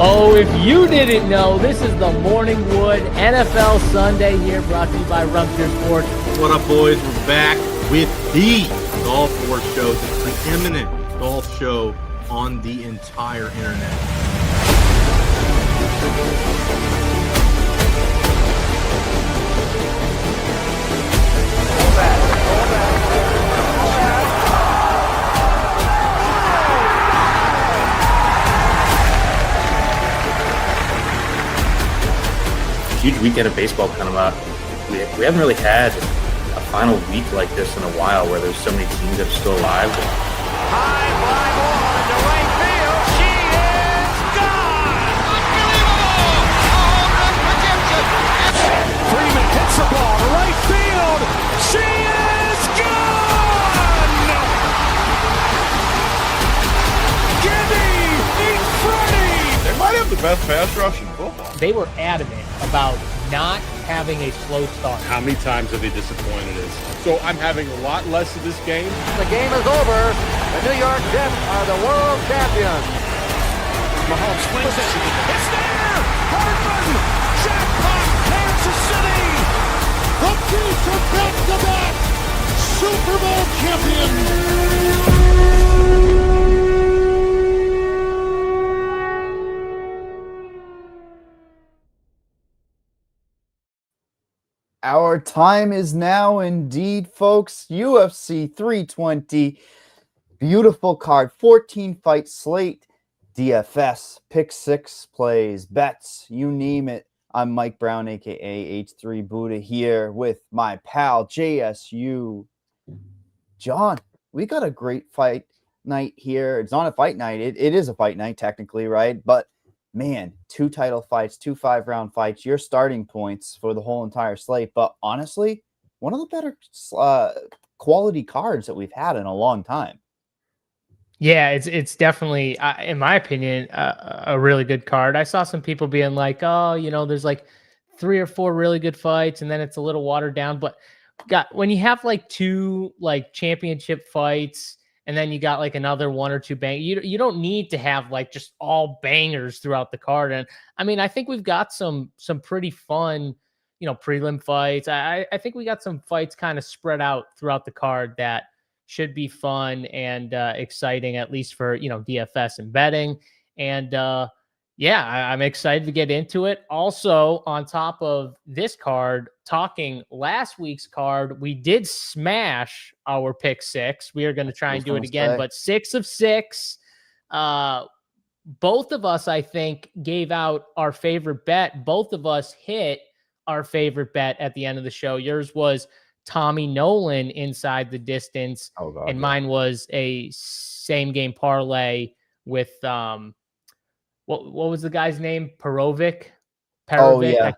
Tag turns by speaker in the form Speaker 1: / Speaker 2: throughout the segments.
Speaker 1: Oh, if you didn't know, this is the Morning Wood NFL Sunday here, brought to you by Rumster Sports.
Speaker 2: What up, boys? We're back with the Golf War Show, the preeminent golf show on the entire internet.
Speaker 3: Huge weekend of baseball coming up. We haven't really had a final week like this in a while where there's so many teams that are still alive.
Speaker 4: High fly ball into right field. She is gone! Unbelievable! A home run for Gibson. Freeman hits the ball to right field. She is gone! Gibby in Freddie!
Speaker 5: They might have the best pass rush in football.
Speaker 1: They were adamant about not having a slow start.
Speaker 6: How many times have they disappointed us? So I'm having a lot less of this game.
Speaker 4: The game is over. The New York Jets are the world champions. Mahomes swings it. It's there! Hardman! Jackpot! Kansas City! The Chiefs are back-to-back Super Bowl champions!
Speaker 7: Our time is now indeed, folks. UFC 320. Beautiful card. 14-fight slate. DFS. Pick six plays. Bets. You name it. I'm Mike Brown, a.k.a. H3 Buddha, here with my pal, JSU. John, we got a great fight night here. It's not a fight night. It is a fight night, technically, right? But man, 2 title fights, 2 5-round fights, your starting points for the whole entire slate. But honestly, one of the better quality cards that we've had in a long time.
Speaker 1: Yeah, it's definitely, in my opinion, a really good card. I saw some people being like, oh, there's like 3 or 4 really good fights, and then it's a little watered down. But when you have like 2 like championship fights, and then you got like another 1 or 2 bang. You don't need to have like just all bangers throughout the card. And I mean, I think we've got some pretty fun, prelim fights. I think we got some fights kind of spread out throughout the card that should be fun and exciting, at least for, DFS and betting. And yeah, I'm excited to get into it. Also, on top of this card, talking last week's card, we did smash our pick six. We are going to try and do it again, but 6 of 6. Both of us, I think, gave out our favorite bet. Both of us hit our favorite bet at the end of the show. Yours was Tommy Nolan inside the distance, and mine was a same game parlay with what was the guy's name? Perovic.
Speaker 7: Oh yeah,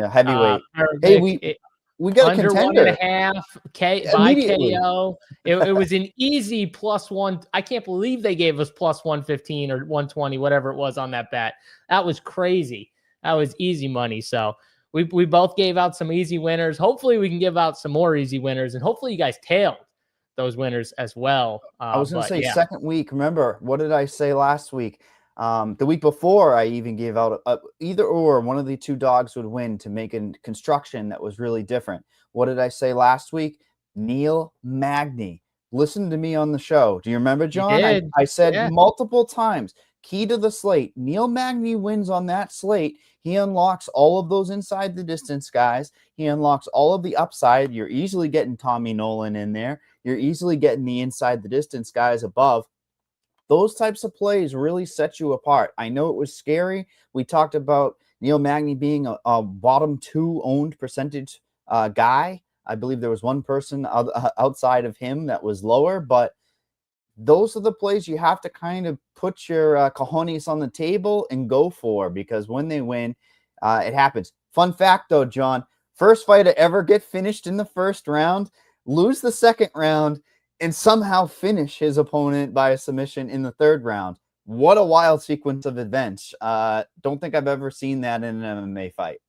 Speaker 7: heavyweight. Hey, we got
Speaker 1: under
Speaker 7: a contender.
Speaker 1: 1.5 by KO. It was an easy +1. I can't believe they gave us +115 or 120, whatever it was on that bet. That was crazy. That was easy money. So we both gave out some easy winners. Hopefully we can give out some more easy winners, and hopefully you guys tailed those winners as well.
Speaker 7: I was going to say second week. Remember, what did I say last week? The week before, I even gave out either or one of the 2 dogs would win to make a construction that was really different. What did I say last week? Neil Magny. Listen to me on the show. Do you remember, John? I said multiple times, key to the slate. Neil Magny wins on that slate. He unlocks all of those inside the distance guys. He unlocks all of the upside. You're easily getting Tommy Nolan in there. You're easily getting the inside the distance guys above. Those types of plays really set you apart. I know it was scary. We talked about Neil Magny being a bottom 2 owned percentage guy. I believe there was one person outside of him that was lower, but those are the plays you have to kind of put your cojones on the table and go for, because when they win, it happens. Fun fact, though, John, first fight to ever get finished in the first round, lose the second round, and somehow finish his opponent by a submission in the third round. What a wild sequence of events. Don't think I've ever seen that in an MMA fight.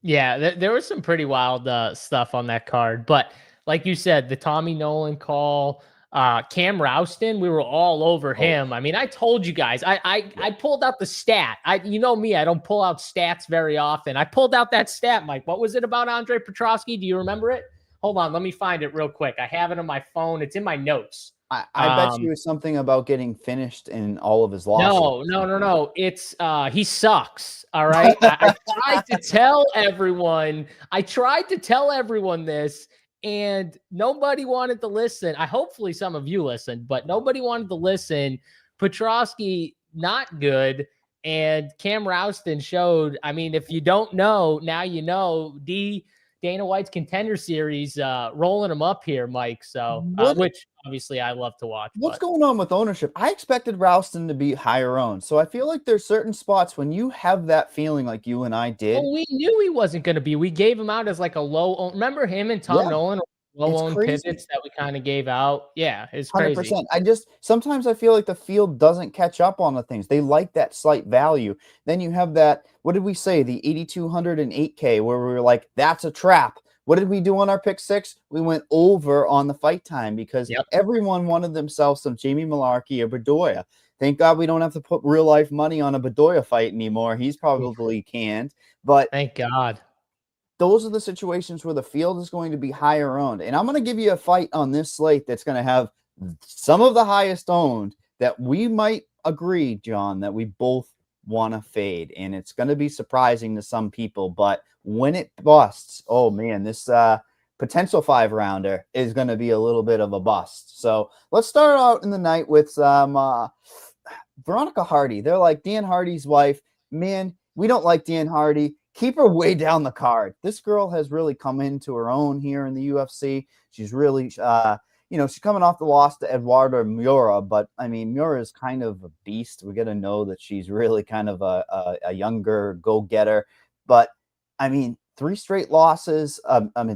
Speaker 1: Yeah, there was some pretty wild stuff on that card. But like you said, the Tommy Nolan call, Cam Rouston, we were all over him. I mean, I told you guys, I pulled out the stat. You know me, I don't pull out stats very often. I pulled out that stat, Mike. What was it about Andre Petrosky? Do you remember it? Hold on, let me find it real quick. I have it on my phone. It's in my notes.
Speaker 7: I bet you it was something about getting finished in all of his losses.
Speaker 1: No. It's he sucks. All right. I tried to tell everyone. This, and nobody wanted to listen. Hopefully some of you listened, but nobody wanted to listen. Petrosky, not good. And Cam Rouston showed. I mean, if you don't know, now you know. Dana White's Contender Series rolling him up here, Mike. So, which obviously I love to watch.
Speaker 7: What's going on with ownership? I expected Rouston to be higher owned. So I feel like there's certain spots when you have that feeling like you and I did.
Speaker 1: Well, we knew he wasn't going to be. We gave him out as like a low own. Remember him and Tom Nolan, low owned pivots that we kind of gave out? Yeah, it's crazy.
Speaker 7: 100%. Sometimes I feel like the field doesn't catch up on the things. They like that slight value. Then you have that, what did we say? The 8,200 and 8K where we were like, that's a trap. What did we do on our pick 6? We went over on the fight time because everyone wanted themselves some Jamie Malarkey or Bedoya. Thank God we don't have to put real life money on a Bedoya fight anymore. He's probably canned, but
Speaker 1: thank God.
Speaker 7: Those are the situations where the field is going to be higher owned. And I'm going to give you a fight on this slate that's going to have some of the highest owned that we might agree, John, that we both want to fade. And it's going to be surprising to some people, but when it busts, oh man, this potential 5-rounder is going to be a little bit of a bust. So let's start out in the night with Veronica Hardy. They're like Dan Hardy's wife. Man, we don't like Dan Hardy. Keep her way down the card. This girl has really come into her own here in the UFC. She's really, she's coming off the loss to Eduardo Miura, but I mean, Miura is kind of a beast. We got to know that she's really kind of a younger go-getter. But I mean, 3 straight losses.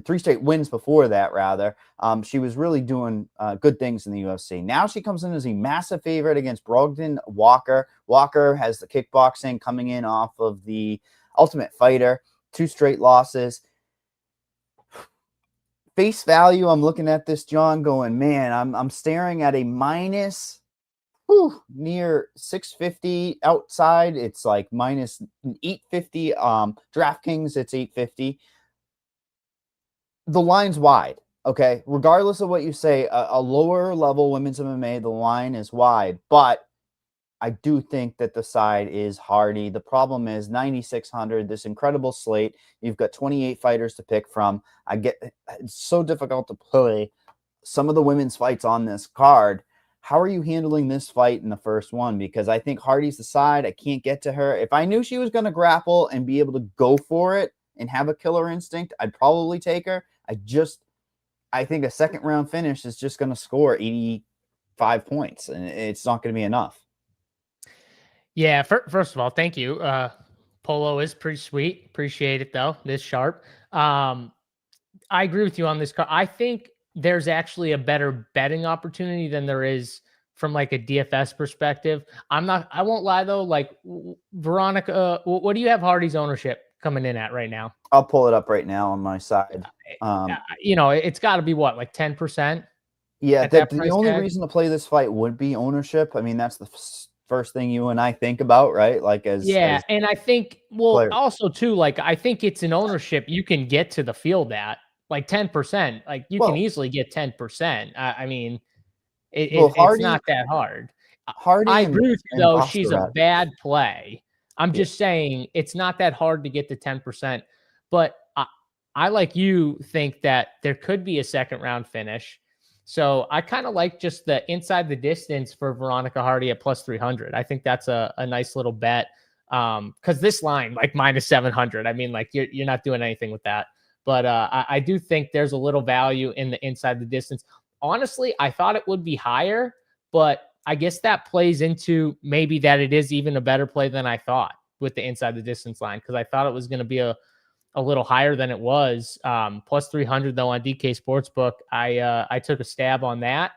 Speaker 7: 3 straight wins before that, rather. She was really doing good things in the UFC. Now she comes in as a massive favorite against Brogdon Walker. Walker has the kickboxing coming in off of the Ultimate Fighter. 2 straight losses. Face value, I'm looking at this, John, going, man, I'm staring at a minus near 650 outside. It's like minus 850. DraftKings, it's 850. The line's wide. Okay. Regardless of what you say, a lower level women's MMA, the line is wide, but I do think that the side is Hardy. The problem is 9,600, this incredible slate. You've got 28 fighters to pick from. It's so difficult to play some of the women's fights on this card. How are you handling this fight in the first one? Because I think Hardy's the side. I can't get to her. If I knew she was going to grapple and be able to go for it and have a killer instinct, I'd probably take her. I think a second round finish is just going to score 85 points, and it's not going to be enough.
Speaker 1: Yeah, first of all, thank you. Polo is pretty sweet. Appreciate it, though. This sharp. I agree with you on this card. I think there's actually a better betting opportunity than there is from like a DFS perspective. I won't lie though. Like Veronica, what do you have Hardy's ownership coming in at right now?
Speaker 7: I'll pull it up right now on my side.
Speaker 1: It's got to be what, like 10%?
Speaker 7: Yeah. The only reason to play this fight would be ownership. I mean, that's the first thing you and I think about, right? Like and
Speaker 1: I think, also too, like, I think it's an ownership you can get to the field at. Like 10%, like you can easily get 10%. I mean, it's not that hard. I agree with you, though. She's a bad play. I'm just saying it's not that hard to get to 10%. But I like you think that there could be a second round finish. So I kind of like just the inside the distance for Veronica Hardy at plus 300. I think that's a nice little bet. Because this line, like minus 700, I mean, like you're not doing anything with that. But I do think there's a little value in the inside the distance. Honestly, I thought it would be higher, but I guess that plays into maybe that it is even a better play than I thought with the inside the distance line, because I thought it was going to be a little higher than it was. Plus 300 though on DK Sportsbook. I took a stab on that.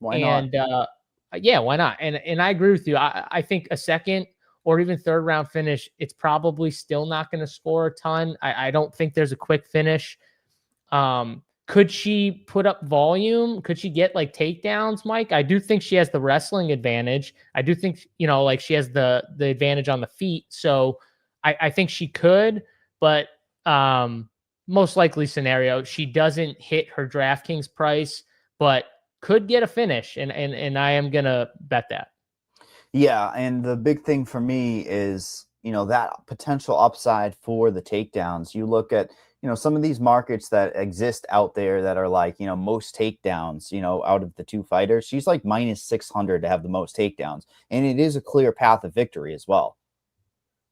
Speaker 7: Why not?
Speaker 1: Yeah, why not? And I agree with you. I think a second or even third round finish, it's probably still not going to score a ton. I don't think there's a quick finish. Could she put up volume? Could she get like takedowns, Mike? I do think she has the wrestling advantage. I do think, like she has the advantage on the feet. So I think she could, but most likely scenario, she doesn't hit her DraftKings price, but could get a finish. And I am gonna bet that.
Speaker 7: Yeah, and the big thing for me is, that potential upside for the takedowns. You look at, some of these markets that exist out there that are like, most takedowns, out of the two fighters. She's like minus 600 to have the most takedowns. And it is a clear path of victory as well.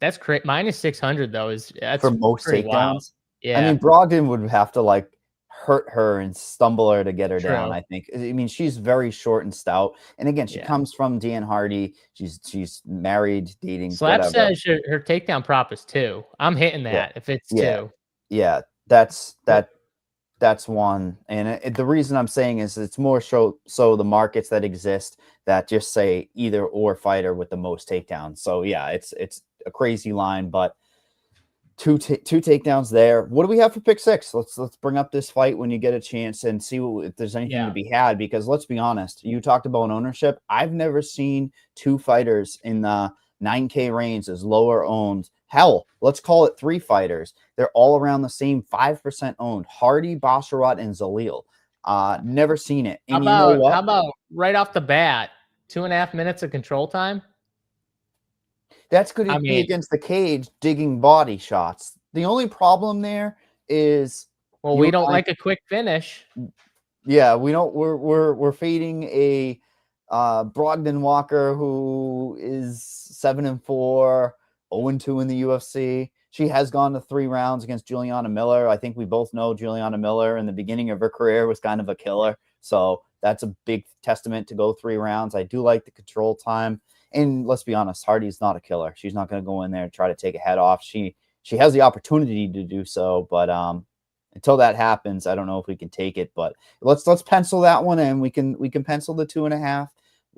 Speaker 1: That's great. Minus 600 though that's
Speaker 7: for most
Speaker 1: pretty
Speaker 7: takedowns.
Speaker 1: wild. Yeah.
Speaker 7: I mean, Brogdon would have to like hurt her and stumble her to get her down,
Speaker 1: True.
Speaker 7: I think. I mean, she's very short and stout. And again, she comes from Dan Hardy. She's married, dating,
Speaker 1: Slap
Speaker 7: whatever.
Speaker 1: says her takedown prop is 2. I'm hitting that if it's 2.
Speaker 7: Yeah, that's one. And the reason I'm saying is it's more so the markets that exist that just say either or fighter with the most takedowns. So yeah, it's a crazy line, but two takedowns there. What do we have for pick 6? Let's bring up this fight when you get a chance and see if there's anything to be had, because let's be honest, you talked about ownership. I've never seen two fighters in the 9K range as lower owned. Hell, let's call it 3 fighters. They're all around the same 5% owned. Hardy, Basharat, and Zalil. Never seen it. And
Speaker 1: how
Speaker 7: you know what?
Speaker 1: How about right off the bat, 2.5 minutes of control time?
Speaker 7: That's going to be against the cage, digging body shots. The only problem there is,
Speaker 1: well, we don't like a quick finish.
Speaker 7: Yeah, we don't. We're fading a Brogdon Walker who is 7-4, 0-2 in the UFC. She has gone to 3 rounds against Juliana Miller. I think we both know Juliana Miller in the beginning of her career was kind of a killer. So that's a big testament to go 3 rounds. I do like the control time. And let's be honest, Hardy's not a killer. She's not going to go in there and try to take a head off. She has the opportunity to do so, but until that happens, I don't know if we can take it. But let's pencil that one in. We can pencil the 2.5.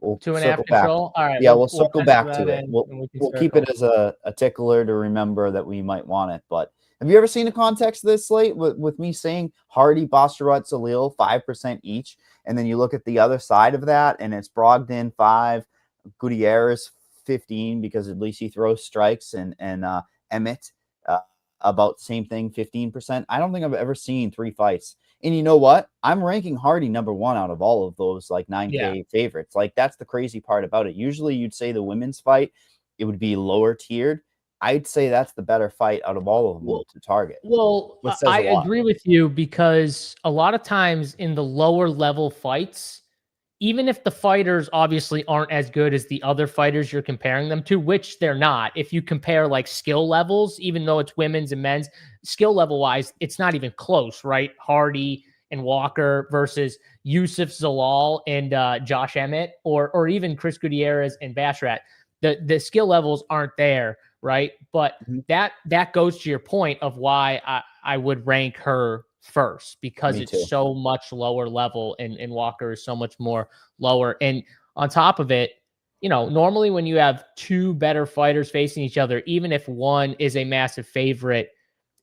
Speaker 7: We'll
Speaker 1: 2.5 control. All right.
Speaker 7: Yeah, we'll circle back to it.
Speaker 1: And
Speaker 7: we'll keep it as a tickler to remember that we might want it. But have you ever seen a context of this slate with me saying Hardy, Basharat, Zalil 5% each, and then you look at the other side of that, and it's Brogdon 5. Gutierrez 15 because at least he throws strikes, and Emmett about the same thing, 15%. I don't think I've ever seen 3 fights. And you know what? I'm ranking Hardy number 1 out of all of those like 9K favorites. Like that's the crazy part about it. Usually you'd say the women's fight, it would be lower tiered. I'd say that's the better fight out of all of them to target.
Speaker 1: Well, I agree with you, because a lot of times in the lower level fights, even if the fighters obviously aren't as good as the other fighters you're comparing them to, which they're not, if you compare like skill levels, even though it's women's and men's, skill level wise, it's not even close, right? Hardy and Walker versus Yusuf Zalal and Josh Emmett, or even Chris Gutierrez and Basharat. The skill levels aren't there, right? But that goes to your point of why I would rank her first, because it's so much lower level, and Walker is so much more lower. And on top of it, normally when you have 2 better fighters facing each other, even if one is a massive favorite,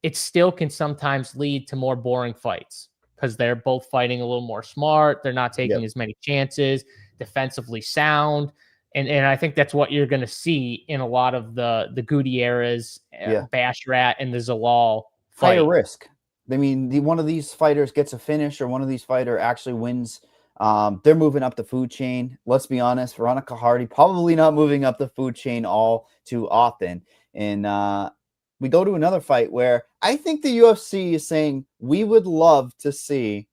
Speaker 1: it still can sometimes lead to more boring fights because they're both fighting a little more smart. They're not taking as many chances, defensively sound. And I think that's what you're going to see in a lot of the Gutierrez, Basharat, and the Zalal fight.
Speaker 7: Higher risk. I mean, one of these fighters gets a finish, or one of these fighter actually wins. They're moving up the food chain. Let's be honest, Veronica Hardy probably not moving up the food chain all too often. And we go to another fight where I think the UFC is saying we would love to see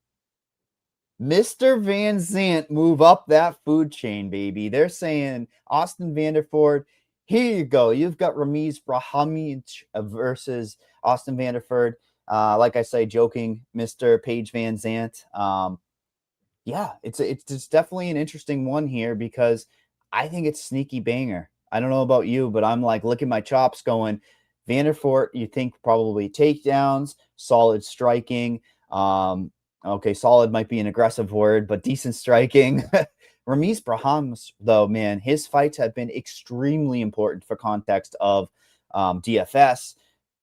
Speaker 7: Mr. Van Zandt move up that food chain, baby. They're saying Austin Vanderford. Here you go. You've got Ramiz Brahimaj versus Austin Vanderford. Like I say, joking, Mr. Paige Van Zandt. It's definitely an interesting one here, because I think it's sneaky banger. I don't know about you, but I'm like licking my chops going, Vanderford, you think probably takedowns, solid striking. Okay, solid might be an aggressive word, but decent striking. Ramiz Brahimaj, though, man, his fights have been extremely important for context of DFS.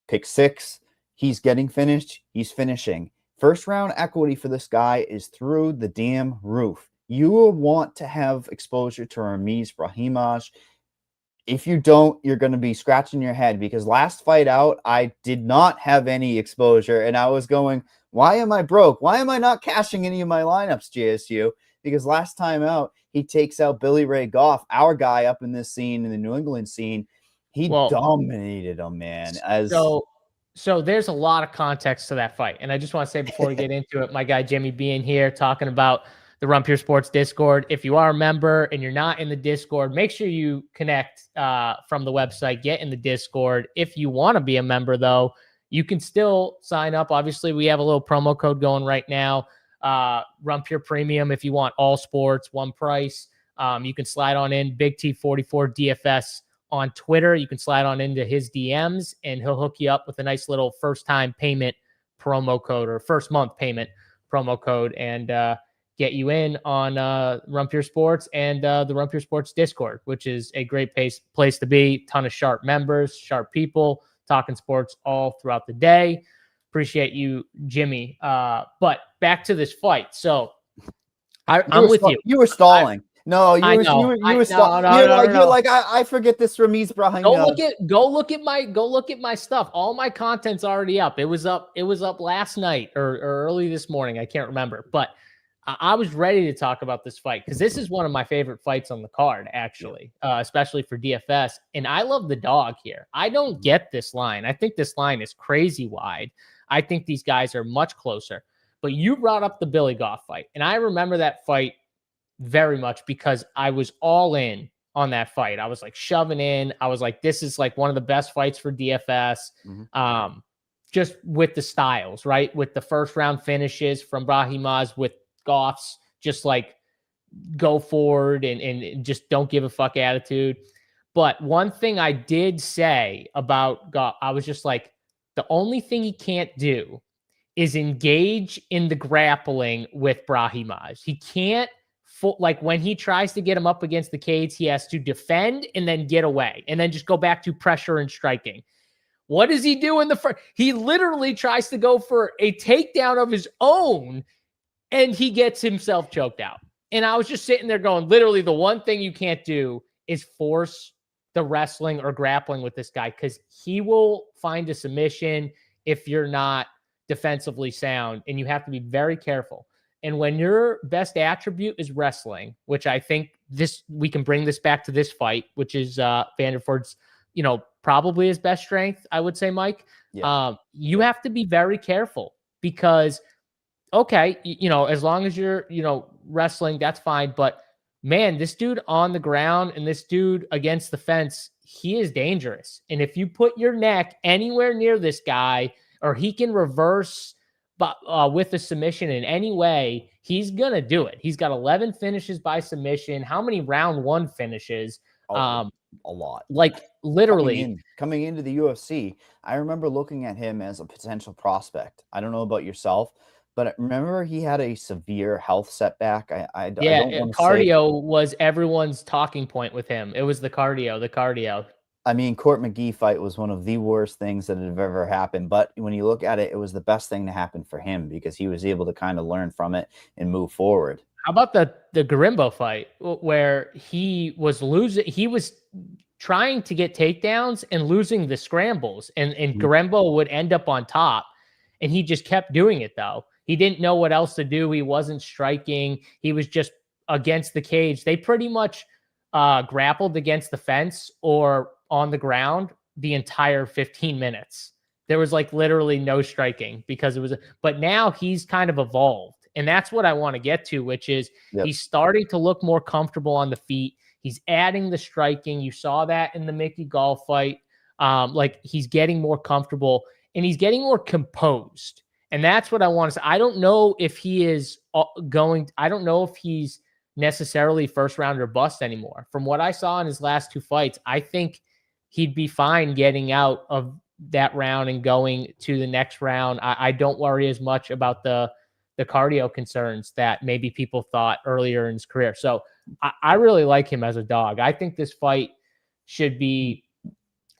Speaker 7: Pick 6. He's getting finished. He's finishing. First round equity for this guy is through the damn roof. You will want to have exposure to Ramiz Brahimaj. If you don't, you're going to be scratching your head, because last fight out, I did not have any exposure. And I was going, why am I broke? Why am I not cashing any of my lineups, JSU? Because last time out, he takes out Billy Ray Goff, our guy up in this scene, in the New England scene. He dominated him, man.
Speaker 1: So there's a lot of context to that fight. And I just want to say before we get into it, my guy Jimmy being here talking about the Run Pure Sports Discord. If you are a member and you're not in the Discord, make sure you connect from the website, get in the Discord. If you want to be a member, though, you can still sign up. Obviously, we have a little promo code going right now. Run Pure Premium, if you want all sports, one price. You can slide on in Big T44 DFS on Twitter. You can slide on into his DMs, and he'll hook you up with a nice little first-time payment promo code, or first-month payment promo code, and get you in on Run Pure Sports and the Run Pure Sports Discord, which is a great place to be. Ton of sharp members, sharp people, talking sports all throughout the day. Appreciate you, Jimmy. But back to this fight. So I'm with you.
Speaker 7: You were stalling. You were stalling. You're like, I forget this Ramiz Brahim.
Speaker 1: Go look at my stuff. All my content's already up. It was up last night or early this morning. I can't remember, but I was ready to talk about this fight because this is one of my favorite fights on the card, actually, especially for DFS. And I love the dog here. I don't get this line. I think this line is crazy wide. I think these guys are much closer. But you brought up the Billy Goff fight, and I remember that fight very much because I was all in on that fight. I was like shoving in. I was like, this is like one of the best fights for DFS. Just with the styles, right? With the first round finishes from Brahimaj, with Goff's just like go forward and just don't give a fuck attitude. But one thing I did say about Goff, I was just like, the only thing he can't do is engage in the grappling with Brahimaj. He can't, like when he tries to get him up against the cage, he has to defend and then get away and then just go back to pressure and striking. What does he do in the first? He literally tries to go for a takedown of his own, and he gets himself choked out. And I was just sitting there going, literally, the one thing you can't do is force the wrestling or grappling with this guy, because he will find a submission if you're not defensively sound, and you have to be very careful. And when your best attribute is wrestling, which I think we can bring this back to this fight, which is Vanderford's, probably his best strength, I would say, Mike. Yeah. You have to be very careful because, okay, as long as you're, wrestling, that's fine. But man, this dude on the ground and this dude against the fence, he is dangerous. And if you put your neck anywhere near this guy, or he can reverse with a submission in any way, he's going to do it. He's got 11 finishes by submission. How many round one finishes?
Speaker 7: A lot.
Speaker 1: Like literally
Speaker 7: coming into the UFC, I remember looking at him as a potential prospect. I don't know about yourself, but remember he had a severe health setback. I don't want to
Speaker 1: cardio was everyone's talking point with him. It was the cardio.
Speaker 7: I mean, Court McGee fight was one of the worst things that have ever happened. But when you look at it, it was the best thing to happen for him because he was able to kind of learn from it and move forward.
Speaker 1: How about the Garimbo fight where he was losing? He was trying to get takedowns and losing the scrambles, and Garimbo would end up on top, and he just kept doing it though. He didn't know what else to do. He wasn't striking. He was just against the cage. They pretty much grappled against the fence or on the ground the entire 15 minutes. There was like literally no striking because it was, but now he's kind of evolved. And that's what I want to get to, which is he's starting to look more comfortable on the feet. He's adding the striking. You saw that in the Mickey Gall fight. Like he's getting more comfortable and he's getting more composed. And that's what I want to say. I don't know if he is I don't know if he's necessarily first round or bust anymore. From what I saw in his last two fights, I think he'd be fine getting out of that round and going to the next round. I don't worry as much about the cardio concerns that maybe people thought earlier in his career. So I really like him as a dog. I think this fight should be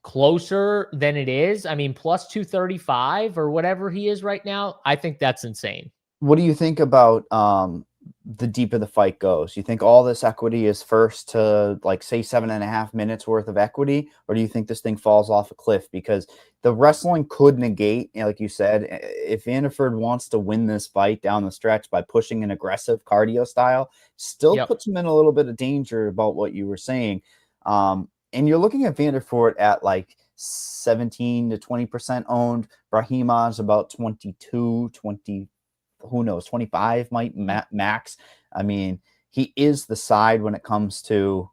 Speaker 1: closer than it is, I mean, plus 235 or whatever he is right now, I think that's insane.
Speaker 7: What do you think about the deeper the fight goes? You think all this equity is first to, like, say 7.5 minutes worth of equity, or do you think this thing falls off a cliff? Because the wrestling could negate, like you said, if Vanderford wants to win this fight down the stretch by pushing an aggressive cardio style, still puts him in a little bit of danger about what you were saying. And you're looking at Vanderford at like 17 to 20% owned. Brahimaj about 22, 20. Who knows, 25 might max. I mean, he is the side when it comes to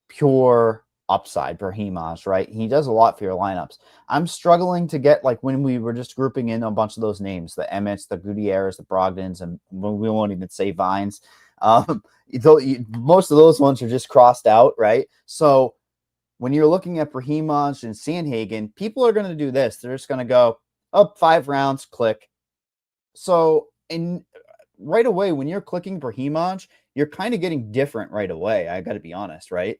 Speaker 7: pure upside, Brahimaj, right? He does a lot for your lineups. I'm struggling to get, like, when we were just grouping in a bunch of those names, the Emmets, the Gutierrez, the Brogdons, and we won't even say Vines. Most of those ones are just crossed out, right? So when you're looking at Brahimaj and Sandhagen, people are going to do this. They're just going to go up 5 rounds, click. So, and right away, when you're clicking Brahimaj, you're kind of getting different right away. I got to be honest, right?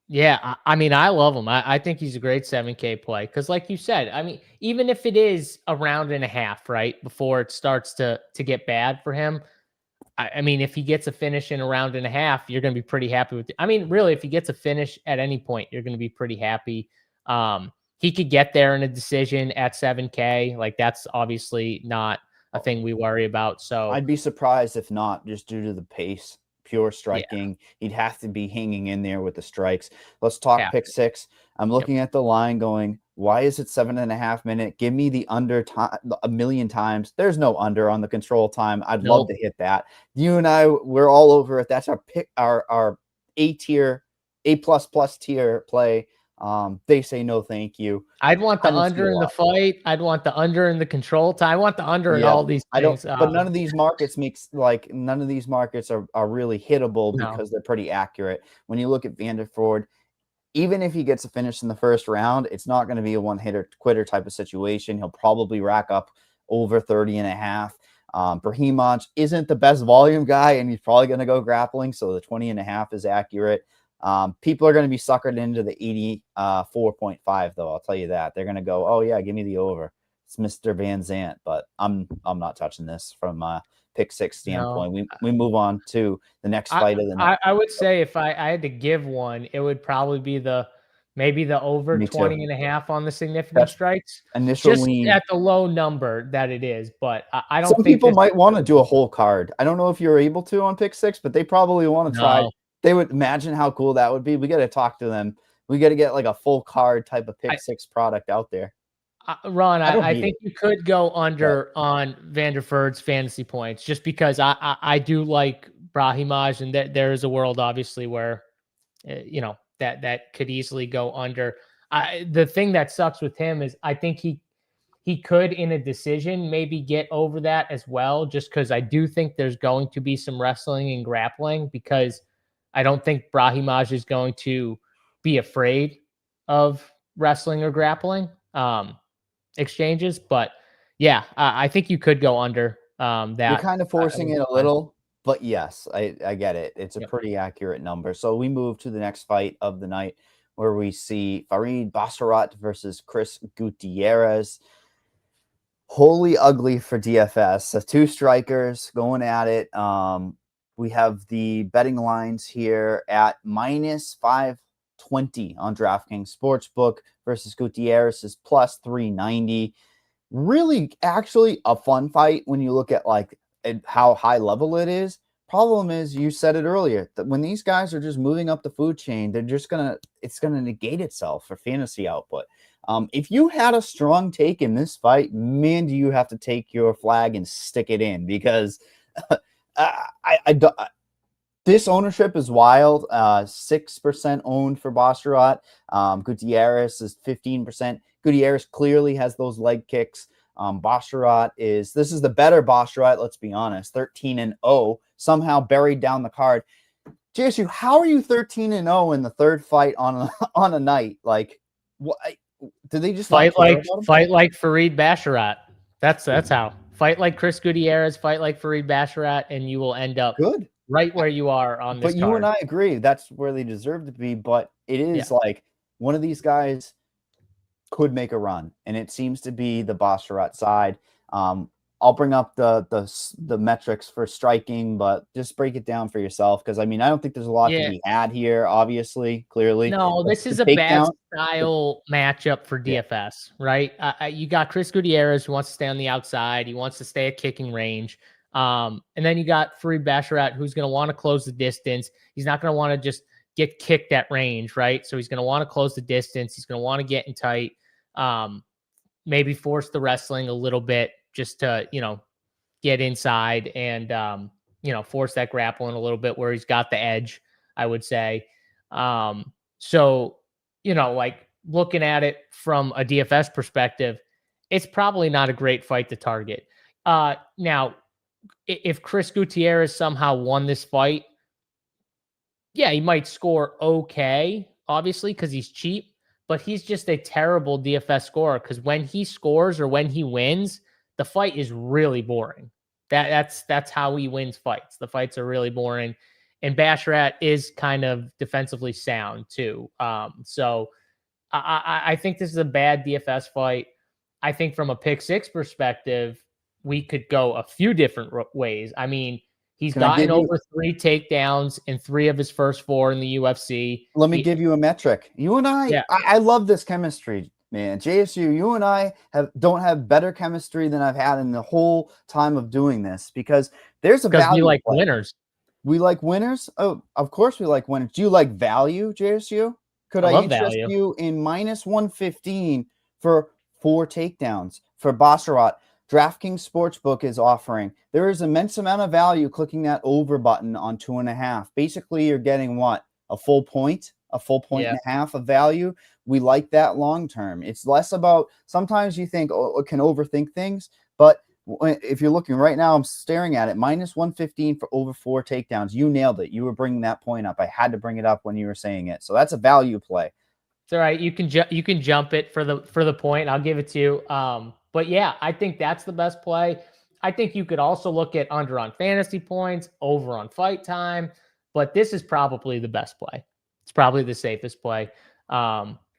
Speaker 1: Yeah, I mean, I love him. I think he's a great 7K play because, like you said, I mean, even if it is a round and a half, right, before it starts to get bad for him, I mean, if he gets a finish in a round and a half, you're going to be pretty happy with it. I mean, really, if he gets a finish at any point, you're going to be pretty happy. He could get there in a decision at 7K. Like, that's obviously not a thing we worry about. So
Speaker 7: I'd be surprised if not, just due to the pace, pure striking. He'd have to be hanging in there with the strikes. Let's talk pick 6. I'm looking at the line going, why is it 7.5 minutes? Give me the under time a million times. There's no under on the control time. I'd love to hit that. You and I, we're all over it. That's our pick, our A tier, A++ tier play. They say no, thank you.
Speaker 1: I'd want the under in the fight. I'd want the under in the control time. I want the under in all these things.
Speaker 7: But none of these markets none of these markets are really hittable because they're pretty accurate. When you look at Vanderford, even if he gets a finish in the first round, it's not going to be a one-hitter quitter type of situation. He'll probably rack up over 30.5. Brahimaj isn't the best volume guy, and he's probably going to go grappling, so the 20.5 is accurate. People are going to be suckered into the 84.5, though. I'll tell you that. They're going to go, oh yeah, give me the over. It's Mr. Van Zant, but I'm not touching this from a pick 6 standpoint. No. We move on to the next fight of the night.
Speaker 1: I would say if I had to give one, it would probably be maybe the over 20.5 on the significant strikes.
Speaker 7: Initial
Speaker 1: just
Speaker 7: lean
Speaker 1: at the low number that it is, but I don't
Speaker 7: think people might want to do a whole card. I don't know if you're able to on pick 6, but they probably want to try. They would imagine how cool that would be. We got to talk to them. We got to get like a full card type of pick 6 product out there.
Speaker 1: Ron, I think you could go under on Vanderford's fantasy points just because I do like Brahimaj, and there is a world obviously where, that could easily go under. The thing that sucks with him is I think he could in a decision maybe get over that as well, just because I do think there's going to be some wrestling and grappling, because I don't think Brahimaj is going to be afraid of wrestling or grappling exchanges. But yeah, I think you could go under that.
Speaker 7: You're kind of forcing it a little, but yes, I get it. It's a pretty accurate number. So we move to the next fight of the night, where we see Farid Basharat versus Chris Gutierrez. Wholly ugly for DFS. So 2 strikers going at it. We have the betting lines here at -520 on DraftKings Sportsbook versus Gutierrez is +390. Really, actually a fun fight when you look at like how high level it is. Problem is, you said it earlier, that when these guys are just moving up the food chain, it's gonna negate itself for fantasy output. If you had a strong take in this fight, man, do you have to take your flag and stick it in, because this ownership is wild. 6% owned for Basharat. Gutierrez is 15%. Gutierrez clearly has those leg kicks. Basharat this is the better Basharat, let's be honest. 13-0, somehow buried down the card. JSU, how are you 13-0 in the third fight on a night? Like, what? Did they just
Speaker 1: fight like Farid Basharat? That's how. Fight like Chris Gutierrez, fight like Farid Basharat, and you will end up right where you are on this card.
Speaker 7: You and I agree. That's where they deserve to be. But it is like one of these guys could make a run, and it seems to be the Basharat side. I'll bring up the metrics for striking, but just break it down for yourself, because I mean, I don't think there's a lot to be had here. Obviously, clearly,
Speaker 1: no, this is a bad style matchup for DFS, right? You got Chris Gutierrez, who wants to stay on the outside. He wants to stay at kicking range. And then you got Fareed Basharat, who's going to want to close the distance. He's not going to want to just get kicked at range, right? So he's going to want to close the distance. He's going to want to get in tight, maybe force the wrestling a little bit, just to, get inside and, force that grappling a little bit where he's got the edge, I would say. So, like looking at it from a DFS perspective, it's probably not a great fight to target. Now, if Chris Gutierrez somehow won this fight, yeah, he might score okay, obviously, because he's cheap, but he's just a terrible DFS scorer, because when he scores or when he wins, the fight is really boring. That's how he wins fights. The fights are really boring. And Basharat is kind of defensively sound too. So I think this is a bad DFS fight. I think from a pick six perspective, we could go a few different ways. I mean, he's gotten over 3 takedowns in 3 of his first 4 in the UFC.
Speaker 7: Let me give you a metric. You and I love this chemistry, man. JSU, you and I don't have better chemistry than I've had in the whole time of doing this, because there's a value.
Speaker 1: We like winners.
Speaker 7: We like winners. Oh, of course we like winners. Do you like value, JSU? Could I interest you in -115 for 4 takedowns for Basharat? DraftKings Sportsbook is offering. There is immense amount of value clicking that over button on 2.5. Basically, you're getting what? A full point and a half of value. We like that long term. It's less about, sometimes you think, oh, it can overthink things, but if you're looking right now, I'm staring at it, -115 for over 4 takedowns. You nailed it. You were bringing that point up. I had to bring it up when you were saying it. So that's a value play.
Speaker 1: It's all right. You can jump it for the point. I'll give it to you. But yeah, I think that's the best play. I think you could also look at under on fantasy points, over on fight time, but this is probably the best play. It's probably the safest play.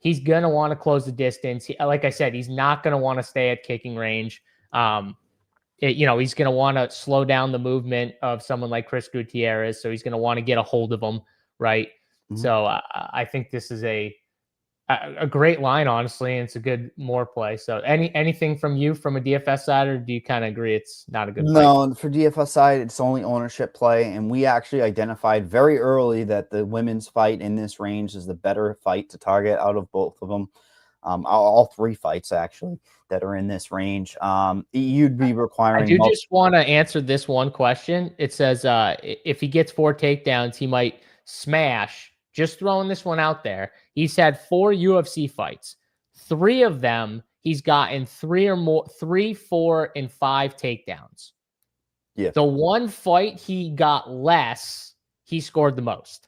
Speaker 1: He's going to want to close the distance. Like I said, he's not going to want to stay at kicking range. He's going to want to slow down the movement of someone like Chris Gutierrez. So he's going to want to get a hold of him. Right. Mm-hmm. So I think this is a great line, honestly, and it's a good more play. So anything from you from a DFS side, or do you kind of agree it's not a good play?
Speaker 7: No, for DFS side, it's only ownership play. And we actually identified very early that the women's fight in this range is the better fight to target out of both of them. All 3 fights actually that are in this range. You'd be requiring.
Speaker 1: I do just want to answer this one question. It says if he gets 4 takedowns, he might smash. Just throwing this one out there. He's had 4 UFC fights. 3 of them, he's gotten 3, 4, and 5 takedowns.
Speaker 7: Yeah.
Speaker 1: The one fight he got less, he scored the most.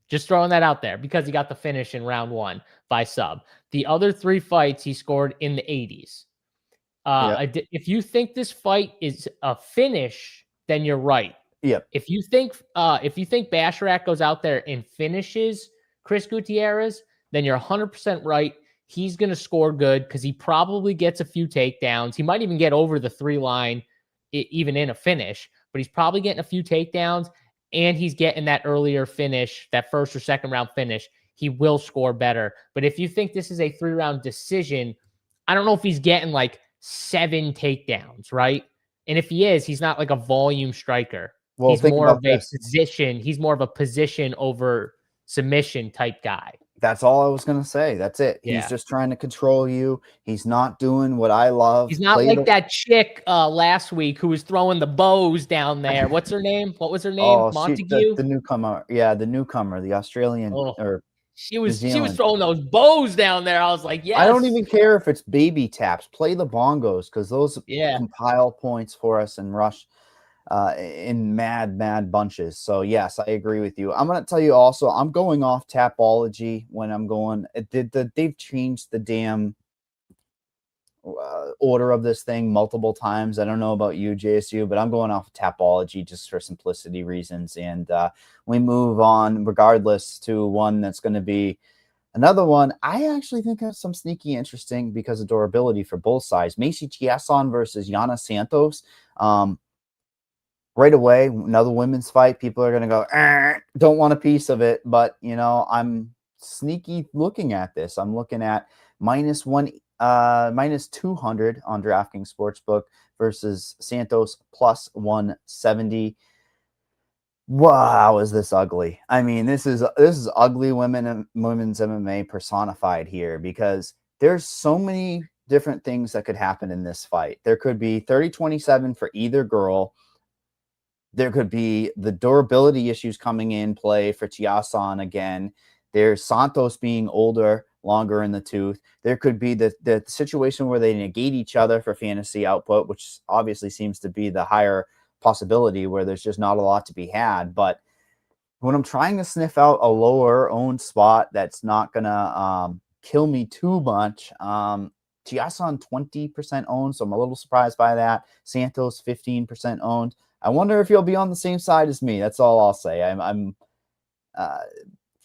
Speaker 1: Just throwing that out there, because he got the finish in round 1 by sub. The other 3 fights, he scored in the 80s. If you think this fight is a finish, then you're right.
Speaker 7: Yeah.
Speaker 1: If you think Basharat goes out there and finishes Chris Gutierrez, then you're 100% right. He's going to score good because he probably gets a few takedowns. He might even get over the 3 line, even in a finish, but he's probably getting a few takedowns, and he's getting that earlier finish, that first or second round finish. He will score better. But if you think this is a 3-round decision, I don't know if he's getting like 7 takedowns, right? And if he is, he's not like a volume striker.
Speaker 7: Well,
Speaker 1: he's more of a position. He's more of a position over submission type guy.
Speaker 7: That's all I was going to say. That's it. Yeah. He's just trying to control you. He's not doing what I love.
Speaker 1: He's not like that chick last week who was throwing the bows down there. What's her name? What was her name?
Speaker 7: Oh,
Speaker 1: Montague?
Speaker 7: The newcomer. Yeah, the newcomer, the Australian.
Speaker 1: She was throwing those bows down there. I was like, yes.
Speaker 7: I don't even care if it's baby taps. Play the bongos, because those compile points for us and rush in mad bunches. So yes, I agree with you. I'm going to tell you also, I'm going off Tapology when I'm going. They've changed the damn order of this thing multiple times. I don't know about you, JSU, but I'm going off Tapology just for simplicity reasons. And we move on regardless to one that's going to be Another one, I actually think has some sneaky interesting because of durability for both sides. Macy Chiasson versus Yana Santos. Right away, another women's fight. People are going to go, don't want a piece of it. But, I'm sneaky looking at this. I'm looking at minus 200 on DraftKings Sportsbook versus Santos plus 170. Wow, is this ugly? I mean, this is ugly women's MMA personified here, because there's so many different things that could happen in this fight. There could be 30-27 for either girl. There could be the durability issues coming in play for Chiasson again. There's Santos being older, longer in the tooth. There could be the situation where they negate each other for fantasy output, which obviously seems to be the higher possibility, where there's just not a lot to be had. But when I'm trying to sniff out a lower owned spot that's not gonna kill me too much, Chiasson 20% owned, so I'm a little surprised by that. Santos 15% owned. I wonder if you'll be on the same side as me. That's all I'll say. I'm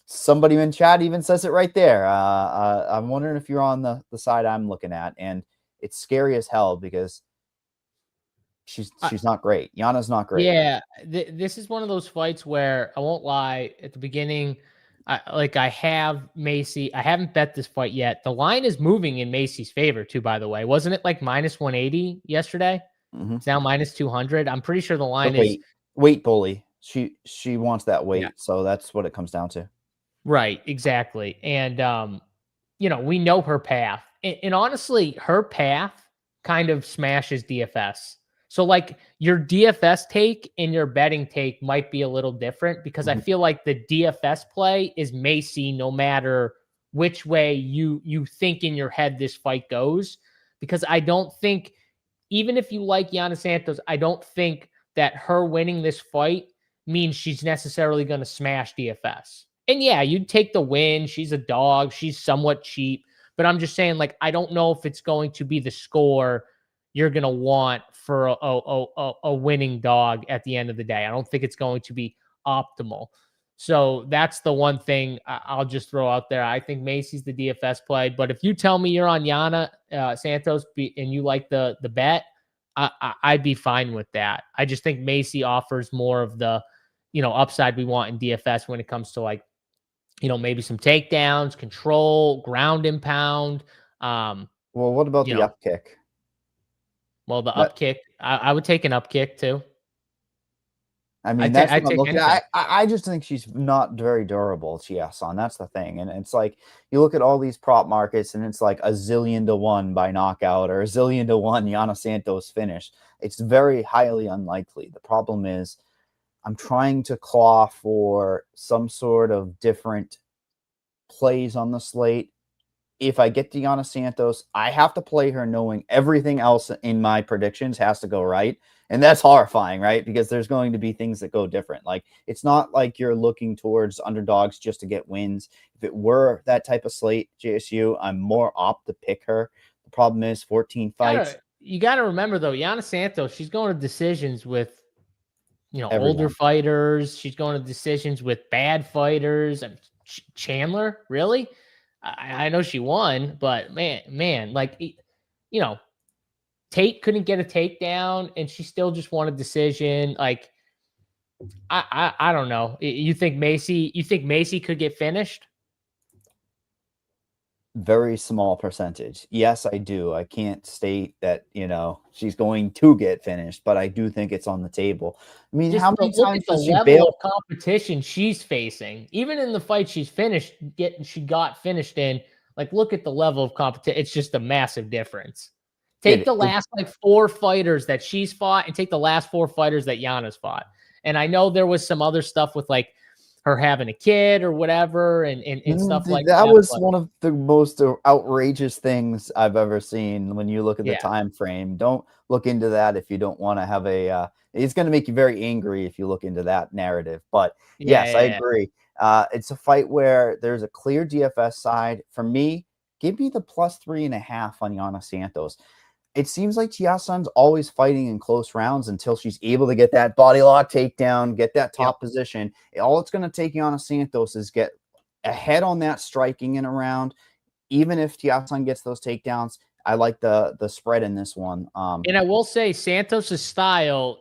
Speaker 7: somebody in chat even says it right there. I'm wondering if you're on the side I'm looking at, and it's scary as hell because she's not great. Yana's not great.
Speaker 1: Yeah, this is one of those fights where I won't lie. At the beginning, I have Macy. I haven't bet this fight yet. The line is moving in Macy's favor too, by the way. Wasn't it like minus 180 yesterday?
Speaker 7: Mm-hmm.
Speaker 1: It's now minus 200. I'm pretty sure the line
Speaker 7: is weight bully. She wants that weight,
Speaker 1: yeah.
Speaker 7: So that's what it comes down to.
Speaker 1: Right, exactly. And we know her path. And honestly, her path kind of smashes DFS. So like your DFS take and your betting take might be a little different, because I feel like the DFS play is Macy no matter which way you think in your head this fight goes. Because I don't think, even if you like Yana Santos, I don't think that her winning this fight means she's necessarily going to smash DFS. And yeah, you'd take the win. She's a dog. She's somewhat cheap. But I'm just saying, like, I don't know if it's going to be the score you're going to want for a winning dog at the end of the day. I don't think it's going to be optimal. So that's the one thing I'll just throw out there. I think Macy's the DFS play. But if you tell me you're on Yana Santos and you like the bet, I'd be fine with that. I just think Macy offers more of the, upside we want in DFS when it comes to, like, maybe some takedowns, control, ground and pound.
Speaker 7: Well, what about the up kick?
Speaker 1: Well, the up kick, I would take an up kick too.
Speaker 7: I mean, that's what I'm looking at. I just think she's not very durable, Chiasson. That's the thing. And it's like, you look at all these prop markets and it's like 1,000,000-1 by knockout or 1,000,000-1 Yana Santos finish. It's very highly unlikely. The problem is I'm trying to claw for some sort of different plays on the slate. If I get Yana Santos, I have to play her knowing everything else in my predictions has to go right. And that's horrifying, right? Because there's going to be things that go different. Like, it's not like you're looking towards underdogs just to get wins. If it were that type of slate, JSU, I'm more apt to pick her. The problem is 14 fights.
Speaker 1: You got to remember, though, Yana Santos, she's going to decisions with,
Speaker 7: everyone.
Speaker 1: Older fighters. She's going to decisions with bad fighters. Chandler, really? I know she won, but man, like, Tate couldn't get a takedown, and she still just won a decision. Like, I don't know. You think Macy could get finished?
Speaker 7: Very small percentage. Yes, I do. I can't state that, she's going to get finished, but I do think it's on the table. I mean, how many times does she bail?
Speaker 1: Of competition she's facing, even in the fight she got finished in. Like, look at the level of competition. It's just a massive difference. Take the last 4 fighters that she's fought and take the last 4 fighters that Yana's fought. And I know there was some other stuff with, like, her having a kid or whatever and stuff like that.
Speaker 7: That was one of the most outrageous things I've ever seen when you look at the time frame. Don't look into that if you don't want to have it's going to make you very angry if you look into that narrative. But yes, I agree. It's a fight where there's a clear DFS side. For me, give me the plus 3.5 on Yana Santos. It seems like Chiasson's always fighting in close rounds until she's able to get that body lock takedown, get that top position. All it's going to take Yana Santos is get ahead on that striking in a round. Even if Tiasan gets those takedowns, I like the spread in this one.
Speaker 1: And I will say Santos's style,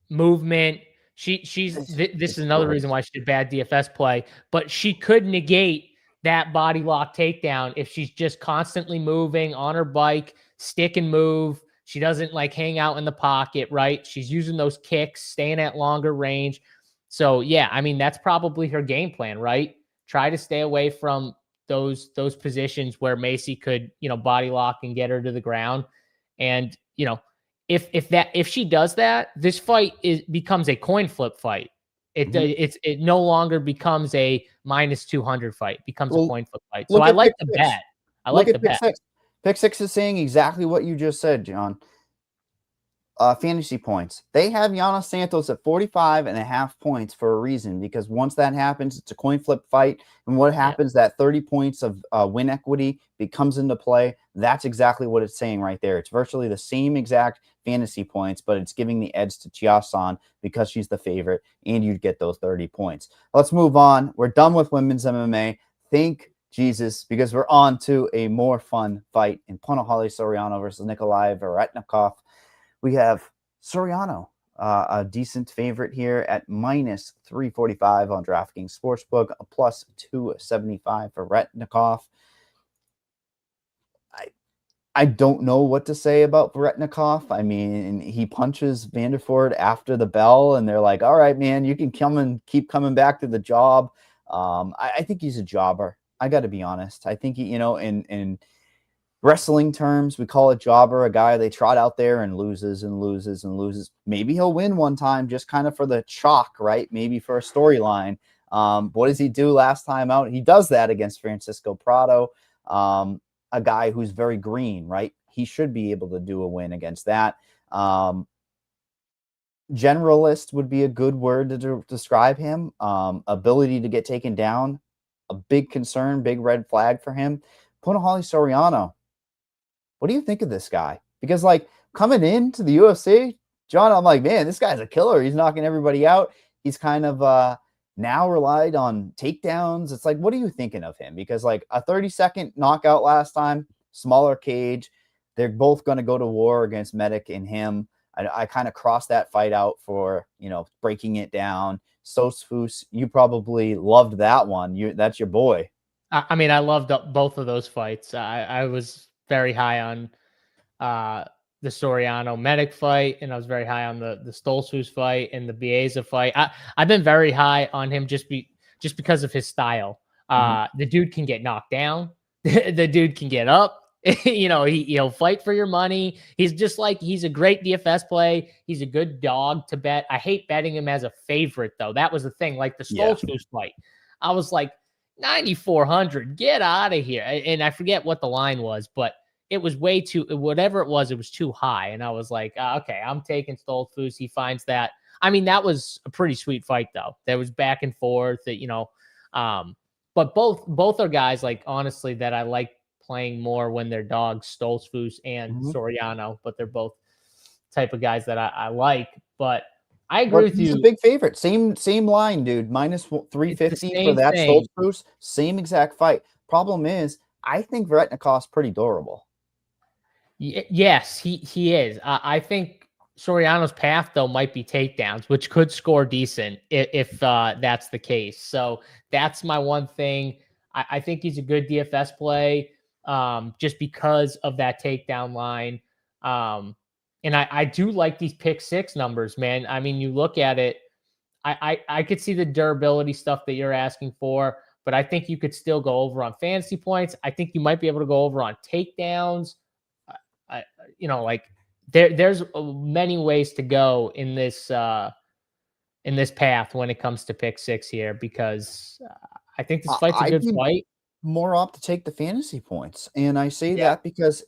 Speaker 1: movement. This is another reason why she did bad DFS play, but she could negate that body lock takedown if she's just constantly moving on her bike, stick and move. She doesn't like hang out in the pocket, right? She's using those kicks, staying at longer range. So yeah, I mean, that's probably her game plan, right? Try to stay away from those positions where Macy could, body lock and get her to the ground. And, if she does that, this fight becomes a coin flip fight. It no longer becomes a minus 200 fight, it becomes a coin flip fight. So I like the bet. I like the bet.
Speaker 7: Pick Six is saying exactly what you just said, John. Fantasy points. They have Yana Santos at 45.5 points for a reason, because once that happens, it's a coin flip fight. And what happens, that 30 points of win equity comes into play. That's exactly what it's saying right there. It's virtually the same exact fantasy points, but it's giving the edge to Chiasan because she's the favorite, and you'd get those 30 points. Let's move on. We're done with women's MMA. Thank Jesus, because we're on to a more fun fight in Punahele Soriano versus ANKALAEV Veretnikov. We have Soriano, a decent favorite here at minus 345 on DraftKings Sportsbook, a plus 275 for Veretnikov. I don't know what to say about Veretnikov. I mean, he punches Vanderford after the bell, and they're like, all right, man, you can come and keep coming back to the job. I think he's a jobber. I got to be honest. I think, in wrestling terms, we call it jobber, a guy they trot out there and loses and loses and loses. Maybe he'll win one time just kind of for the chalk, right? Maybe for a storyline. What does he do last time out? He does that against Francisco Prado, a guy who's very green, right? He should be able to do a win against that. Generalist would be a good word to describe him. Ability to get taken down, a big concern, big red flag for him. Punahele Soriano, what do you think of this guy? Because, coming into the UFC, John, I'm like, man, this guy's a killer. He's knocking everybody out. He's kind of now relied on takedowns. It's like, what are you thinking of him? Because, a 30-second knockout last time, smaller cage. They're both going to go to war against Medic and him. I kind of crossed that fight out for, breaking it down. Sosfus, you probably loved that one. That's your boy.
Speaker 1: I mean, I loved both of those fights. I was very high on the Soriano Medic fight, and I was very high on the Stoltzfus fight and the Bieza fight. I've been very high on him just because of his style. The dude can get knocked down. The dude can get up. He'll fight for your money. He's a great DFS play. He's a good dog to bet. I hate betting him as a favorite, though. That was the thing. Like the Stoltzfus fight, I was like, 9,400, get out of here. And I forget what the line was, but it was way too, whatever it was too high. And I was like, okay, I'm taking Stoltzfus. He finds that. I mean, that was a pretty sweet fight, though. There was back and forth, but both are guys, honestly, that I like playing more when they're dogs, Stoltzfus and Soriano, but they're both type of guys that I like. But I agree with you.
Speaker 7: He's a big favorite. Same line, dude. Minus 350 for that Stoltzfus. Same exact fight. Problem is, I think Veretnikov's pretty durable.
Speaker 1: Yes, he is. I think Soriano's path, though, might be takedowns, which could score decent if that's the case. So that's my one thing. I think he's a good DFS play just because of that takedown line. And I do like these pick six numbers, man. I mean, you look at it, I could see the durability stuff that you're asking for, but I think you could still go over on fantasy points. I think you might be able to go over on takedowns. There's many ways to go in this path when it comes to pick six here, because I think this fight's a good fight.
Speaker 7: More opt to take the fantasy points, and I say that because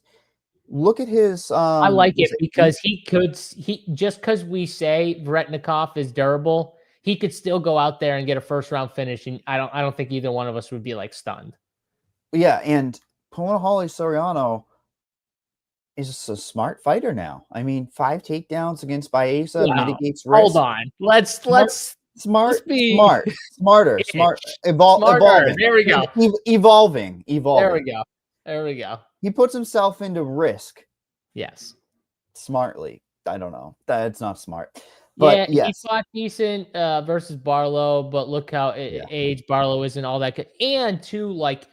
Speaker 7: look at his.
Speaker 1: I like it because he just because we say Veretnikov is durable, he could still go out there and get a first round finish, and I don't think either one of us would be stunned.
Speaker 7: Yeah, and Punahele Soriano is a smart fighter now. I mean, 5 takedowns against Bieza mitigates risk.
Speaker 1: Hold on, let's
Speaker 7: Smart,
Speaker 1: be
Speaker 7: smarter,
Speaker 1: smarter.
Speaker 7: evolving.
Speaker 1: There we go.
Speaker 7: Evolving.
Speaker 1: There we go. There we go.
Speaker 7: He puts himself into risk
Speaker 1: Yes.
Speaker 7: smartly. I don't know. That's not smart. But
Speaker 1: yeah,
Speaker 7: yes.
Speaker 1: he fought decent versus Barlow, but look how age Barlow isn't all that good. And too, like,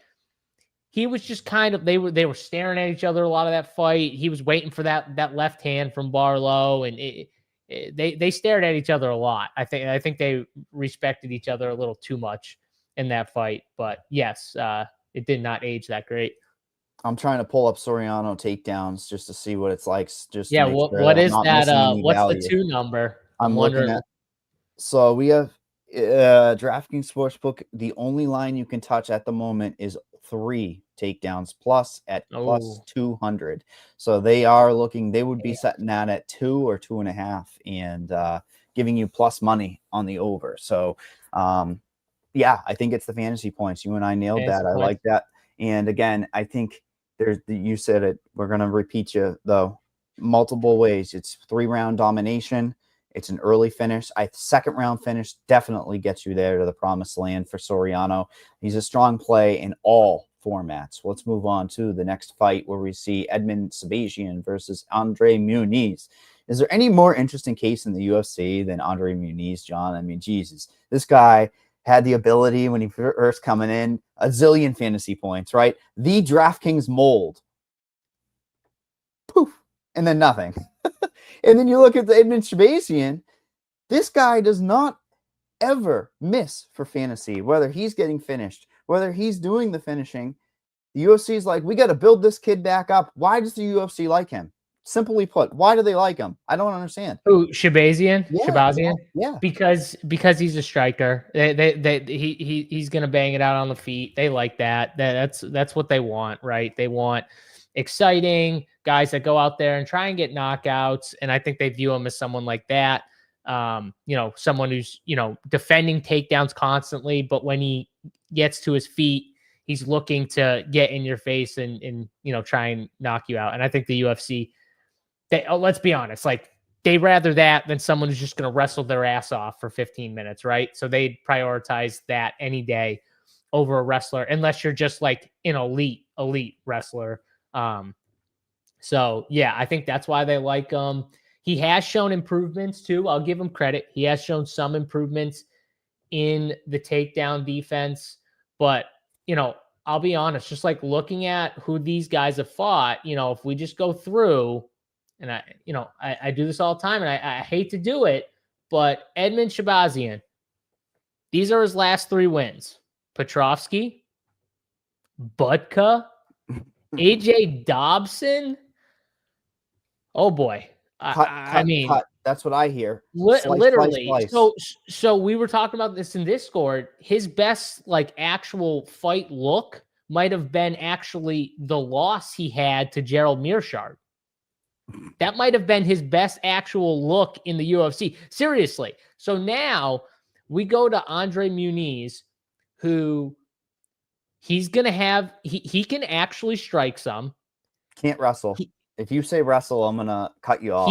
Speaker 1: he was just kind of they were staring at each other a lot of that fight. He was waiting for that left hand from Barlow, and they stared at each other a lot. I think they respected each other a little too much in that fight. But yes, it did not age that great.
Speaker 7: I'm trying to pull up Soriano takedowns just to see what it's like. Just
Speaker 1: Yeah,
Speaker 7: to make sure
Speaker 1: what
Speaker 7: that I'm
Speaker 1: is
Speaker 7: not
Speaker 1: that?
Speaker 7: missing any
Speaker 1: What's
Speaker 7: value.
Speaker 1: the 2 number?
Speaker 7: I'm looking at. So we have DraftKings Sportsbook. The only line you can touch at the moment is 3 takedowns plus at plus 200. So they are looking. They would be setting that at 2 or 2.5 and giving you plus money on the over. So yeah, I think it's the fantasy points. You and I nailed that. I like that. And again, I think you said it. We're going to repeat you though multiple ways. It's 3-round domination. It's an early finish. Second round finish definitely gets you there to the promised land for Soriano. He's a strong play in all formats. Let's move on to the next fight where we see Edmund Sebastian versus Andre Muniz. Is there any more interesting case in the UFC than Andre Muniz, John? I mean, Jesus, this guy had the ability when he first coming in, a zillion fantasy points, right? The DraftKings mold. Poof. And then nothing. And then you look at the Edmund Sebastian. This guy does not ever miss for fantasy, whether he's getting finished, whether he's doing the finishing. The UFC is like, we got to build this kid back up. Why does the UFC like him? Simply put, why do they like him? I don't understand.
Speaker 1: Who, Shabazian?
Speaker 7: Yeah,
Speaker 1: Shabazian?
Speaker 7: Yeah.
Speaker 1: Because he's a striker. He's gonna bang it out on the feet. They like that. That's what they want, right? They want exciting guys that go out there and try and get knockouts. And I think they view him as someone like that. Someone who's, defending takedowns constantly, but when he gets to his feet, he's looking to get in your face and try and knock you out. And I think the UFC, let's be honest, like, they rather that than someone who's just going to wrestle their ass off for 15 minutes, right? So they'd prioritize that any day over a wrestler, unless you're just like an elite wrestler. So yeah, I think that's why they like him. He has shown improvements too. I'll give him credit. He has shown some improvements in the takedown defense, but I'll be honest, just like looking at who these guys have fought, if we just go through, and I do this all the time, and I hate to do it, but Edmund Shabazian, these are his last 3 wins. Petrovsky, Budka, AJ Dobson. Oh boy.
Speaker 7: Cut. That's what I hear.
Speaker 1: Literally.
Speaker 7: Slice.
Speaker 1: So we were talking about this in Discord. His best actual fight look might have been actually the loss he had to Gerald Mearshart. That might have been his best actual look in the UFC. Seriously. So now we go to Andre Muniz, who he's going to have, he can actually strike some.
Speaker 7: Can't wrestle. If you say wrestle, I'm going to cut you off.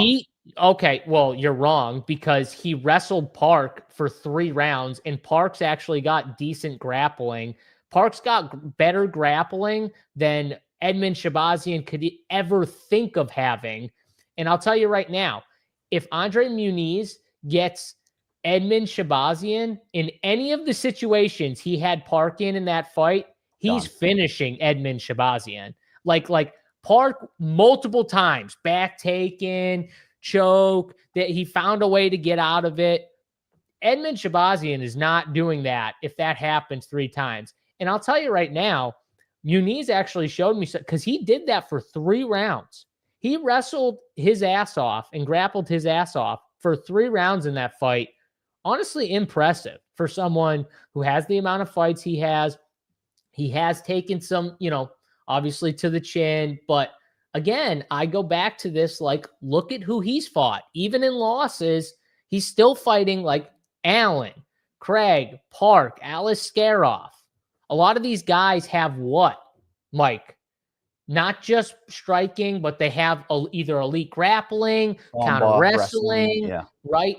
Speaker 1: Okay, well, you're wrong, because he wrestled Park for 3 rounds, and Park's actually got decent grappling. Park's got better grappling than Edmund Shabazian could ever think of having. And I'll tell you right now, if Andre Muniz gets Edmund Shabazian in any of the situations he had Park in that fight, he's finishing Edmund Shabazian. Like Park multiple times, back taken, choke, that he found a way to get out of it. Edmund Shabazian is not doing that if that happens 3 times. And I'll tell you right now, Muniz actually showed me, because he did that for 3 rounds. He wrestled his ass off and grappled his ass off for 3 rounds in that fight. Honestly, impressive for someone who has the amount of fights he has. He has taken some, obviously to the chin. But again, I go back to this, look at who he's fought. Even in losses, he's still fighting like Allen, Craig, Park, Alice Skaroff. A lot of these guys have what, Mike? Not just striking, but they have either elite grappling, counter wrestling, right?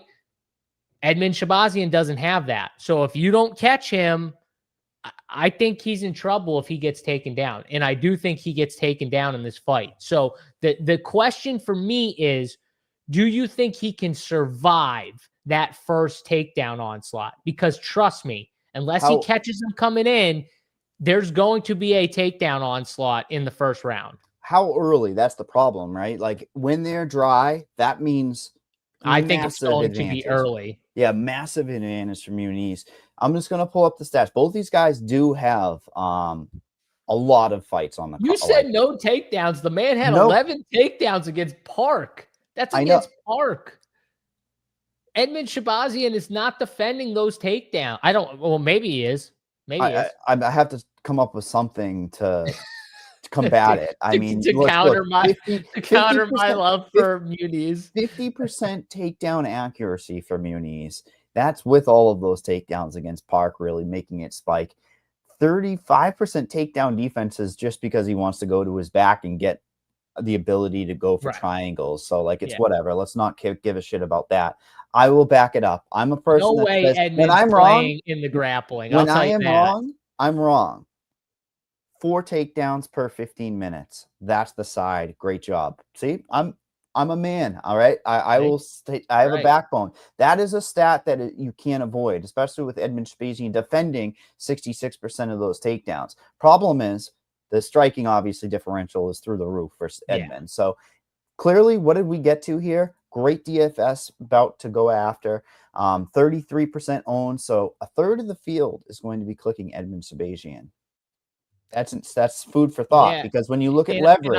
Speaker 1: Edmund Shabazian doesn't have that. So if you don't catch him, I think he's in trouble if he gets taken down. And I do think he gets taken down in this fight. So the question for me is, do you think he can survive that first takedown onslaught? Because trust me, unless he catches him coming in, there's going to be a takedown onslaught in the first round.
Speaker 7: How early? That's the problem, right? Like when they're dry, that means
Speaker 1: I think it's going to be early.
Speaker 7: Yeah, massive advantage for Muniz. I'm just going to pull up the stats. Both these guys do have a lot of fights on the card.
Speaker 1: You said no takedowns. The man had 11 takedowns against Park. That's against Park. Edmund Shabazian is not defending those takedowns. Well, maybe he is. Maybe he is.
Speaker 7: I have to come up with something to combat it. I mean,
Speaker 1: to counter my love for Muniz.
Speaker 7: 50% takedown accuracy for Muniz. That's with all of those takedowns against Park really making it spike. 35% takedown defense is just because he wants to go to his back and get the ability to go for triangles. So like it's whatever. Let's not give a shit about that. I will back it up. I'm a person
Speaker 1: that says, Edmund's when I'm wrong in the grappling.
Speaker 7: When I am wrong, I'm wrong. 4 takedowns per 15 minutes. That's the side. Great job. See, I'm a man. All right. I will stay. I have a backbone. That is a stat that you can't avoid, especially with Edmund Shabazian defending 66% of those takedowns. Problem is the striking, obviously, differential is through the roof for Edmund. So clearly, what did we get to here? Great DFS about to go after. 33% owned. So a third of the field is going to be clicking Edmund Shabazian. That's food for thought because when you look at leverage,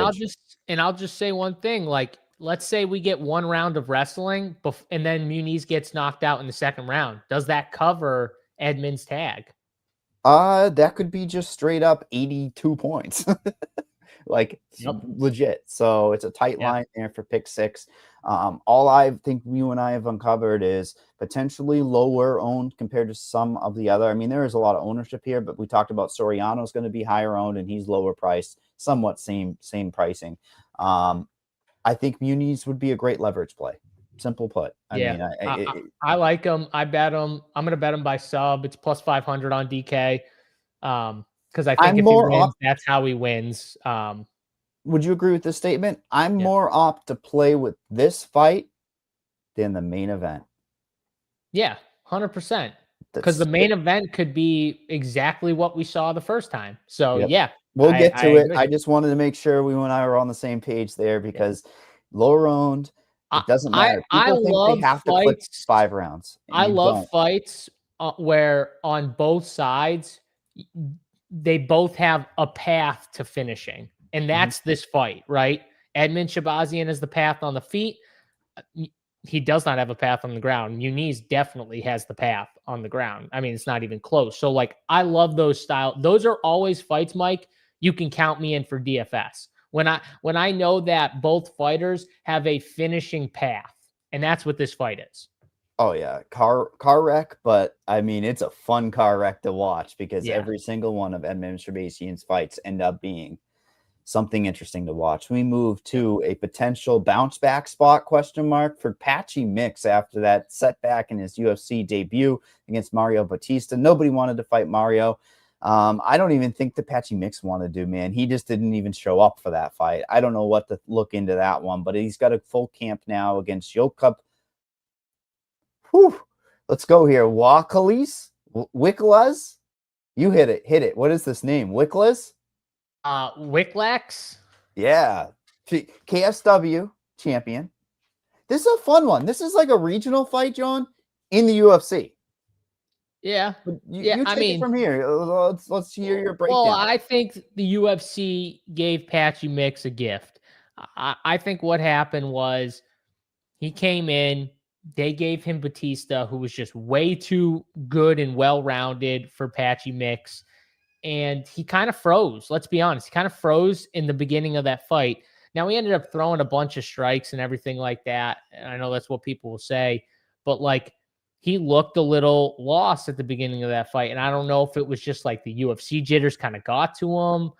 Speaker 1: and I'll just say one thing, like let's say we get one round of wrestling and then Muniz gets knocked out in the second round. Does that cover Edmund's tag?
Speaker 7: That could be just straight up 82 points. Like legit. So it's a tight line there for pick 6. All I think you and I have uncovered is potentially lower owned compared to some of the other. I mean, there is a lot of ownership here, but we talked about Soriano is going to be higher owned and he's lower priced, somewhat same pricing. I think Muniz would be a great leverage play. Simple put.
Speaker 1: I like him. I bet him. I'm going to bet him by sub. It's plus 500 on DK. Because I think if he wins, that's how he wins.
Speaker 7: Would you agree with this statement? I'm more apt to play with this fight than the main event.
Speaker 1: Yeah, 100%. Because the main event could be exactly what we saw the first time. So,
Speaker 7: we'll get to it. I just wanted to make sure we and I were on the same page there because lower owned, it doesn't matter. People think they have to click 5 rounds.
Speaker 1: I love fights where on both sides, they both have a path to finishing. And that's this fight, right? Edmund Shabazian is the path on the feet. He does not have a path on the ground. Muniz definitely has the path on the ground. I mean, it's not even close. So, like, I love those style. Those are always fights, Mike. You can count me in for DFS. When I know that both fighters have a finishing path, and that's what this fight is.
Speaker 7: Oh yeah, car wreck, but I mean it's a fun car wreck to watch because every single one of Edmund Shabazian's fights end up being something interesting to watch. We move to a potential bounce back spot for Patchy Mix after that setback in his UFC debut against Mario Batista. Nobody wanted to fight Mario. I don't even think the Patchy Mix wanted to, man. He just didn't even show up for that fight. I don't know what to look into that one, but he's got a full camp now against Jokup. Let's go here. Wicklas? You hit it. What is this name? Wicklas?
Speaker 1: Wicklax?
Speaker 7: Yeah. KSW champion. This is a fun one. This is like a regional fight, John, in the UFC.
Speaker 1: Yeah.
Speaker 7: You take it from here. Let's hear your breakdown.
Speaker 1: Well, I think the UFC gave Patchy Mix a gift. I think what happened was he came in, they gave him Batista, who was just way too good and well-rounded for Patchy Mix. And he kind of froze. Let's be honest. He kind of froze in the beginning of that fight. Now, he ended up throwing a bunch of strikes and everything like that. And I know that's what people will say. But, like, he looked a little lost at the beginning of that fight. And I don't know if it was just, like, the UFC jitters kind of got to him.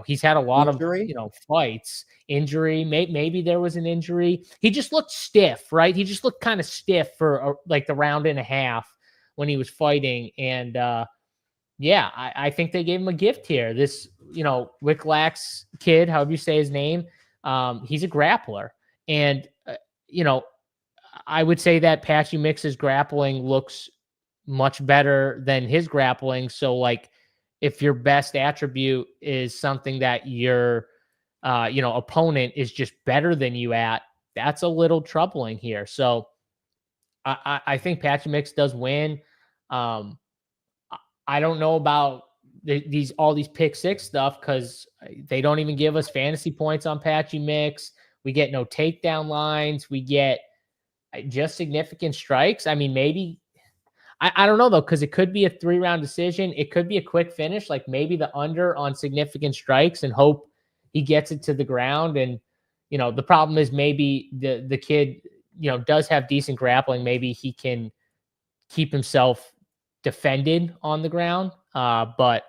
Speaker 1: He's had a lot
Speaker 7: Injury?
Speaker 1: of, fights, injury. Maybe there was an injury. He just looked stiff, right? He just looked kind of stiff for like the round and a half when he was fighting. And yeah, I think they gave him a gift here. This, Wicklax kid, however you say his name, he's a grappler. And, I would say that Patchy Mix's grappling looks much better than his grappling. So, like, if your best attribute is something that your, opponent is just better than you at, that's a little troubling here. So I think Patchy Mix does win. I don't know about all these pick six stuff because they don't even give us fantasy points on Patchy Mix. We get no takedown lines. We get just significant strikes. I mean, maybe I don't know though, because it could be a 3-round decision. It could be a quick finish, like maybe the under on significant strikes, and hope he gets it to the ground. And the problem is maybe the kid does have decent grappling. Maybe he can keep himself defended on the ground. But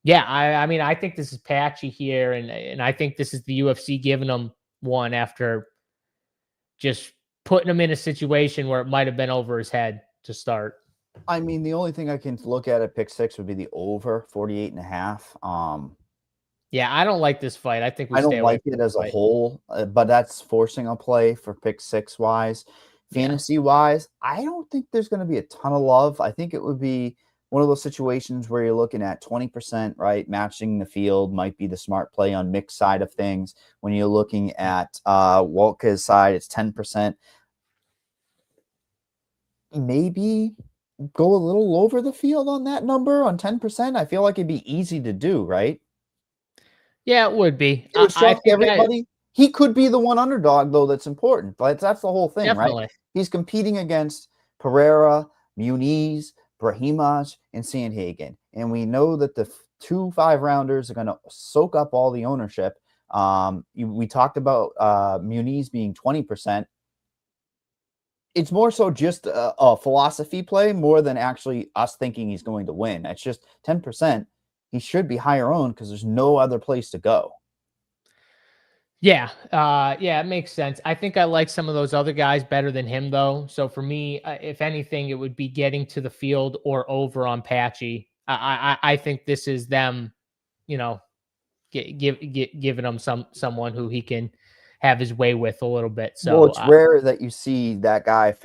Speaker 1: yeah, I mean, I think this is Patchy here, and I think this is the UFC giving him one after just putting him in a situation where it might have been over his head to start.
Speaker 7: I mean, the only thing I can look at pick six would be the over 48.5.
Speaker 1: Yeah, I don't like this fight. I think
Speaker 7: I don't like it as a whole, but that's forcing a play for pick six wise. Fantasy wise, I don't think there's going to be a ton of love. I think it would be one of those situations where you're looking at 20%, right? Matching the field might be the smart play on Mick's side of things. When you're looking at Waltka's side, it's 10%. Maybe go a little over the field on that number on 10%. I feel like it'd be easy to do, right?
Speaker 1: Yeah, it would be.
Speaker 7: It would shock everybody. He could be the one underdog, though, that's important. But that's the whole thing,
Speaker 1: Definitely.
Speaker 7: Right? He's competing against Pereira, Muniz, Brahimaj, and Sandhagen. And we know that the 2 5-rounders are going to soak up all the ownership. We talked about Muniz being 20%. It's more so just a philosophy play more than actually us thinking he's going to win. It's just 10%. He should be higher owned because there's no other place to go.
Speaker 1: Yeah. It makes sense. I think I like some of those other guys better than him, though. So for me, if anything, it would be getting to the field or over on Patchy. I think this is them, giving him someone who he can have his way with a little bit. So
Speaker 7: well, it's rare that you see that guy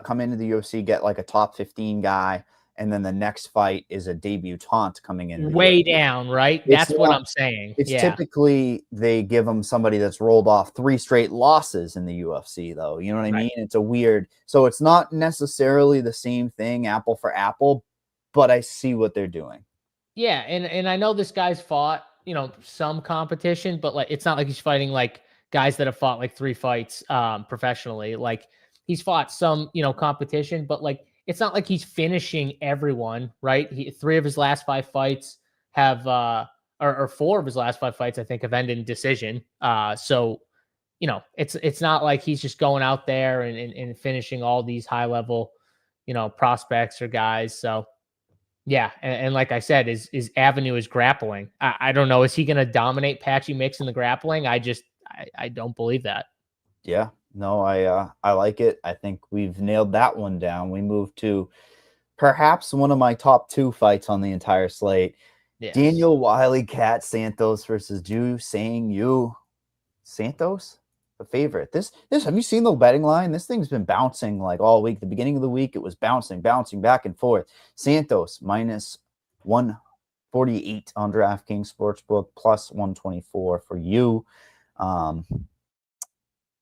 Speaker 7: come into the UFC, get like a top 15 guy, and then the next fight is a debutant coming in
Speaker 1: way down, right? That's what I'm saying.
Speaker 7: It's typically they give them somebody that's rolled off 3 straight losses in the UFC, though. You know what I mean? It's a weird. So it's not necessarily the same thing, apple for apple, but I see what they're doing.
Speaker 1: Yeah, and I know this guy's fought, some competition, but like it's not like he's fighting like guys that have fought like 3 fights professionally. Like he's fought some, competition, but like it's not like he's finishing everyone, right? 3 of his last 5 fights have, or 4 of his last 5 fights, I think, have ended in decision. So, it's not like he's just going out there and finishing all these high level, prospects or guys. So, yeah, and like I said, his avenue is grappling. I don't know. Is he going to dominate Patchy Mix in the grappling? I don't believe that.
Speaker 7: Yeah. No, I like it. I think we've nailed that one down. We move to perhaps one of my top 2 fights on the entire slate. Yes. Daniel Wiley Cat Santos versus Ju Sang Yu. Santos, the favorite. This have you seen the betting line? This thing's been bouncing like all week. The beginning of the week, it was bouncing back and forth. Santos minus 148 on DraftKings Sportsbook, plus 124 for you.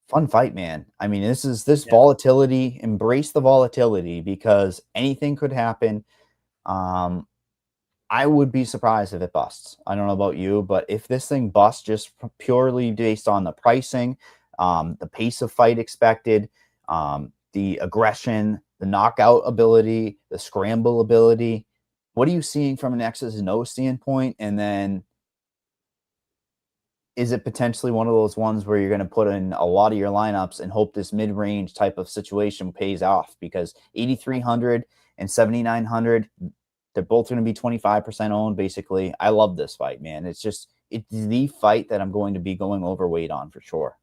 Speaker 7: Fun fight, man. I mean, this volatility. Embrace the volatility because anything could happen. I would be surprised if it busts. I don't know about you, but if this thing busts just purely based on the pricing, the pace of fight expected, the aggression, the knockout ability, the scramble ability, what are you seeing from an X's and O standpoint? And then is it potentially one of those ones where you're going to put in a lot of your lineups and hope this mid-range type of situation pays off? Because 8,300 and 7,900, They're both going to be 25% owned, basically. I love this fight, man. It's the fight that I'm going to be going overweight on for sure.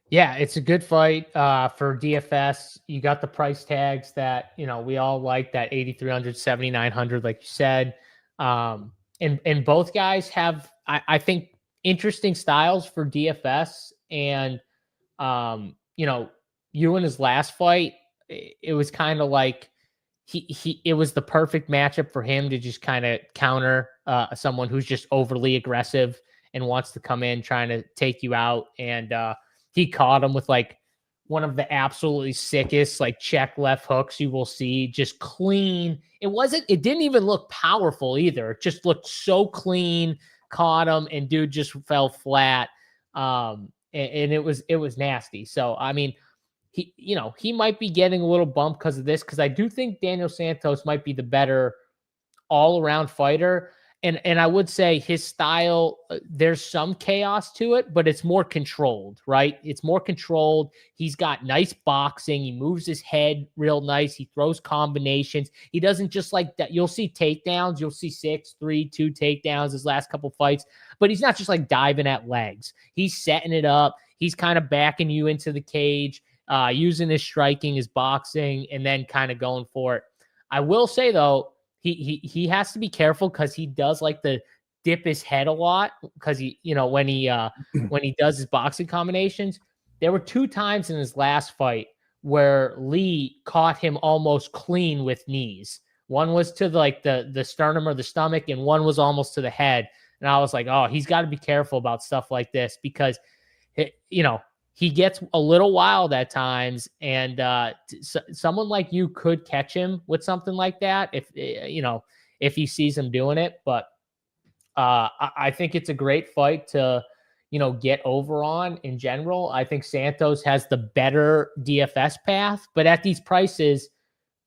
Speaker 1: Yeah, it's a good fight for DFS. You got the price tags that, we all like, that 8,300, 7,900, like you said. And both guys have, I think, interesting styles for DFS. And, you in his last fight, it was kind of like it was the perfect matchup for him to just kind of counter someone who's just overly aggressive and wants to come in trying to take you out. And he caught him with like one of the absolutely sickest like check left hooks you will see, just clean. It didn't even look powerful either. It just looked so clean, caught him, and dude just fell flat. And it was nasty. So, I mean, he might be getting a little bump because of this, because I do think Daniel Santos might be the better all-around fighter. And I would say his style, there's some chaos to it, but it's more controlled, right? It's more controlled. He's got nice boxing. He moves his head real nice. He throws combinations. He doesn't just like that. You'll see takedowns. You'll see 6, 3, 2 takedowns his last couple fights, but he's not just like diving at legs. He's setting it up. He's kind of backing you into the cage, using his striking, his boxing, and then kind of going for it. I will say, though, he has to be careful because he does like to dip his head a lot, because when he does his boxing combinations. There were 2 times in his last fight where Lee caught him almost clean with knees. One was to like the sternum or the stomach, and one was almost to the head. And I was like, oh, he's got to be careful about stuff like this, because he gets a little wild at times, and someone like you could catch him with something like that if he sees him doing it. But I think it's a great fight to get over on in general. I think Santos has the better DFS path, but at these prices,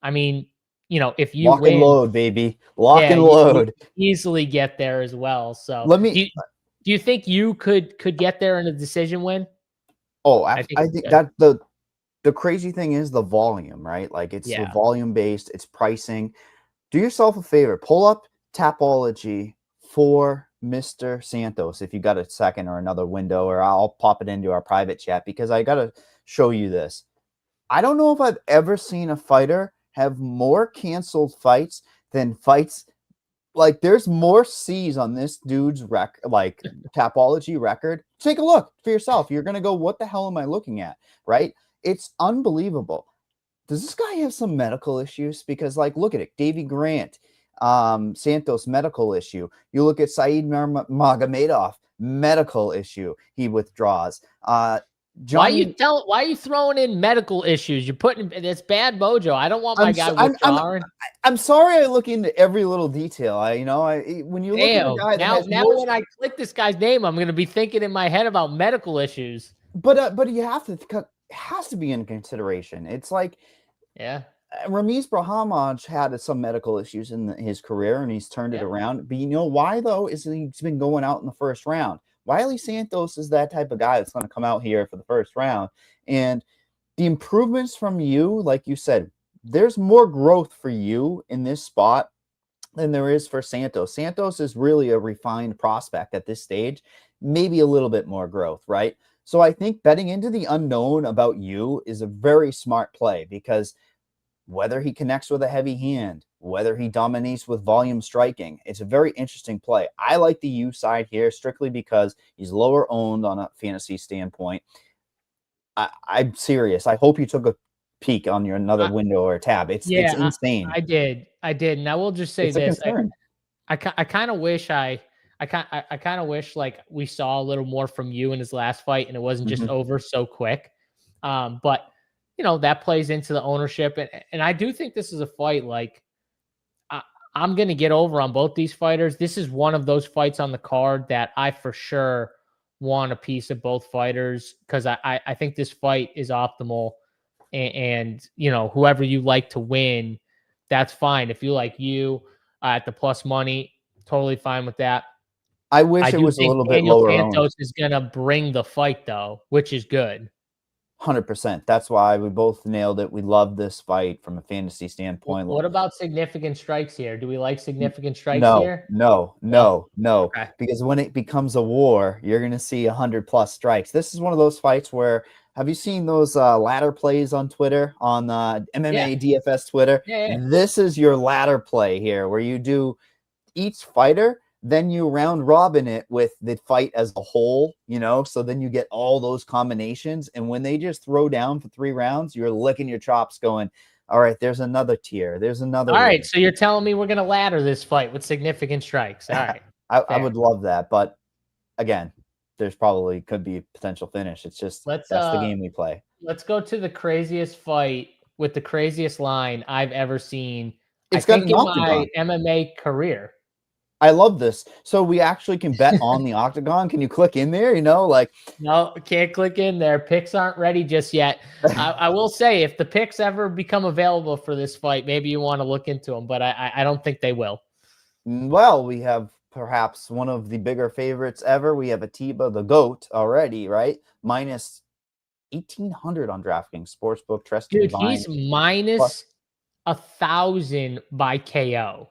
Speaker 1: I mean, if you
Speaker 7: lock
Speaker 1: win,
Speaker 7: and load, baby, lock and load,
Speaker 1: you easily get there as well. So
Speaker 7: do
Speaker 1: you think you could get there in a decision win?
Speaker 7: Oh, I think that the crazy thing is the volume, right? Like it's the volume based, it's pricing. Do yourself a favor, pull up Tapology for Mr. Santos if you got a second or another window, or I'll pop it into our private chat, because I got to show you this. I don't know if I've ever seen a fighter have more canceled fights than fights. Like, there's more C's on this dude's Tapology record. Take a look for yourself. You're going to go, what the hell am I looking at? Right? It's unbelievable. Does this guy have some medical issues? Because, like, look at it. Davy Grant, Santos, medical issue. You look at Saeed Magomedov, medical issue. He withdraws. Johnny,
Speaker 1: why are you throwing in medical issues? You're putting it's bad mojo. I don't want my guy withdrawing.
Speaker 7: I'm sorry. I look into every little detail. When you look at a guy
Speaker 1: now when I click this guy's name, I'm going to be thinking in my head about medical issues.
Speaker 7: But you have to it has to be in consideration. It's like, Ramiz Brahimaj had some medical issues in his career, and he's turned it around. But you know why, though, is he's been going out in the first round. Wiley Santos is that type of guy that's going to come out here for the first round. And the improvements from you, like you said, there's more growth for you in this spot than there is for Santos. Santos is really a refined prospect at this stage, maybe a little bit more growth, right? So I think betting into the unknown about you is a very smart play, because whether he connects with a heavy hand, whether he dominates with volume striking, it's a very interesting play. I like the U side here strictly because he's lower owned on a fantasy standpoint. I'm serious. I hope you took a peek on your another window or tab. It's insane.
Speaker 1: I did. And I will just say this. I kind of wish I kind of wish like we saw a little more from you in his last fight, and it wasn't just over so quick. But that plays into the ownership. And I do think this is a fight like I'm going to get over on both these fighters. This is one of those fights on the card that I for sure want a piece of both fighters, because I think this fight is optimal. And whoever you like to win, that's fine. If you like at the plus money, totally fine with that.
Speaker 7: I wish it was a little bit lower.
Speaker 1: Santos is going to bring the fight, though, which is good.
Speaker 7: 100%. That's why we both nailed it. We love this fight from a fantasy standpoint.
Speaker 1: What about significant strikes here? Do we like significant strikes
Speaker 7: No,
Speaker 1: here?
Speaker 7: no,
Speaker 1: No.
Speaker 7: no, no.
Speaker 1: Okay.
Speaker 7: Because when it becomes a war, you're going to see 100+ strikes. This is one of those fights where, have you seen those ladder plays on Twitter, on MMA DFS Twitter?
Speaker 1: Yeah.
Speaker 7: This is your ladder play here, where you do each fighter, then you round robin it with the fight as a whole, so then you get all those combinations. And when they just throw down for 3 rounds, you're licking your chops going, all right, there's another tier. There's another.
Speaker 1: All right. So you're telling me we're going to ladder this fight with significant strikes. All right.
Speaker 7: I would love that. But again, there's probably could be a potential finish. It's just, that's the game we play.
Speaker 1: Let's go to the craziest fight with the craziest line I've ever seen.
Speaker 7: It's
Speaker 1: I think in my MMA career.
Speaker 7: I love this. So we actually can bet on the octagon. Can you click in there?
Speaker 1: No, can't click in there. Picks aren't ready just yet. I will say, if the picks ever become available for this fight, maybe you want to look into them, but I don't think they will.
Speaker 7: Well, we have perhaps one of the bigger favorites ever. We have Atiba the GOAT already, right? Minus 1,800 on DraftKings Sportsbook.
Speaker 1: Dude, he's minus 1,000 by KO.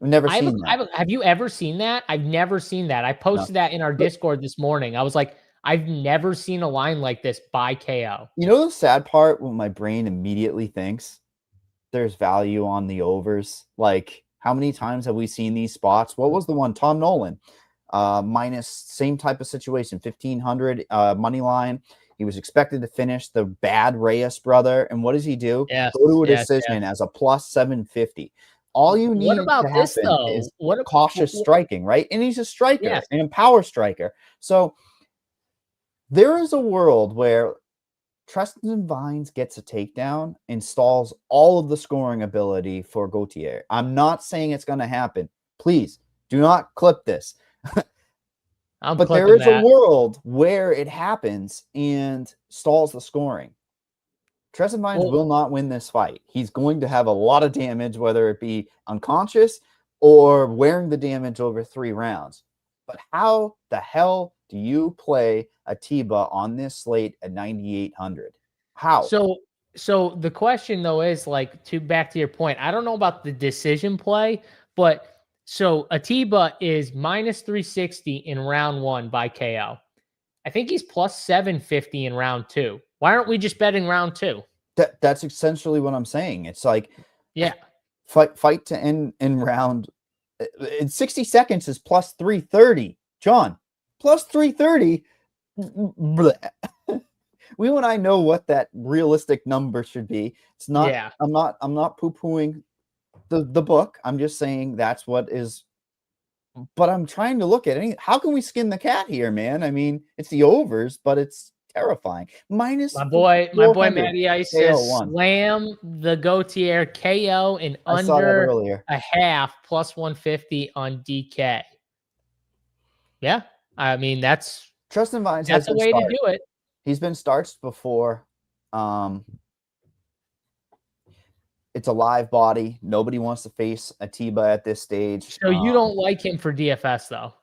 Speaker 7: I've never seen that.
Speaker 1: Have you ever seen that? I've never seen that. I posted that in our Discord this morning. I was like, I've never seen a line like this by KO.
Speaker 7: You know the sad part, when my brain immediately thinks there's value on the overs? Like, how many times have we seen these spots? What was the one? Tom Nolan, minus, same type of situation, 1,500 money line. He was expected to finish the bad Reyes brother. And what does he do?
Speaker 1: Yes,
Speaker 7: go to a decision as a plus 750. All you need to happen is cautious striking, right? And he's a striker, and a power striker. So there is a world where Tristan Vines gets a takedown and stalls all of the scoring ability for Gauthier. I'm not saying it's going to happen. Please do not clip this. But there is a world where it happens and stalls the scoring. Tristan Vines will not win this fight. He's going to have a lot of damage, whether it be unconscious or wearing the damage over 3 rounds. But how the hell do you play Atiba on this slate at 9,800? How?
Speaker 1: So the question though is, like, back to your point, I don't know about the decision play, but so Atiba is minus 360 in round 1 by KO. I think he's plus 750 in round 2. Why aren't we just betting round 2?
Speaker 7: That's essentially what I'm saying. It's like, fight to end in round in 60 seconds is plus 330. John, plus 330. We and I know what that realistic number should be. It's not. Yeah. I'm not poo-pooing the book. I'm just saying that's what is. But I'm trying to look at it. How can we skin the cat here, man? I mean, it's the overs, but it's terrifying. Minus
Speaker 1: my boy Matty Ice says slam the Gauthier KO in under a half, plus 150 on DK. Yeah, I mean that's
Speaker 7: Tristan Vines.
Speaker 1: That's a way to do it.
Speaker 7: He's been starched before. It's a live body. Nobody wants to face Atiba at this stage.
Speaker 1: So you don't like him for DFS though?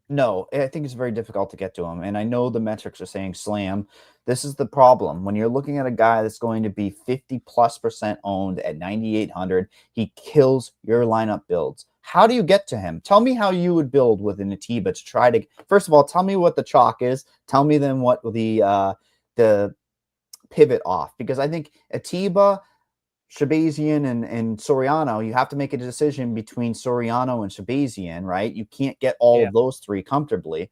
Speaker 7: No, I think it's very difficult to get to him. And I know the metrics are saying slam. This is the problem. When you're looking at a guy that's going to be 50+% owned at 9,800, he kills your lineup builds. How do you get to him? Tell me how you would build with an Atiba to try to, first of all, tell me what the chalk is. Tell me then what the pivot off. Because I think Atiba, Shabazian and Soriano, you have to make a decision between Soriano and Shabazian, right? You can't get all of those 3 comfortably.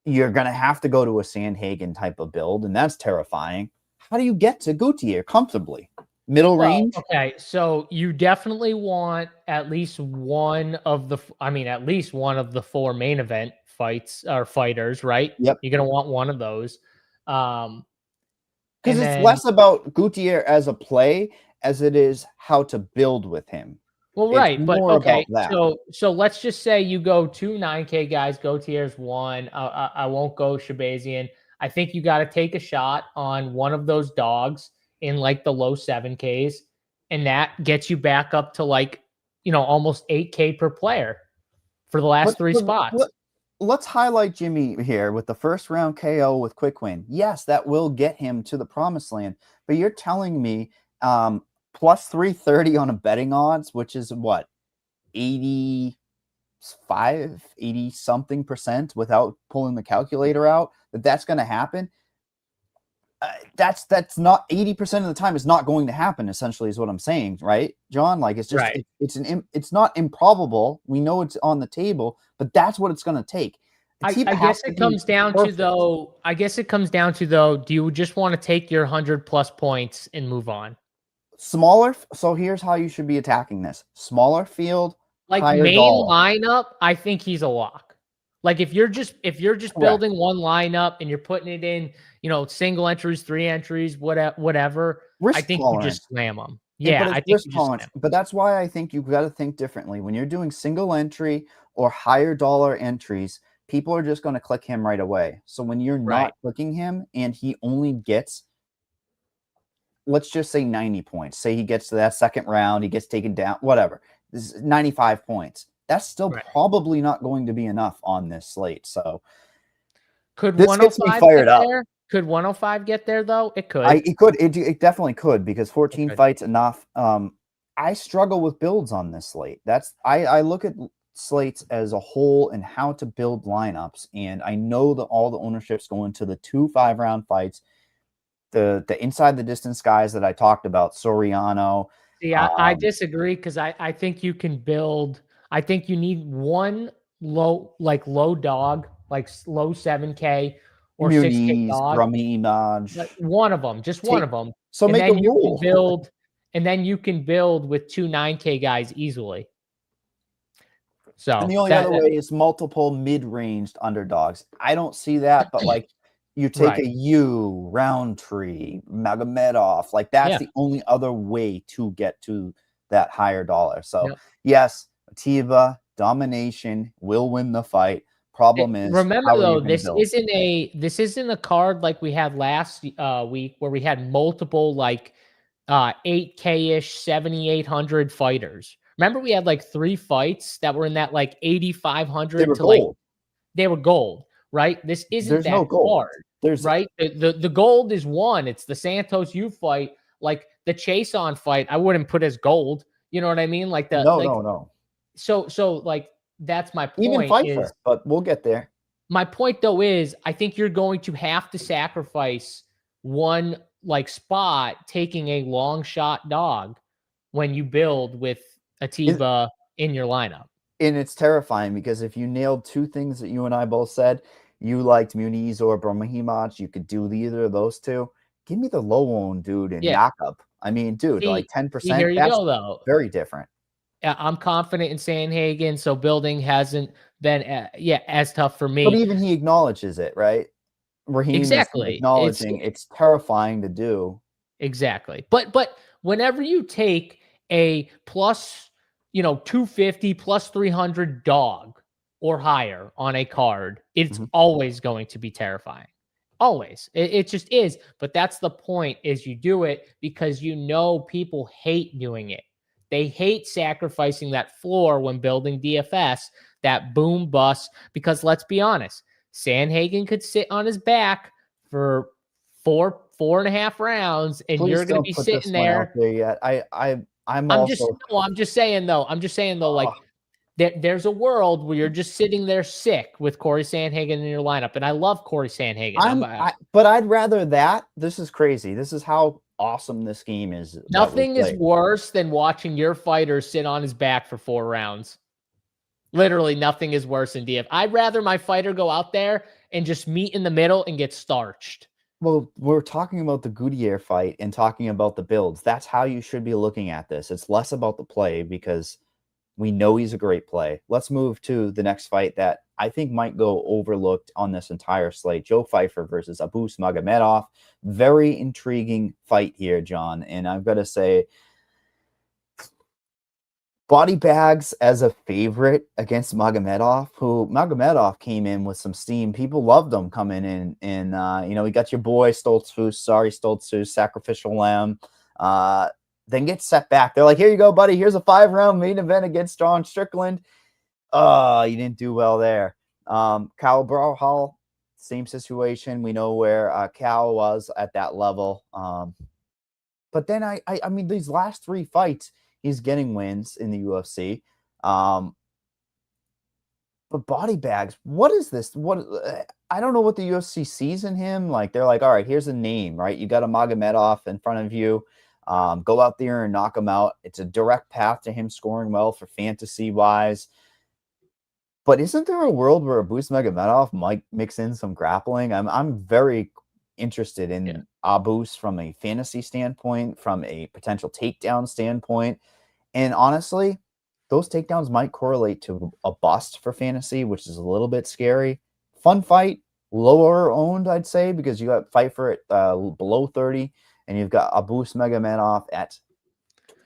Speaker 7: You're going to have to go to a Sandhagen type of build, and that's terrifying. How do you get to Gauthier comfortably? Middle range?
Speaker 1: Okay, so you definitely want at least one of the 4 main event fights or fighters, right?
Speaker 7: Yep.
Speaker 1: You're going to want one of those.
Speaker 7: Because it's less about Gauthier as a play as it is how to build with him.
Speaker 1: Well, right, but okay. So let's just say you go 2 9K guys. Gautier's 1. I won't go Shabazian. I think you got to take a shot on one of those dogs in like the low 7Ks, and that gets you back up to like almost 8K per player for the last 3 spots.
Speaker 7: let's highlight Jimmy here with the first round KO with quick win. Yes, that will get him to the promised land. But you're telling me plus 330 on a betting odds, which is what, 80 something percent without pulling the calculator out, that's going to happen. That's not 80% of the time. It's not going to happen. Essentially, is what I'm saying, right, John? Like it's just
Speaker 1: Right.
Speaker 7: it's not improbable. We know it's on the table, but that's what it's going to take.
Speaker 1: I guess it comes down to though. I guess it comes down to though. Do you just want to take your 100+ points and move on?
Speaker 7: Smaller. So here's how you should be attacking this: smaller field,
Speaker 1: Like
Speaker 7: higher
Speaker 1: main
Speaker 7: dollar.
Speaker 1: lineup, I think he's a lock. Like if you're just building one lineup and you're putting it in, single entries, 3 entries, whatever,
Speaker 7: Risk
Speaker 1: I think
Speaker 7: tolerance.
Speaker 1: you just slam them.
Speaker 7: But
Speaker 1: Yeah,
Speaker 7: it's
Speaker 1: I think
Speaker 7: risk
Speaker 1: you just
Speaker 7: tolerance.
Speaker 1: slam 'em.
Speaker 7: But that's why I think you've got to think differently. When you're doing single entry or higher dollar entries, people are just going to click him right away. So when you're
Speaker 1: Right.
Speaker 7: not clicking him and he only gets, let's just say 90 points. Say he gets to that second round, he gets taken down, whatever. This is 95 points. That's still
Speaker 1: Right.
Speaker 7: probably not going to be enough on this slate. So
Speaker 1: Could
Speaker 7: this gets me
Speaker 1: 105
Speaker 7: fired
Speaker 1: get
Speaker 7: up.
Speaker 1: there? Could 105 get there though? It could.
Speaker 7: It definitely could, because 14
Speaker 1: Okay.
Speaker 7: fights enough. I struggle with builds on this slate. I look at slates as a whole and how to build lineups, and I know that all the ownership's going to the 2 5-round fights, the inside the distance guys that I talked about, Soriano.
Speaker 1: See, I disagree because I think you can build. I think you need one low dog, like low 7K or 6K
Speaker 7: Muniz,
Speaker 1: dog.
Speaker 7: Brahimaj.
Speaker 1: Like one of them, just one of them.
Speaker 7: So
Speaker 1: And
Speaker 7: make
Speaker 1: then
Speaker 7: a
Speaker 1: you can
Speaker 7: rule.
Speaker 1: build, and then you can build with 2 9K guys easily. So
Speaker 7: And the only other way is multiple mid-ranged underdogs. I don't see that, but like you take
Speaker 1: Right.
Speaker 7: a U, Roundtree, Magomedov, like that's
Speaker 1: Yeah.
Speaker 7: the only other way to get to that higher dollar. So
Speaker 1: Yep.
Speaker 7: yes, Atiba, domination, will win the fight. Problem is,
Speaker 1: remember
Speaker 7: how are you
Speaker 1: though,
Speaker 7: gonna
Speaker 1: this
Speaker 7: build?
Speaker 1: isn't a card like we had last week where we had multiple like 8K-ish 7,800 fighters. Remember we had like 3 fights that were in that like 8,500
Speaker 7: They were
Speaker 1: to like
Speaker 7: gold.
Speaker 1: they were gold, right? This isn't
Speaker 7: There's
Speaker 1: that
Speaker 7: no gold.
Speaker 1: card,
Speaker 7: There's
Speaker 1: right? The gold is one. It's the Santos U fight, like the Chase on fight. I wouldn't put as gold. You know what I mean? Like
Speaker 7: no.
Speaker 1: So like that's my
Speaker 7: Even
Speaker 1: point.
Speaker 7: Pfeiffer,
Speaker 1: Is
Speaker 7: but we'll get there.
Speaker 1: my point though is I think you're going to have to sacrifice one like spot taking a long shot dog when you build with Atiba in your lineup.
Speaker 7: And it's terrifying because if you nailed 2 things that you and I both said, you liked Muniz or Brahimaj, you could do either of those 2. Give me the low-owned dude in
Speaker 1: Yeah.
Speaker 7: Jakob. I mean, dude, like 10%.
Speaker 1: Here you
Speaker 7: That's
Speaker 1: go though.
Speaker 7: very different.
Speaker 1: I'm confident in Sandhagen, so building hasn't been as tough for me.
Speaker 7: But even he acknowledges it, right? Raheem
Speaker 1: Exactly.
Speaker 7: is acknowledging it's terrifying to do.
Speaker 1: Exactly. But whenever you take a plus, 250 plus 300 dog or higher on a card, it's always going to be terrifying. Always. It just is. But that's the point, is you do it because people hate doing it. They hate sacrificing that floor when building DFS, that boom bust, because let's be honest, Sandhagen could sit on his back for 4.5 rounds, and
Speaker 7: Please
Speaker 1: you're going to
Speaker 7: don't
Speaker 1: be
Speaker 7: put this
Speaker 1: sitting
Speaker 7: one
Speaker 1: there.
Speaker 7: out there yet. I'm
Speaker 1: just saying though, like there's a world where you're just sitting there sick with Corey Sandhagen in your lineup, and I love Corey Sandhagen.
Speaker 7: But I'd rather that. This is crazy. This is how awesome this game is.
Speaker 1: Nothing is worse than watching your fighter sit on his back for 4 rounds. Literally nothing is worse than DF. I'd rather my fighter go out there and just meet in the middle and get starched.
Speaker 7: Well, we're talking about the Gutierrez fight and talking about the builds. That's how you should be looking at this. It's less about the play because we know he's a great play. Let's move to the next fight that I think might go overlooked on this entire slate. Joe Pfeiffer versus Abus Magomedov. Very intriguing fight here, John. And I've got to say, body bags as a favorite against Magomedov, who Magomedov came in with some steam. People loved him coming in. And, we got your boy Stoltzfus, sacrificial lamb. Then gets set back. They're like, here you go, buddy. Here's a 5-round main event against John Strickland. Oh, you didn't do well there. Cal Brawhall, same situation. We know where Cal was at that level. But then I mean, these last 3 fights, he's getting wins in the UFC. But body bags, what is this? I don't know what the UFC sees in him. Like, they're like, all right, here's a name, right? You got a Magomedov in front of you. Go out there and knock him out. It's a direct path to him scoring well for fantasy wise. But isn't there a world where Abus Magomedov might mix in some grappling? I'm very interested in Abus from a fantasy standpoint, from a potential takedown standpoint. And honestly, those takedowns might correlate to a bust for fantasy, which is a little bit scary. Fun fight, lower owned, I'd say, because you got Pfeiffer at below 30, and you've got Abus Magomedov at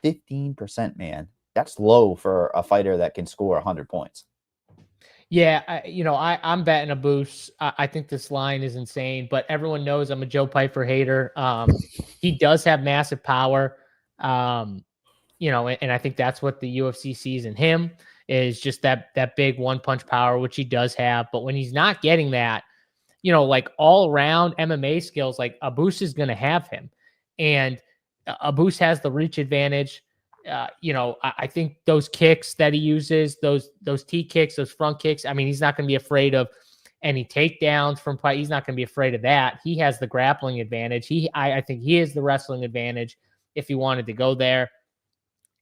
Speaker 7: 15%, man. That's low for a fighter that can score 100 points.
Speaker 1: Yeah, I'm betting Abus. I think this line is insane, but everyone knows I'm a Joe Pfeiffer hater. He does have massive power. And I think that's what the UFC sees in him, is just that big one-punch power, which he does have. But when he's not getting that, like all-around MMA skills, like Abus is going to have him. And Abus has the reach advantage. I think those kicks that he uses, those T kicks, those front kicks, I mean, he's not going to be afraid of any takedowns from fight. He's not going to be afraid of that. He has the grappling advantage. I think he has the wrestling advantage if he wanted to go there.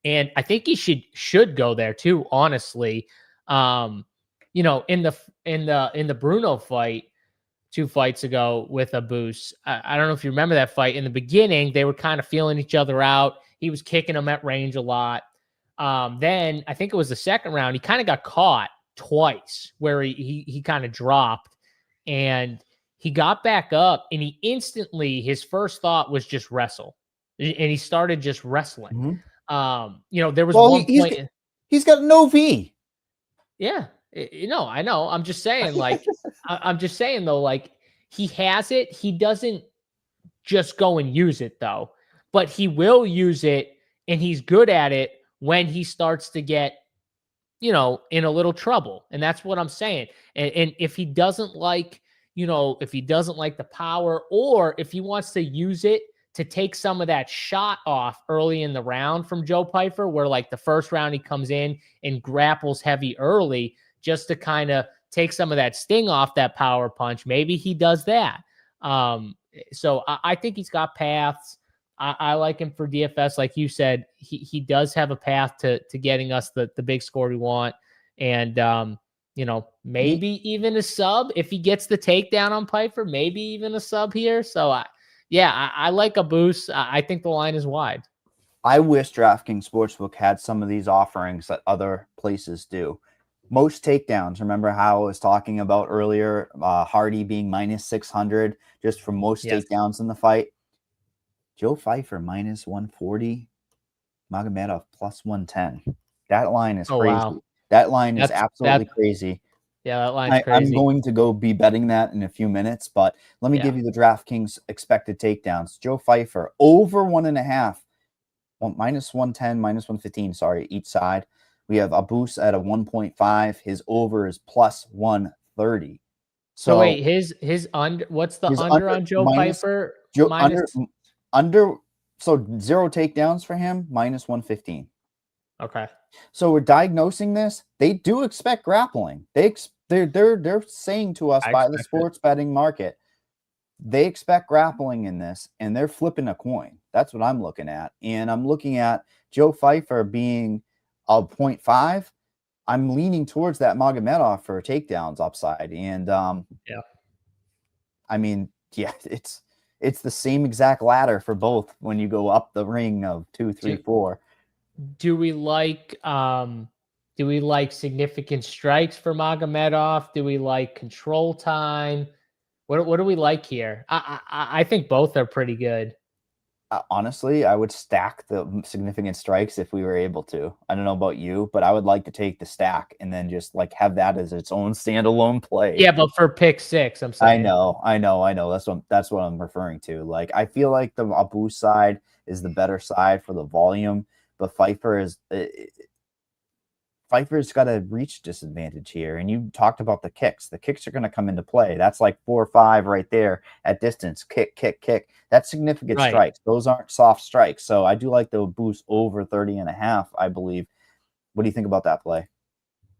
Speaker 1: And I think he should go there too, honestly. In the Bruno fight 2 fights ago with Abus, I don't know if you remember that fight. In the beginning, they were kind of feeling each other out. He was kicking him at range a lot. Then I think it was the second round, he kind of got caught twice where he kind of dropped, and he got back up, and he instantly, his first thought was just wrestle. And he started just wrestling.
Speaker 7: Mm-hmm.
Speaker 1: There was one point.
Speaker 7: He's got no V.
Speaker 1: Yeah. I know. I'm just saying, like, I'm just saying though, like, he has it. He doesn't just go and use it though, but he will use it, and he's good at it when he starts to get, in a little trouble. And that's what I'm saying. And if he doesn't like, if he doesn't like the power, or if he wants to use it to take some of that shot off early in the round from Joe Pfeiffer, where like the first round he comes in and grapples heavy early just to kind of take some of that sting off that power punch, maybe he does that. So I think he's got paths. I like him for DFS. Like you said, he does have a path to getting us the big score we want. And, maybe even a sub if he gets the takedown on Pfeiffer, maybe even a sub here. So I like Abus. I think the line is wide.
Speaker 7: I wish DraftKings Sportsbook had some of these offerings that other places do. Most takedowns. Remember how I was talking about earlier, Hardy being minus 600 just for most takedowns in the fight. Joe Pfeiffer minus 140, Magomedov plus 110. That line is crazy. Wow. That line is absolutely crazy.
Speaker 1: Yeah, that line's crazy.
Speaker 7: I'm going to go be betting that in a few minutes, but let me give you the DraftKings expected takedowns. Joe Pfeiffer over 1.5, minus 110, minus 115, sorry, each side. We have Abus at a 1.5. His over is plus 130.
Speaker 1: So wait, his under, what's the under on Joe Pfeiffer?
Speaker 7: Under, so 0 takedowns for him, minus 115.
Speaker 1: Okay.
Speaker 7: So we're diagnosing this. They do expect grappling. They're saying to us by the sports betting market, they expect grappling in this, and they're flipping a coin. That's what I'm looking at. And I'm looking at Joe Pfeiffer being a 0.5. I'm leaning towards that Magomedov for takedowns upside. And I mean, it's the same exact ladder for both when you go up the ring of 2, 3, 4.
Speaker 1: Do we like significant strikes for Magomedov? Do we like control time? What do we like here? I think both are pretty good.
Speaker 7: Honestly, I would stack the significant strikes if we were able to. I don't know about you, but I would like to take the stack and then just like have that as its own standalone play.
Speaker 1: Yeah, but for pick 6, I'm saying.
Speaker 7: I know. That's what I'm referring to. Like, I feel like the Abus side is the better side for the volume, but Pfeiffer is Pfeiffer's got a reach disadvantage here. And you talked about the kicks. The kicks are going to come into play. That's like 4 or 5 right there at distance. Kick, kick, kick. That's significant
Speaker 1: Right.
Speaker 7: strikes. Those aren't soft strikes. So I do like the boost over 30.5, I believe. What do you think about that play?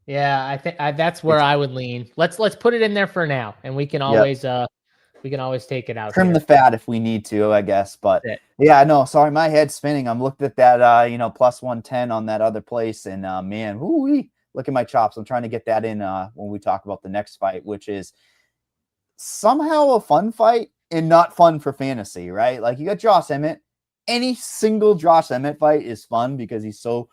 Speaker 1: Yeah, I think that's where I would lean. Let's put it in there for now, and we can always take it out.
Speaker 7: Trim the fat if we need to, I guess. But yeah, no, sorry, my head's spinning. I'm looking at that, plus 110 on that other place, and man, whoo-wee, look at my chops. I'm trying to get that in when we talk about the next fight, which is somehow a fun fight and not fun for fantasy, right? Like, you got Josh Emmett. Any single Josh Emmett fight is fun because he's so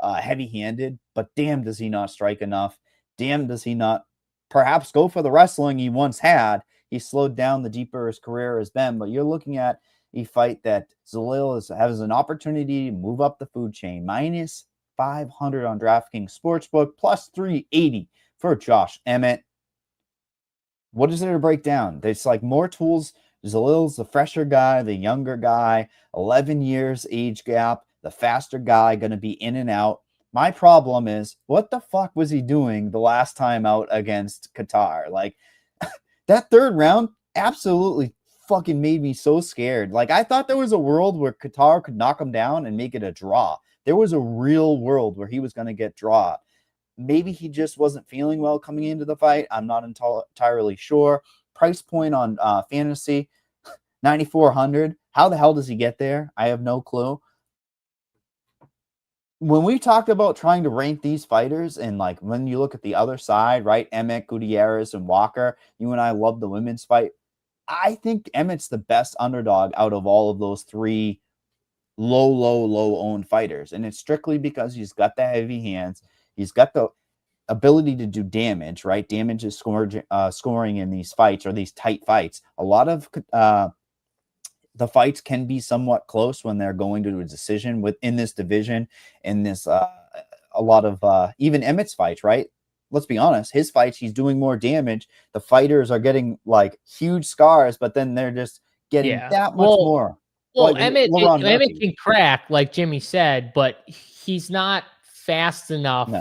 Speaker 7: heavy-handed, but damn, does he not strike enough? Damn, does he not perhaps go for the wrestling he once had? He slowed down the deeper his career has been, but you're looking at a fight that Zalil has an opportunity to move up the food chain. Minus 500 on DraftKings Sportsbook, plus 380 for Josh Emmett. What is there to break down? There's like more tools. Zalil's the fresher guy, the younger guy, 11 years age gap, the faster guy, going to be in and out. My problem is, what the fuck was he doing the last time out against Qatar? Like, that third round absolutely fucking made me so scared. Like, I thought there was a world where Qatar could knock him down and make it a draw. There was a real world where he was going to get drawn. Maybe he just wasn't feeling well coming into the fight. I'm not entirely sure. Price point on fantasy, 9,400. How the hell does he get there? I have no clue. When we talked about trying to rank these fighters, and like when you look at the other side, right? Emmett, Gutierrez, and Walker, you and I love the women's fight. I think Emmett's the best underdog out of all of those 3 low owned fighters. And it's strictly because he's got the heavy hands. He's got the ability to do damage, right? Damage is scoring in these fights, or these tight fights. A lot of the fights can be somewhat close when they're going to a decision within this division. And this a lot of even Emmett's fights, right? Let's be honest, his fights, he's doing more damage. The fighters are getting like huge scars, but then they're just getting that much more.
Speaker 1: Well,
Speaker 7: like
Speaker 1: Emmett can crack, like Jimmy said, but he's not fast enough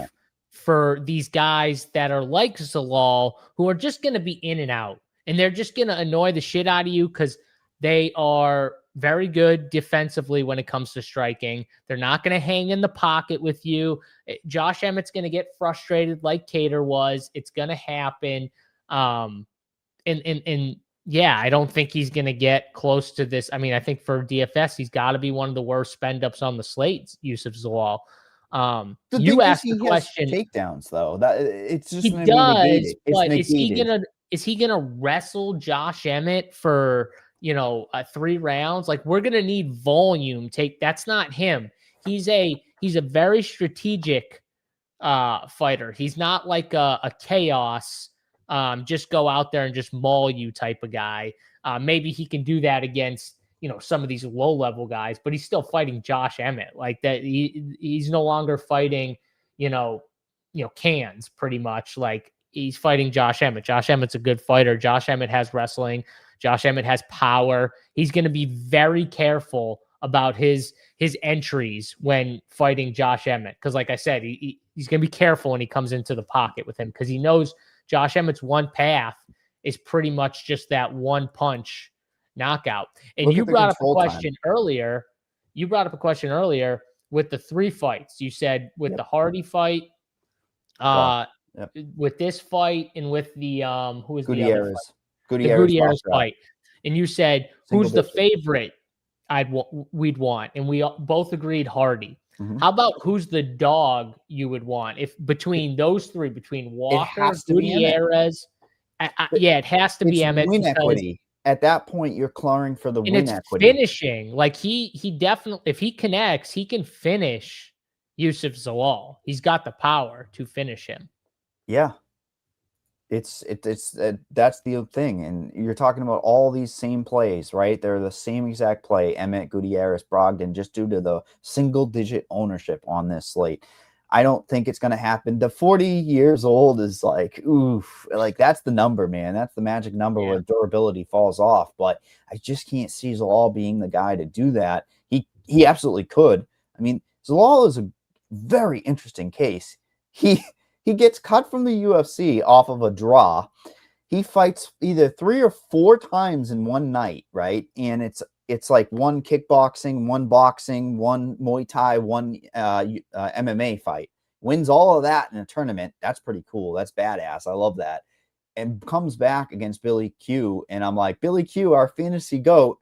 Speaker 1: for these guys that are like Zalal, who are just going to be in and out, and they're just going to annoy the shit out of you because they are very good defensively when it comes to striking. They're not going to hang in the pocket with you. Josh Emmett's going to get frustrated like Cater was. It's going to happen. Yeah, I don't think he's going to get close to this. I mean, I think for DFS, he's got to be one of the worst spend-ups on the slate, Yusuf Zalal. You asked the question.
Speaker 7: Takedowns, though. That it's just
Speaker 1: he does, but is he gonna wrestle Josh Emmett for 3 rounds? Like, we're gonna need volume. That's not him. He's a very strategic fighter. He's not like a chaos. Just go out there and just maul you type of guy. Maybe he can do that against some of these low level guys, but he's still fighting Josh Emmett like that. He's no longer fighting cans, pretty much. Like, he's fighting Josh Emmett. Josh Emmett's a good fighter. Josh Emmett has wrestling. Josh Emmett has power. He's going to be very careful about his entries when fighting Josh Emmett, because like I said, he's going to be careful when he comes into the pocket with him, because he knows Josh Emmett's one path is pretty much just that one punch knockout. And you brought up a question earlier. You brought up a question earlier with the 3 fights. You said with the Hardy fight, with this fight, and with the who is the other fight? Gutierrez fight. And you said who's the favorite we'd want, and we both agreed Hardy. Mm-hmm. How about who's the dog you would want if between those 3, between Walker, Gutierrez? It has to be Emmett.
Speaker 7: Win equity. At that point, you're clawing for the win equity.
Speaker 1: Finishing. Like, he definitely, if he connects, he can finish Yusuf Zalal. He's got the power to finish him.
Speaker 7: Yeah. It's that's the thing. And you're talking about all these same plays, right? They're the same exact play. Emmett, Gutierrez, Brogdon, just due to the single-digit ownership on this slate. I don't think it's going to happen. The 40 years old is like, oof, like that's the number, man. That's the magic number where durability falls off. But I just can't see Zalal being the guy to do that. He absolutely could. I mean, Zalal is a very interesting case. he gets cut from the UFC off of a draw. He fights either 3 or 4 times in one night, right? And it's like one kickboxing, one boxing, one Muay Thai, one MMA fight. Wins all of that in a tournament. That's pretty cool. That's badass. I love that. And comes back against Billy Q. And I'm like, Billy Q, our fantasy GOAT.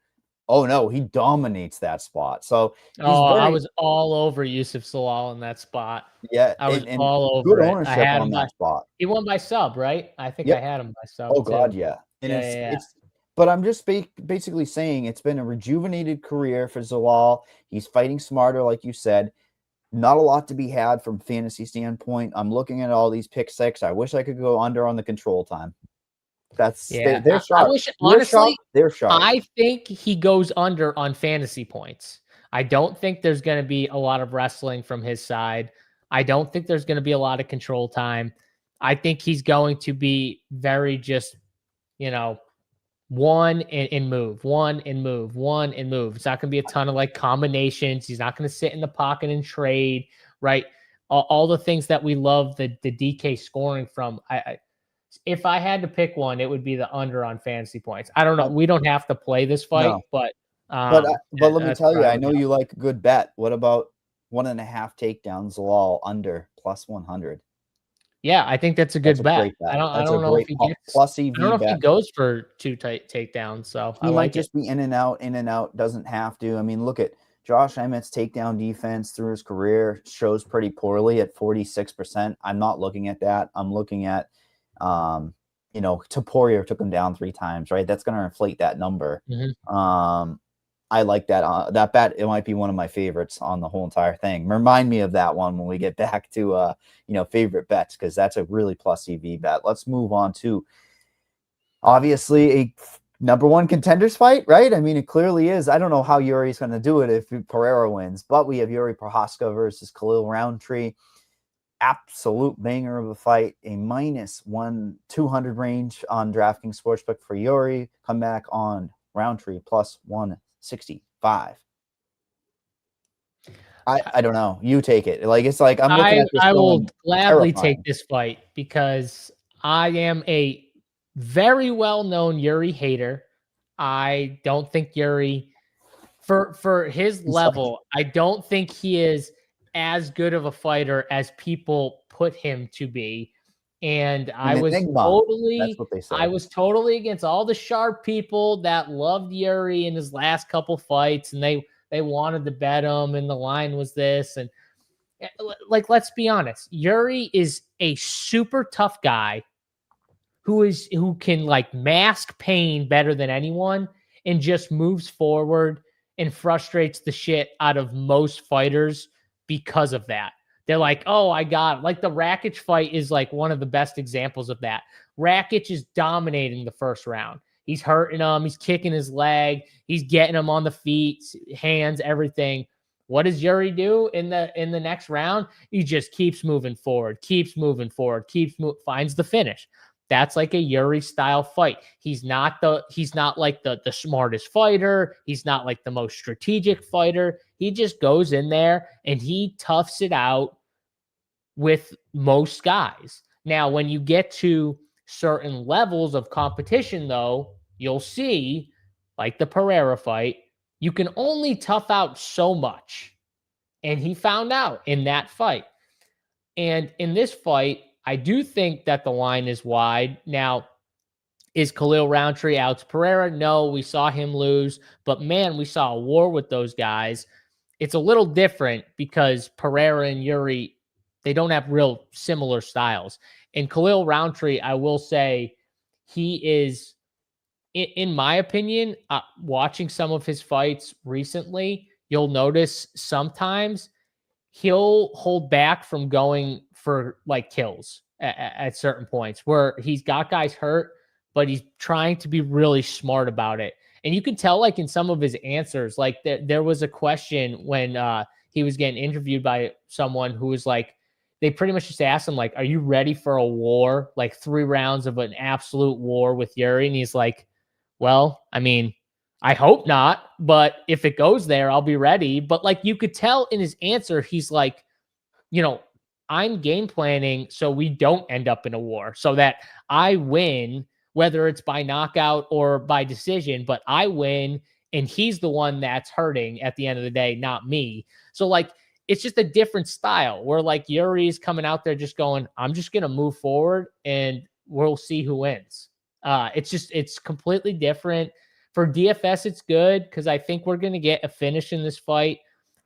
Speaker 7: Oh, no, he dominates that spot. So
Speaker 1: I was all over Yusuf Salal in that spot.
Speaker 7: Yeah,
Speaker 1: I was
Speaker 7: and
Speaker 1: all
Speaker 7: good
Speaker 1: over it. I
Speaker 7: ownership
Speaker 1: had
Speaker 7: on
Speaker 1: him
Speaker 7: that spot.
Speaker 1: He won by sub, right? I think I had him by sub.
Speaker 7: Oh, God,
Speaker 1: too.
Speaker 7: yeah. And
Speaker 1: Yeah.
Speaker 7: it's but I'm just basically saying it's been a rejuvenated career for Zalal. He's fighting smarter, like you said. Not a lot to be had from fantasy standpoint. I'm looking at all these pick six. I wish I could go under on the control time. That's they're sharp.
Speaker 1: I wish, honestly,
Speaker 7: they're sharp.
Speaker 1: I think he goes under on fantasy points. I don't think there's going to be a lot of wrestling from his side. I don't think there's going to be a lot of control time. I think he's going to be very just, one and move, one and move, one and move. It's not going to be a ton of like combinations. He's not going to sit in the pocket and trade, right? All the things that we love the DK scoring from. If I had to pick one, it would be the under on fantasy points. I don't know. We don't have to play this fight,
Speaker 7: No.
Speaker 1: but
Speaker 7: let me tell you, I know you like a good bet. What about 1.5 takedowns Zalal under plus 100?
Speaker 1: Yeah, I think that's a good bet.
Speaker 7: Bet.
Speaker 1: I don't know if he gets
Speaker 7: plus EV.
Speaker 1: I don't know if he goes for 2 takedowns. So
Speaker 7: he might just be in and out. Doesn't have to. I mean, look at Josh Emmett's takedown defense through his career shows pretty poorly at 46%. I'm not looking at that. I'm looking at, Topuria took him down 3 times, right? That's going to inflate that number.
Speaker 1: Mm-hmm.
Speaker 7: I like that. That bet, it might be one of my favorites on the whole entire thing. Remind me of that one when we get back to, favorite bets, because that's a really plus EV bet. Let's move on to, obviously, a number 1 contenders fight, right? I mean, it clearly is. I don't know how Yuri's going to do it if Pereira wins, but we have Yuri Prochazka versus Khalil Roundtree. Absolute banger of a fight. A -200 range on DraftKings Sportsbook for Yuri. Come back on Roundtree plus 165. I don't know. You take it. Like, it's like I'm looking at this.
Speaker 1: I will gladly
Speaker 7: terrifying.
Speaker 1: take this fight because I am a very well-known Yuri hater. I don't think Yuri, for his level, I don't think he is as good of a fighter as people put him to be. And I was totally against all the sharp people that loved Yuri in his last couple fights, and they wanted to bet him, and the line was this. And like, let's be honest, Yuri is a super tough guy who can like mask pain better than anyone and just moves forward and frustrates the shit out of most fighters because of that. They're like, oh, I got it. Like the Rakic fight is like one of the best examples of that. Rakic is dominating the first round. He's hurting him. He's kicking his leg. He's getting him on the feet, hands, everything. What does Yuri do in the next round? He just keeps moving forward, finds the finish. That's like a Yuri style fight. He's not like the smartest fighter. He's not like the most strategic fighter. He just goes in there and he toughs it out with most guys. Now, when you get to certain levels of competition, though, you'll see, like the Pereira fight, you can only tough out so much. And he found out in that fight. And in this fight, I do think that the line is wide. Now, is Khalil Roundtree out to Pereira? No, we saw him lose. But, man, we saw a war with those guys. It's a little different because Pereira and Yuri, they don't have real similar styles. And Khalil Roundtree, I will say, he is, in my opinion, watching some of his fights recently, you'll notice sometimes he'll hold back from going for like kills at certain points where he's got guys hurt, but he's trying to be really smart about it. And you can tell like in some of his answers, like there was a question when he was getting interviewed by someone who was like, they pretty much just asked him like, are you ready for a war? Like 3 rounds of an absolute war with Yuri. And he's like, well, I mean, I hope not, but if it goes there, I'll be ready. But like you could tell in his answer, he's like, I'm game planning so we don't end up in a war, so that I win, whether it's by knockout or by decision, but I win and he's the one that's hurting at the end of the day, not me. So like, it's just a different style where like Yuri's coming out there just going, I'm just going to move forward and we'll see who wins. It's completely different. For DFS, it's good because I think we're going to get a finish in this fight.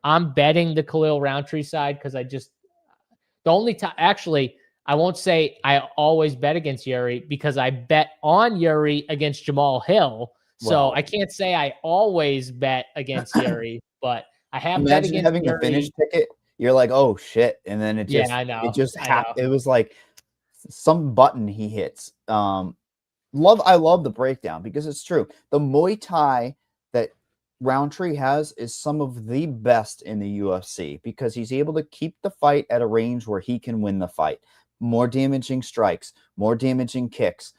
Speaker 1: I'm betting the Khalil Roundtree side because the only time, actually, I won't say I always bet against Yuri because I bet on Yuri against Jamal Hill. So I can't say I always bet against Yuri, but I have bet against
Speaker 7: having
Speaker 1: Yuri.
Speaker 7: a finish ticket. You're like, oh shit, and then it just,
Speaker 1: I know.
Speaker 7: It just happened. It was like some button he hits. I love the breakdown because it's true. The Muay Thai that Roundtree has is some of the best in the UFC because he's able to keep the fight at a range where he can win the fight. More damaging strikes, more damaging kicks.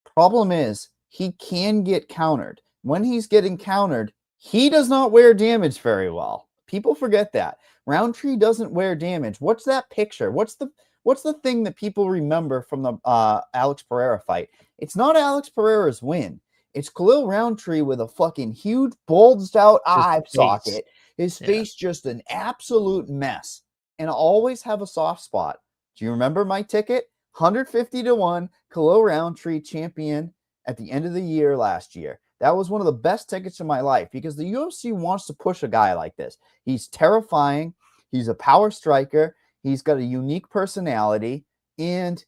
Speaker 7: Problem is, he can get countered. When he's getting countered, he does not wear damage very well. People forget that. Roundtree doesn't wear damage. What's that picture? What's the thing that people remember from the Alex Pereira fight? It's not Alex Pereira's win. It's Khalil Roundtree with a fucking huge bulged out eye socket. His face just an absolute mess. And I always have a soft spot. Do you remember my ticket? 150-1, Khalil Roundtree champion at the end of the year last year. That was one of the best tickets in my life because the UFC wants to push a guy like this. He's terrifying. He's a power striker. He's got a unique personality. And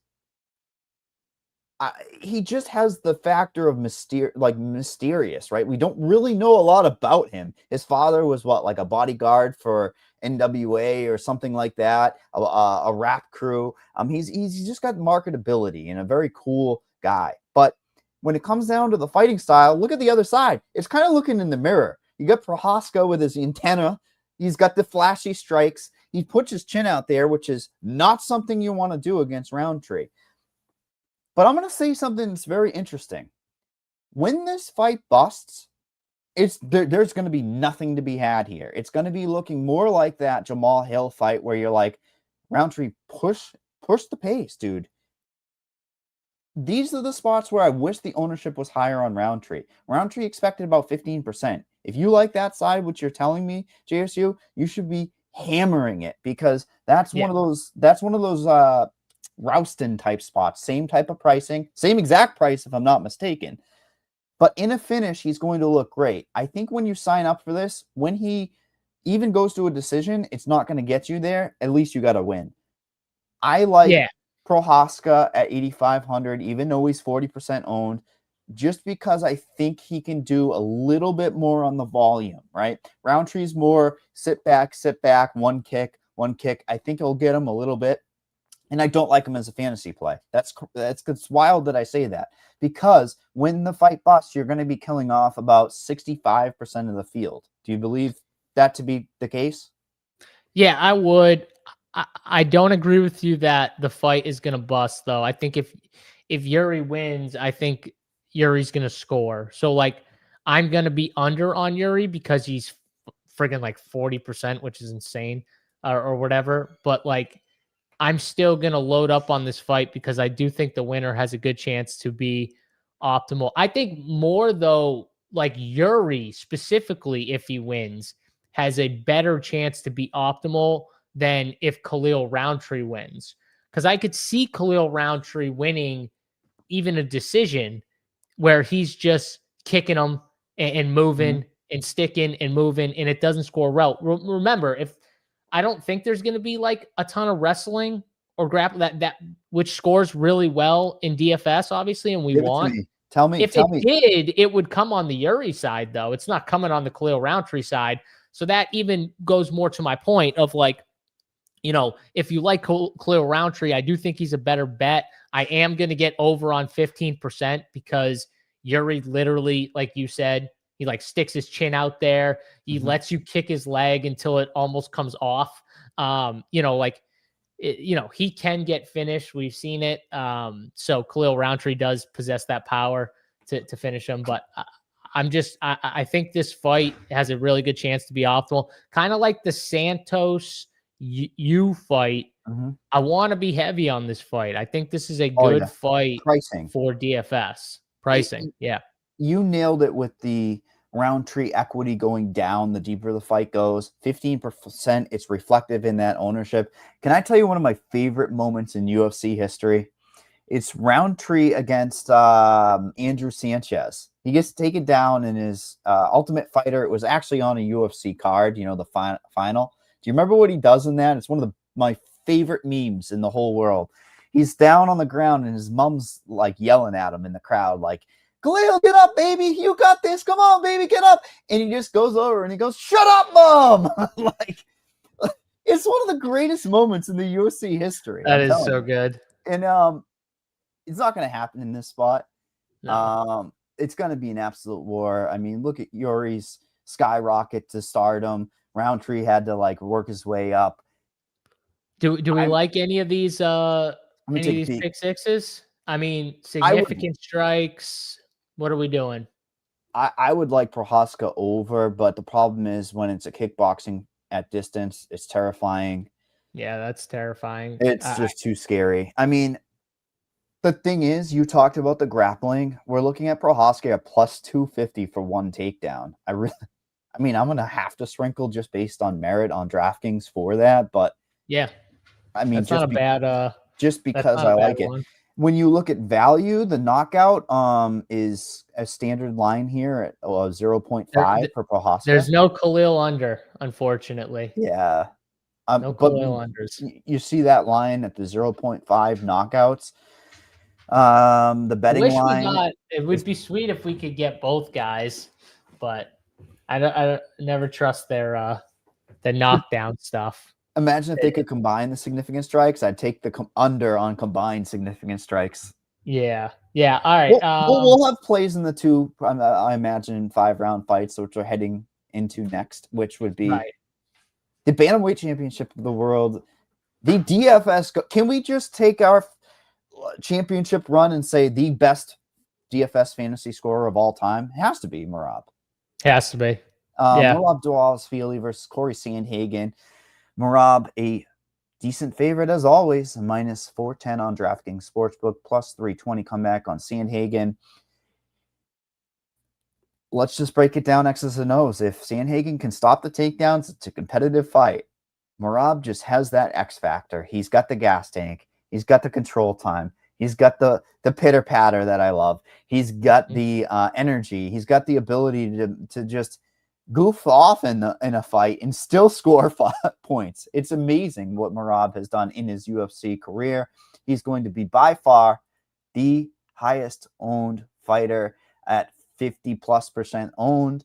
Speaker 7: he just has the factor of mysterious, right? We don't really know a lot about him. His father was like a bodyguard for NWA or something like that, a rap crew. He's just got marketability and a very cool guy. But when it comes down to the fighting style, look at the other side. It's kind of looking in the mirror. You got Prohaska with his antenna. He's got the flashy strikes. He puts his chin out there, which is not something you want to do against Roundtree. But I'm going to say something that's very interesting. When this fight busts, there's going to be nothing to be had here. It's going to be looking more like that Jamal Hill fight where you're like, Roundtree, push the pace, dude. These are the spots where I wish the ownership was higher on Roundtree. Roundtree expected about 15%. If you like that side, which you're telling me, JSU, you should be hammering it because that's one of those Rouston type spots. Same type of pricing, same exact price if I'm not mistaken. But in a finish, he's going to look great. I think when you sign up for this, when he even goes to a decision, it's not going to get you there. At least you got to win. I like Prohaska at 8,500, even though he's 40% owned, just because I think he can do a little bit more on the volume, right? Roundtree's more sit back, one kick. I think he'll get him a little bit. And I don't like him as a fantasy play. That's wild that I say that because when the fight busts, you're going to be killing off about 65% of the field. Do you believe that to be the case?
Speaker 1: Yeah, I would. I don't agree with you that the fight is going to bust, though. I think if Yuri wins, I think Yuri's going to score. So, like, I'm going to be under on Yuri because he's friggin' like 40%, which is insane or whatever. But, like, I'm still going to load up on this fight because I do think the winner has a good chance to be optimal. I think more, though, like Yuri specifically, if he wins, has a better chance to be optimal than if Khalil Roundtree wins. Because I could see Khalil Roundtree winning even a decision where he's just kicking them and moving and sticking and moving, and it doesn't score well. Remember, I don't think there's going to be like a ton of wrestling or grapple that which scores really well in DFS, obviously, and we want.
Speaker 7: Tell me.
Speaker 1: If it did, it would come on the Yuri side, though. It's not coming on the Khalil Roundtree side. So that even goes more to my point of like, you know, if you like Khalil Roundtree, I do think he's a better bet. I am going to get over on 15% because Yuri literally, like you said, he like sticks his chin out there. He lets you kick his leg until it almost comes off. He can get finished. We've seen it. So Khalil Roundtree does possess that power to finish him. But I think this fight has a really good chance to be optimal. Kind of like the Santos you fight I want to be heavy on this fight. I think this is a
Speaker 7: Oh,
Speaker 1: good
Speaker 7: yeah.
Speaker 1: fight
Speaker 7: Pricing.
Speaker 1: for DFS. Pricing, yeah.
Speaker 7: You nailed it with the Roundtree equity going down the deeper the fight goes. 15%, it's reflective in that ownership. Can I tell you one of my favorite moments in UFC history? It's Roundtree against Andrew Sanchez. He gets taken down in his Ultimate Fighter. It was actually on a UFC card, you know, the final. Do you remember what he does in that? It's one of my favorite memes in the whole world. He's down on the ground and his mom's like yelling at him in the crowd, like, Khalil, get up, baby. You got this. Come on, baby, get up. And he just goes over and he goes, shut up, mom. Like, it's one of the greatest moments in the UFC history.
Speaker 1: That is so good.
Speaker 7: And it's not going to happen in this spot.
Speaker 1: No.
Speaker 7: It's going to be an absolute war. I mean, look at Yuri's skyrocket to stardom. Roundtree had to like work his way up.
Speaker 1: Do we like any of these pick sixes? I mean, significant strikes. What are we doing?
Speaker 7: I would like Prohaska over, but the problem is when it's a kickboxing at distance, it's terrifying.
Speaker 1: Yeah, that's terrifying.
Speaker 7: It's just too scary. I mean, the thing is, you talked about the grappling. We're looking at Prohaska at plus 250 for one takedown. I mean, I'm gonna have to sprinkle just based on merit on DraftKings for that, but
Speaker 1: yeah,
Speaker 7: I mean,
Speaker 1: that's not a bad.
Speaker 7: Just because I like it. When you look at value, the knockout is a standard line here at 0.5 for Prohaska.
Speaker 1: There's no Khalil under, unfortunately.
Speaker 7: Yeah.
Speaker 1: No Khalil unders.
Speaker 7: You see that line at the 0.5 knockouts. The betting line.
Speaker 1: It would be sweet if we could get both guys, but I never trust their the knockdown stuff.
Speaker 7: Imagine if they could combine the significant strikes. I'd take the under on combined significant strikes.
Speaker 1: Yeah. Yeah. All right.
Speaker 7: We'll have plays in the two, I imagine, 5-round fights, which we're heading into next, which would be the Bantamweight Championship of the World, the DFS. Can we just take our championship run and say the best DFS fantasy scorer of all time? It has to be Merab.
Speaker 1: Has to be.
Speaker 7: Merab Dvalishvili versus Corey Sandhagen. Merab, a decent favorite as always, minus 410 on DraftKings Sportsbook, plus 320 comeback on Sandhagen. Let's just break it down X's and O's. If Sandhagen can stop the takedowns, it's a competitive fight. Merab just has that X factor. He's got the gas tank. He's got the control time. He's got the pitter patter that I love. He's got the energy. He's got the ability to just goof off in a fight and still score 5 points. It's amazing what Merab has done in his UFC career. He's going to be by far the highest owned fighter at 50+% owned.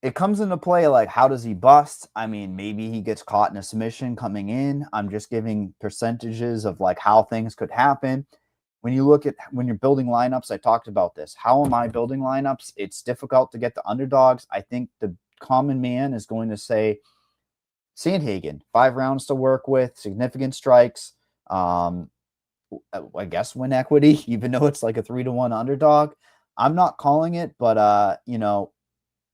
Speaker 7: It comes into play like, how does he bust? I mean, maybe he gets caught in a submission coming in. I'm just giving percentages of like how things could happen. When you're building lineups, I talked about this. How am I building lineups? It's difficult to get the underdogs. I think the common man is going to say Sandhagen, 5 rounds to work with, significant strikes. I guess win equity, even though it's like a 3-1 underdog. I'm not calling it, but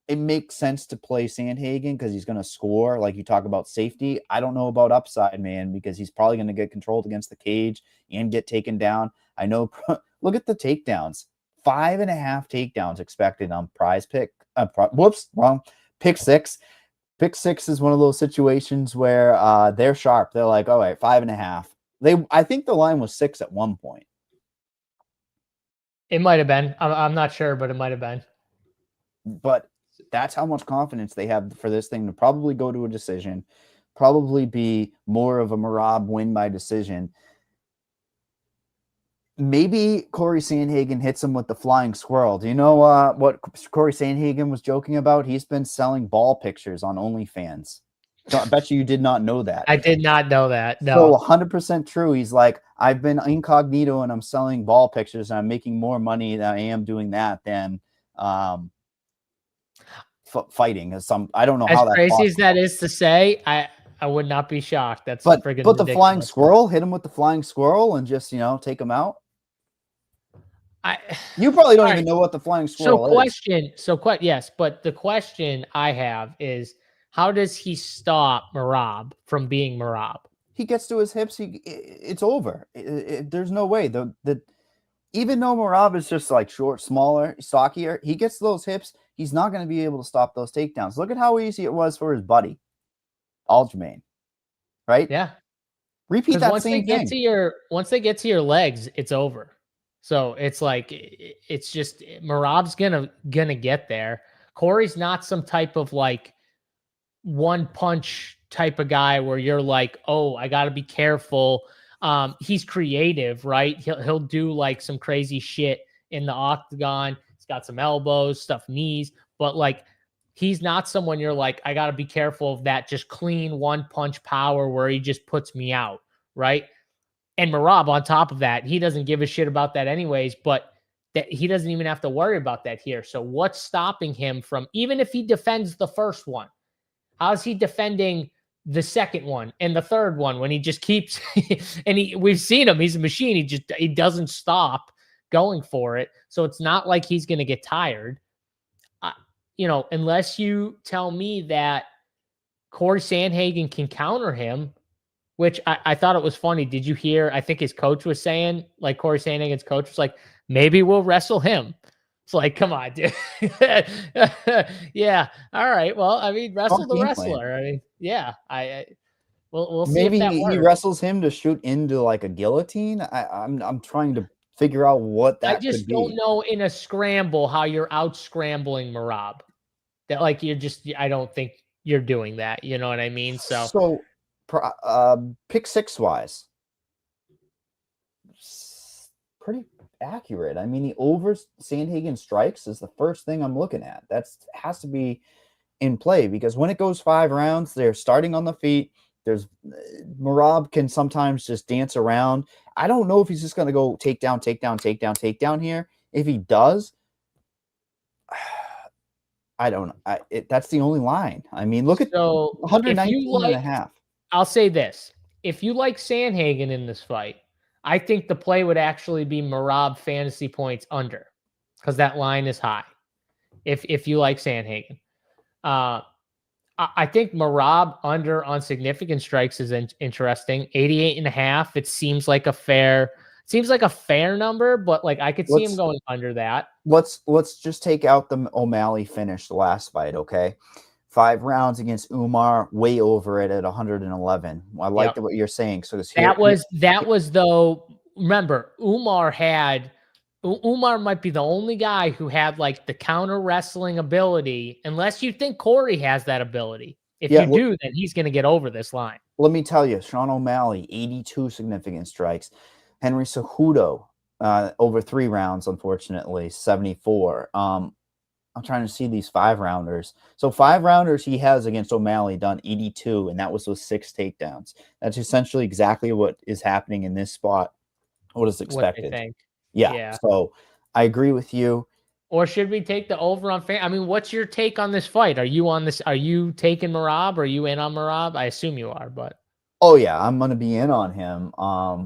Speaker 7: it makes sense to play Sandhagen because he's going to score. Like you talk about safety. I don't know about upside, man, because he's probably going to get controlled against the cage and get taken down. I know. Look at the takedowns. 5.5 takedowns expected on prize pick. Pick six. Pick six is one of those situations where they're sharp. They're like, all right, 5.5. I think the line was 6 at one point.
Speaker 1: It might have been. I'm not sure, but it might have been.
Speaker 7: But that's how much confidence they have for this thing to probably go to a decision, probably be more of a Merab win by decision. Maybe Corey Sandhagen hits him with the flying squirrel. Do you know what Corey Sandhagen was joking about? He's been selling ball pictures on OnlyFans. So I bet you did not know that.
Speaker 1: I did not know that. No.
Speaker 7: So 100% true. He's like, I've been incognito and I'm selling ball pictures and I'm making more money than I am doing that than fighting. I don't know how that's
Speaker 1: crazy
Speaker 7: possible.
Speaker 1: As that is to say, I would not be shocked. That's
Speaker 7: but
Speaker 1: ridiculous.
Speaker 7: The flying squirrel, hit him with the flying squirrel and just take him out. You probably don't even know what the flying squirrel is.
Speaker 1: Yes, but the question I have is, how does he stop Merab from being Merab?
Speaker 7: he gets to his hips, it's over. There's no way. Even though Merab is just like short, smaller, stockier, he gets to those hips, he's not going to be able to stop those takedowns. Look at how easy it was for his buddy, Aljamain, right?
Speaker 1: Yeah.
Speaker 7: Repeat that
Speaker 1: once
Speaker 7: same thing.
Speaker 1: Once they get to your legs, it's over. So it's like, it's just Merab's gonna get there. Corey's not some type of like one punch type of guy where you're like, oh, I got to be careful. He's creative, right? He'll do like some crazy shit in the octagon. He's got some elbows, stuff, knees, but like he's not someone you're like, I got to be careful of that just clean one punch power where he just puts me out, right? And Merab, on top of that, he doesn't give a shit about that anyways, but that he doesn't even have to worry about that here. So what's stopping him from, even if he defends the first one, how's he defending the second one and the third one when he just keeps and we've seen him, he's a machine. He doesn't stop going for it. So it's not like he's going to get tired. Unless you tell me that Corey Sandhagen can counter him, which I thought it was funny. Did you hear? I think his coach was saying, like Corey Sandhagen's coach was like, maybe we'll wrestle him. It's like, come on, dude. Yeah. All right. Well, I mean, wrestle the wrestler. I mean, yeah. We'll see.
Speaker 7: Maybe
Speaker 1: if that
Speaker 7: he wrestles him to shoot into like a guillotine. I'm trying to figure out what that could be. I just
Speaker 1: don't know in a scramble how you're out scrambling Merab. That like I don't think you're doing that. You know what I mean? So
Speaker 7: pick six wise, pretty accurate. I mean, the over Sandhagen strikes is the first thing I'm looking at. Has to be in play because when it goes 5 rounds, they're starting on the feet. Merab can sometimes just dance around. I don't know if he's just going to go takedown here. If he does, I don't know. That's the only line. I mean, look at 119 and a half.
Speaker 1: I'll say this. If you like Sandhagen in this fight, I think the play would actually be Merab fantasy points under because that line is high. If you like Sandhagen. I think Merab under on significant strikes is interesting. 88.5. It seems like a fair number, but like I could see him going under that.
Speaker 7: Let's just take out the O'Malley finish, the last fight, okay? 5 rounds against Umar, way over it at 111. I like what you're saying. So that
Speaker 1: was though. Remember, Umar might be the only guy who had like the counter wrestling ability, unless you think Corey has that ability. If you do, then he's going to get over this line.
Speaker 7: Let me tell you, Sean O'Malley, 82 significant strikes. Henry Cejudo, over 3 rounds, unfortunately, 74. I'm trying to see these 5-rounders. So 5-rounders he has against O'Malley done 82, and that was with 6 takedowns. That's essentially exactly what is happening in this spot. What is expected.
Speaker 1: What I think.
Speaker 7: Yeah. So I agree with you.
Speaker 1: Or should we take the over on fan? I mean, what's your take on this fight? Are you on this? Are you taking Merab? Are you in on Merab? I assume you are, but.
Speaker 7: Oh yeah, I'm going to be in on him.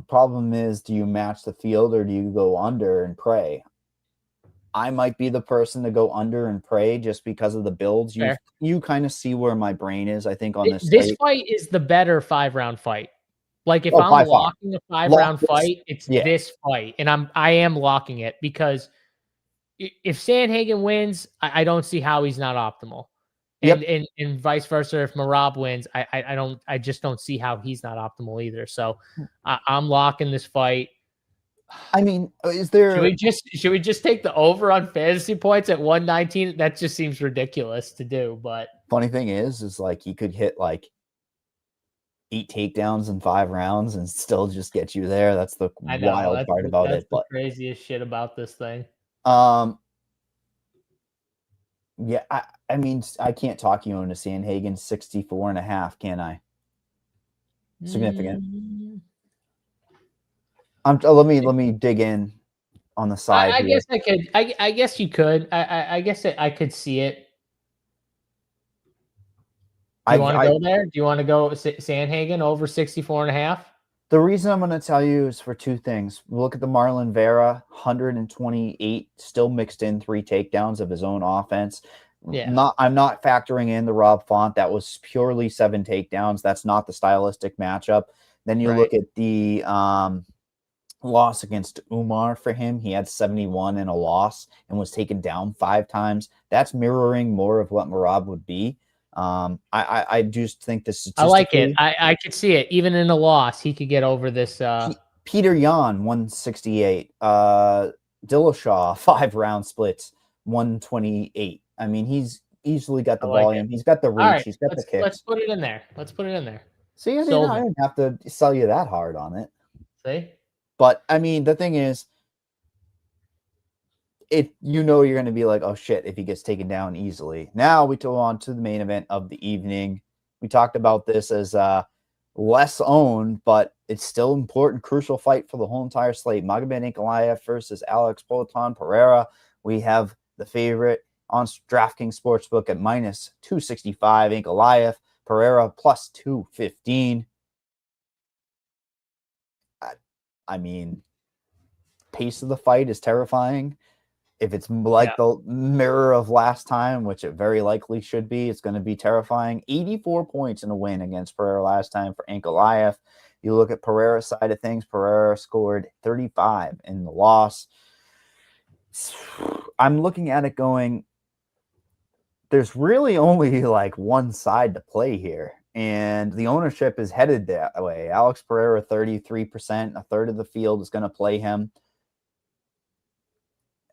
Speaker 7: Problem is, do you match the field or do you go under and pray? I might be the person to go under and pray just because of the builds. You kind of see where my brain is, I think, on this.
Speaker 1: This fight is the better 5-round fight. Like if I'm locking a 5-round fight, it's this fight. And I am locking it because if Sandhagen wins, I don't see how he's not optimal. And vice versa. If Merab wins, I just don't see how he's not optimal either. So I'm locking this fight.
Speaker 7: I mean, should
Speaker 1: we just take the over on fantasy points at 119? That just seems ridiculous to do. But
Speaker 7: funny thing is like he could hit like 8 takedowns in 5 rounds and still just get you there. That's the wild part about it.
Speaker 1: But the craziest shit about this thing.
Speaker 7: Yeah, I mean, I can't talk you into Sandhagen 64.5, can I? Significant. Let me dig in on the side.
Speaker 1: I guess I could. I guess you could. I guess I could see it. Do you want to go there? Do you want to go Sandhagen over 64.5?
Speaker 7: The reason I'm going to tell you is for 2 things. Look at the Marlon Vera, 128, still mixed in 3 takedowns of his own offense. Yeah. I'm not factoring in the Rob Font. That was purely 7 takedowns. That's not the stylistic matchup. Then you look at the loss against Umar for him. He had 71 in a loss and was taken down 5 times. That's mirroring more of what Merab would be. I just think this is.
Speaker 1: I like it. I could see it. Even in a loss, he could get over this.
Speaker 7: Peter Yan, 168. Dillashaw, 5-round splits, 128. I mean, he's easily got the volume. He's got the reach.
Speaker 1: Right,
Speaker 7: he's got the kicks.
Speaker 1: Let's put it in there.
Speaker 7: See, I didn't have to sell you that hard on it.
Speaker 1: See?
Speaker 7: But, I mean, the thing is, you're going to be like, oh, shit, if he gets taken down easily. Now we go on to the main event of the evening. We talked about this as less owned, but it's still important, crucial fight for the whole entire slate. Magomed Ankalaev versus Alex Pereira. We have the favorite on DraftKings Sportsbook at -265. Ankalaev, Pereira +215. I mean, pace of the fight is terrifying. If it's like the mirror of last time, which it very likely should be, it's going to be terrifying. 84 points in a win against Pereira last time for Ankalaev. You look at Pereira's side of things, Pereira scored 35 in the loss. I'm looking at it going, there's really only like one side to play here. And the ownership is headed that way. Alex Pereira, 33%. A third of the field is going to play him.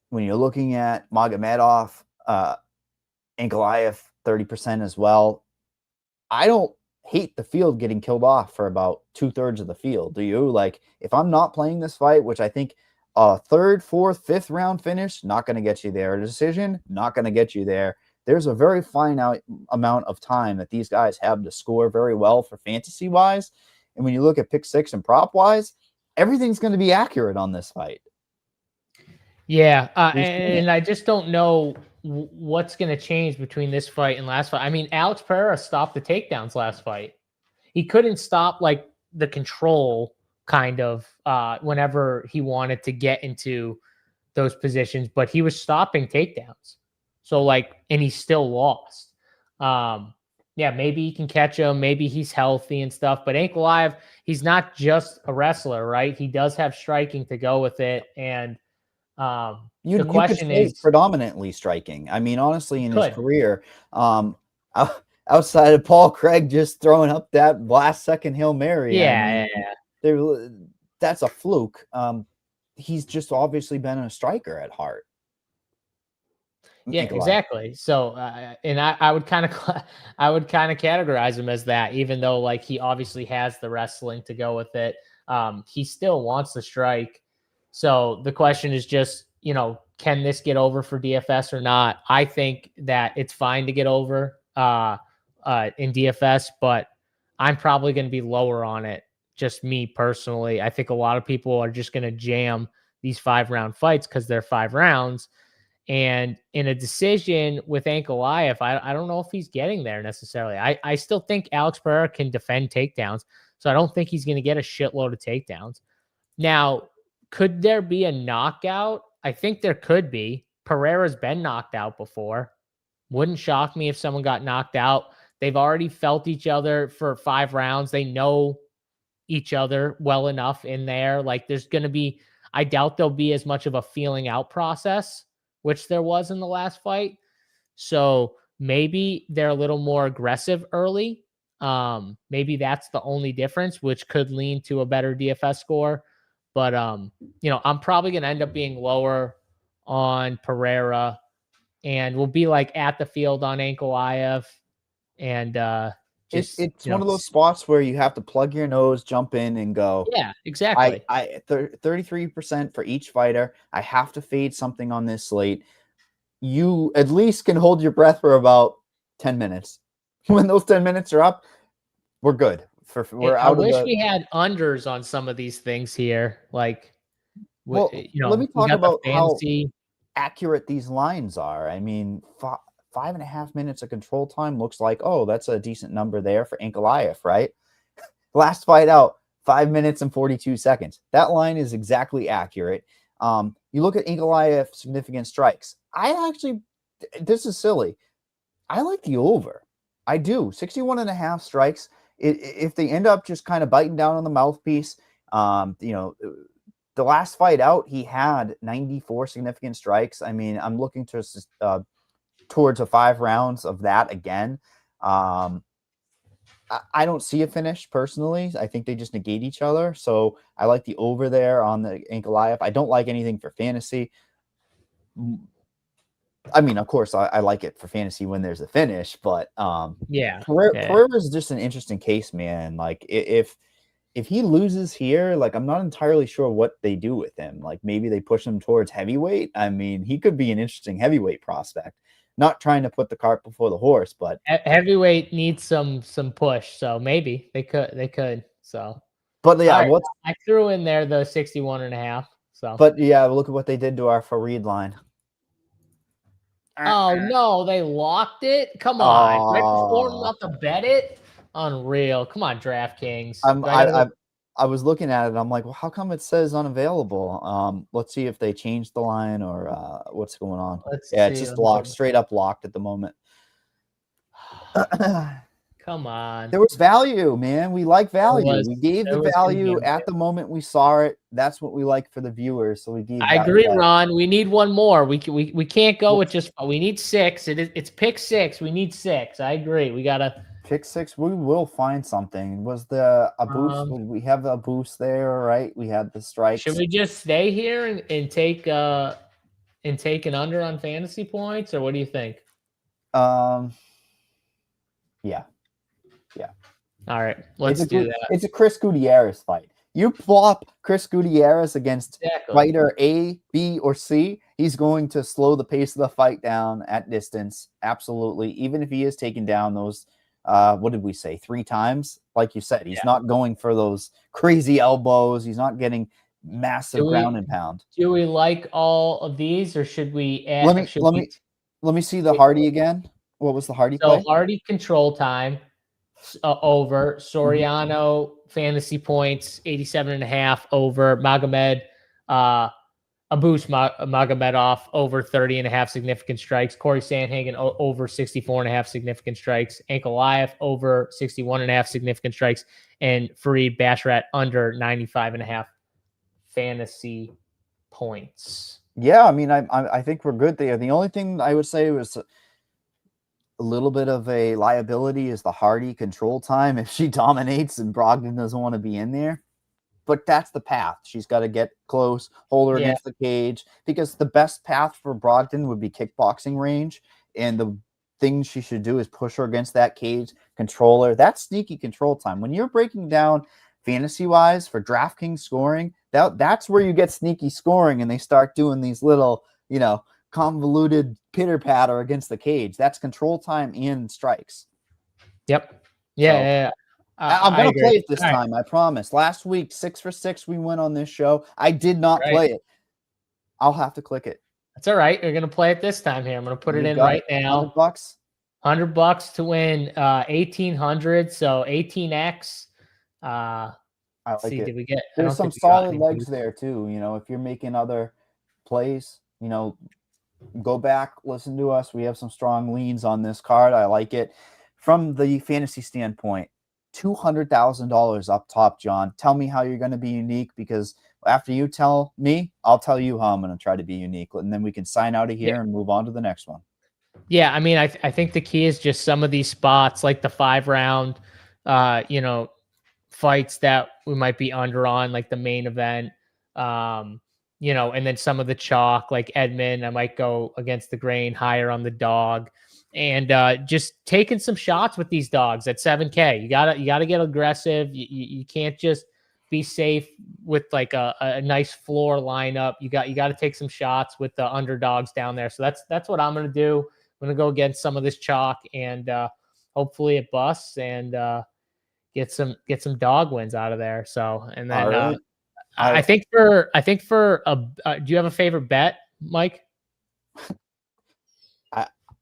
Speaker 7: When you're looking at Magomedov, Ankalaev, 30% as well. I don't hate the field getting killed off for about 2/3 of the field. Do you? Like, if I'm not playing this fight, which I think a 3rd, 4th, 5th round finish, not going to get you there. A decision, not going to get you there. There's a very finite amount of time that these guys have to score very well for fantasy-wise. And when you look at pick 6 and prop-wise, everything's going to be accurate on this fight.
Speaker 1: Yeah, and I just don't know what's going to change between this fight and last fight. I mean, Alex Pereira stopped the takedowns last fight. He couldn't stop like the control kind of whenever he wanted to get into those positions, but he was stopping takedowns. So like, and he still lost. Yeah, maybe he can catch him. Maybe he's healthy and stuff. But Ankalaev, he's not just a wrestler, right? He does have striking to go with it. And the question is
Speaker 7: predominantly striking. I mean, honestly, in his career, outside of Paul Craig just throwing up that last second Hail Mary, that's a fluke. He's just obviously been a striker at heart.
Speaker 1: Yeah, exactly. So, and I would kind of categorize him as that, even though like he obviously has the wrestling to go with it. He still wants to strike. So the question is just, can this get over for DFS or not? I think that it's fine to get over in DFS, but I'm probably going to be lower on it. Just me personally. I think a lot of people are just going to jam these 5-round fights because they're 5 rounds. And in a decision with Ankalaev, I don't know if he's getting there necessarily. I still think Alex Pereira can defend takedowns, so I don't think he's going to get a shitload of takedowns. Now, could there be a knockout? I think there could be. Pereira's been knocked out before. Wouldn't shock me if someone got knocked out. They've already felt each other for 5 rounds. They know each other well enough in there. Like there's going to be, I doubt there'll be as much of a feeling out process, which there was in the last fight. So maybe they're a little more aggressive early. Maybe that's the only difference, which could lean to a better DFS score. But, I'm probably going to end up being lower on Pereira and we'll be like at the field on Ankalaev. And
Speaker 7: it's one of those spots where you have to plug your nose, jump in and go.
Speaker 1: Yeah, exactly.
Speaker 7: 33% for each fighter. I have to fade something on this slate. You at least can hold your breath for about 10 minutes. When those 10 minutes are up, we're good.
Speaker 1: I wish we had unders on some of these things here. Like,
Speaker 7: let me talk about how accurate these lines are. I mean, 5.5 minutes of control time looks like, oh, that's a decent number there for Ankalaev, right? Last fight out, 5 minutes and 42 seconds. That line is exactly accurate. You look at Ankalaev's significant strikes. This is silly. I like the over. I do. 61.5 strikes if they end up just kind of biting down on the mouthpiece, the last fight out, he had 94 significant strikes. I mean, I'm looking towards a 5 rounds of that again. I don't see a finish personally. I think they just negate each other. So I like the over there on the ANKALAEV. I don't like anything for fantasy. I mean, of course, I like it for fantasy when there's a finish, but Pereira is just an interesting case, man. Like if he loses here, like I'm not entirely sure what they do with him. Like maybe they push him towards heavyweight. I mean, he could be an interesting heavyweight prospect. Not trying to put the cart before the horse, but
Speaker 1: heavyweight needs some push, so maybe they could. So,
Speaker 7: but yeah,
Speaker 1: right, I threw in there the 61.5. So,
Speaker 7: but yeah, look at what they did to our Fareed line.
Speaker 1: Oh no, they locked it. Come on, right before I'm about to bet it. Unreal. Come on, DraftKings.
Speaker 7: I was looking at it. I'm like, well, how come it says unavailable? Let's see if they changed the line or what's going on. It's just locked, straight up locked at the moment.
Speaker 1: Come on.
Speaker 7: There was value, man. We like value. We gave the value at the moment we saw it. That's what we like for the viewers. So we gave.
Speaker 1: I agree, Ron. We need one more. We can't go with just. We need 6. It's pick 6. We need 6. I agree. We gotta.
Speaker 7: Pick 6, we will find something. Was a boost? We have a boost there, right? We had the strikes.
Speaker 1: Should we just stay here and take an under on fantasy points, or what do you think?
Speaker 7: Yeah.
Speaker 1: All right, let's do that.
Speaker 7: It's a Chris Gutierrez fight. You plop Chris Gutierrez against fighter A, B, or C, he's going to slow the pace of the fight down at distance. Absolutely. Even if he is taking down those. What did we say? 3 times? Like you said, he's not going for those crazy elbows. He's not getting massive ground and pound.
Speaker 1: Do we like all of these, or should we add?
Speaker 7: Let me see the Hardy again. What was the Hardy play?
Speaker 1: Hardy control time over. Soriano fantasy points 87.5 over. Magomed Abus Magomedov over 30.5 significant strikes. Corey Sandhagen over 64.5 significant strikes. ANKALAEV over 61.5 significant strikes. And Fareed Basharat under 95.5 fantasy points.
Speaker 7: Yeah, I mean, I think we're good there. The only thing I would say was a little bit of a liability is the Hardy control time. If she dominates and Brogdon doesn't want to be in there. But that's the path. She's got to get close, hold her against the cage, because the best path for Brogdon would be kickboxing range. And the thing she should do is push her against that cage, control her. That's sneaky control time. When you're breaking down fantasy-wise for DraftKings scoring, that's where you get sneaky scoring, and they start doing these little, convoluted pitter-patter against the cage. That's control time and strikes.
Speaker 1: Yep. Yeah.
Speaker 7: I'm going to play it this time, I promise. Last week, 6 for 6 we went on this show. I did not play it. I'll have to click it.
Speaker 1: That's all right. You're going to play it this time here. I'm going to put it in right now.
Speaker 7: $100?
Speaker 1: $100 to win 1,800. So 18x.
Speaker 7: I like it.
Speaker 1: Did we get?
Speaker 7: There's some solid legs there too. If you're making other plays, go back, listen to us. We have some strong leans on this card. I like it. From the fantasy standpoint, $200,000 up top, John. Tell me how you're going to be unique, because after you tell me, I'll tell you how I'm going to try to be unique, and then we can sign out of here and move on to the next one.
Speaker 1: Yeah, I mean, I think the key is just some of these spots, like the 5-round, fights that we might be under on, like the main event, and then some of the chalk, like Edmund, I might go against the grain higher on the dog. And just taking some shots with these dogs at 7K. You gotta get aggressive. You can't just be safe with like a nice floor lineup. You got to take some shots with the underdogs down there. So that's what I'm gonna do. I'm gonna go against some of this chalk, and hopefully it busts and get some dog wins out of there. So, and then I think for do you have a favorite bet, Mike?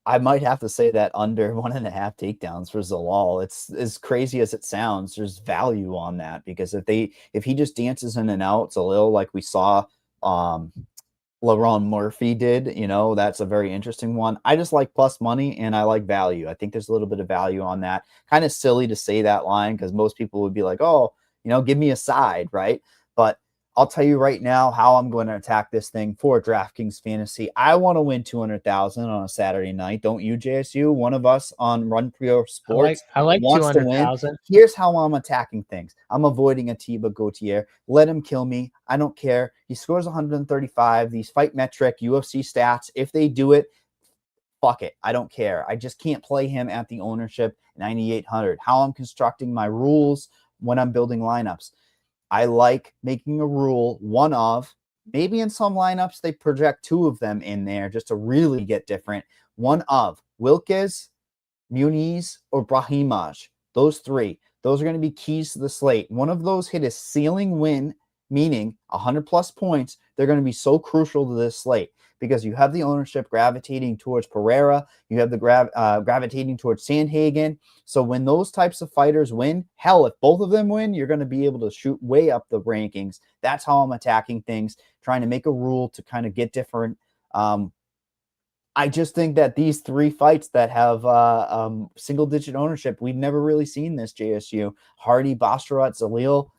Speaker 7: I might have to say that under 1.5 takedowns for Zalal. It's as crazy as it sounds. There's value on that, because if he just dances in and out Zalal like we saw LaRon Murphy did. You know, that's a very interesting one. I just like plus money and I like value. I think there's a little bit of value on that. Kind of silly to say that line because most people would be like, oh, you know, give me a side, right? But I'll tell you right now how I'm going to attack this thing for DraftKings Fantasy. I want to win 200,000 on a Saturday night. Don't you, JSU? One of us on Run Pure Sports
Speaker 1: I like
Speaker 7: wants to win.
Speaker 1: 200,000.
Speaker 7: Here's how I'm attacking things. I'm avoiding Atiba Gautier. Let him kill me. I don't care. He scores 135. These fight metric UFC stats, if they do it, fuck it. I don't care. I just can't play him at the ownership 9,800. How I'm constructing my rules when I'm building lineups. I like making a rule one of, maybe in some lineups they project two of them in there just to really get different. One of Wilkes, Muniz, or Brahimaj. Those three. Those are going to be keys to the slate. One of those hit a ceiling win, meaning 100 plus points. They're going to be so crucial to this slate because you have the ownership gravitating towards Pereira. You have the gravitating towards Sandhagen. So when those types of fighters win, hell, if both of them win, you're going to be able to shoot way up the rankings. That's how I'm attacking things, trying to make a rule to kind of get different. I just think that these three fights that have single-digit ownership, we've never really seen this, JSU. Hardy, Basharat, Zalil.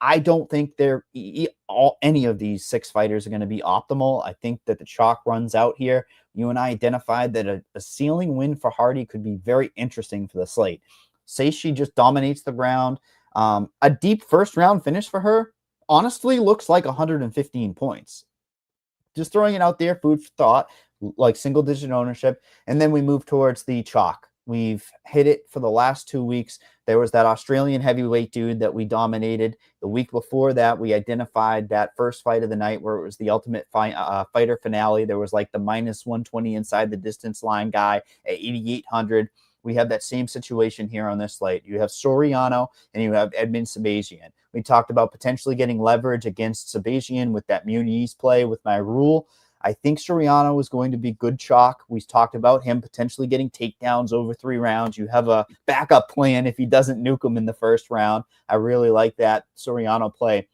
Speaker 7: I don't think any of these six fighters are going to be optimal. I think that the chalk runs out here. You and I identified that a ceiling win for Hardy could be very interesting for the slate. Say she just dominates the round. A deep first-round finish for her honestly looks like 115 points. Just throwing it out there, food for thought, like single-digit ownership. And then we move towards the chalk. We've hit it for the last 2 weeks. There was that Australian heavyweight dude that we dominated. The week before that, we identified that first fight of the night where it was the Ultimate Fighter finale. There was like the minus 120 inside the distance line guy at 8,800. We have that same situation here on this slate. You have Soriano and you have Edmund Sabazian. We talked about potentially getting leverage against Sabazian with that Muniz play with my rule. I think Soriano is going to be good chalk. We talked about him potentially getting takedowns over 3 rounds. You have a backup plan if he doesn't nuke him in the first round. I really like that Soriano play.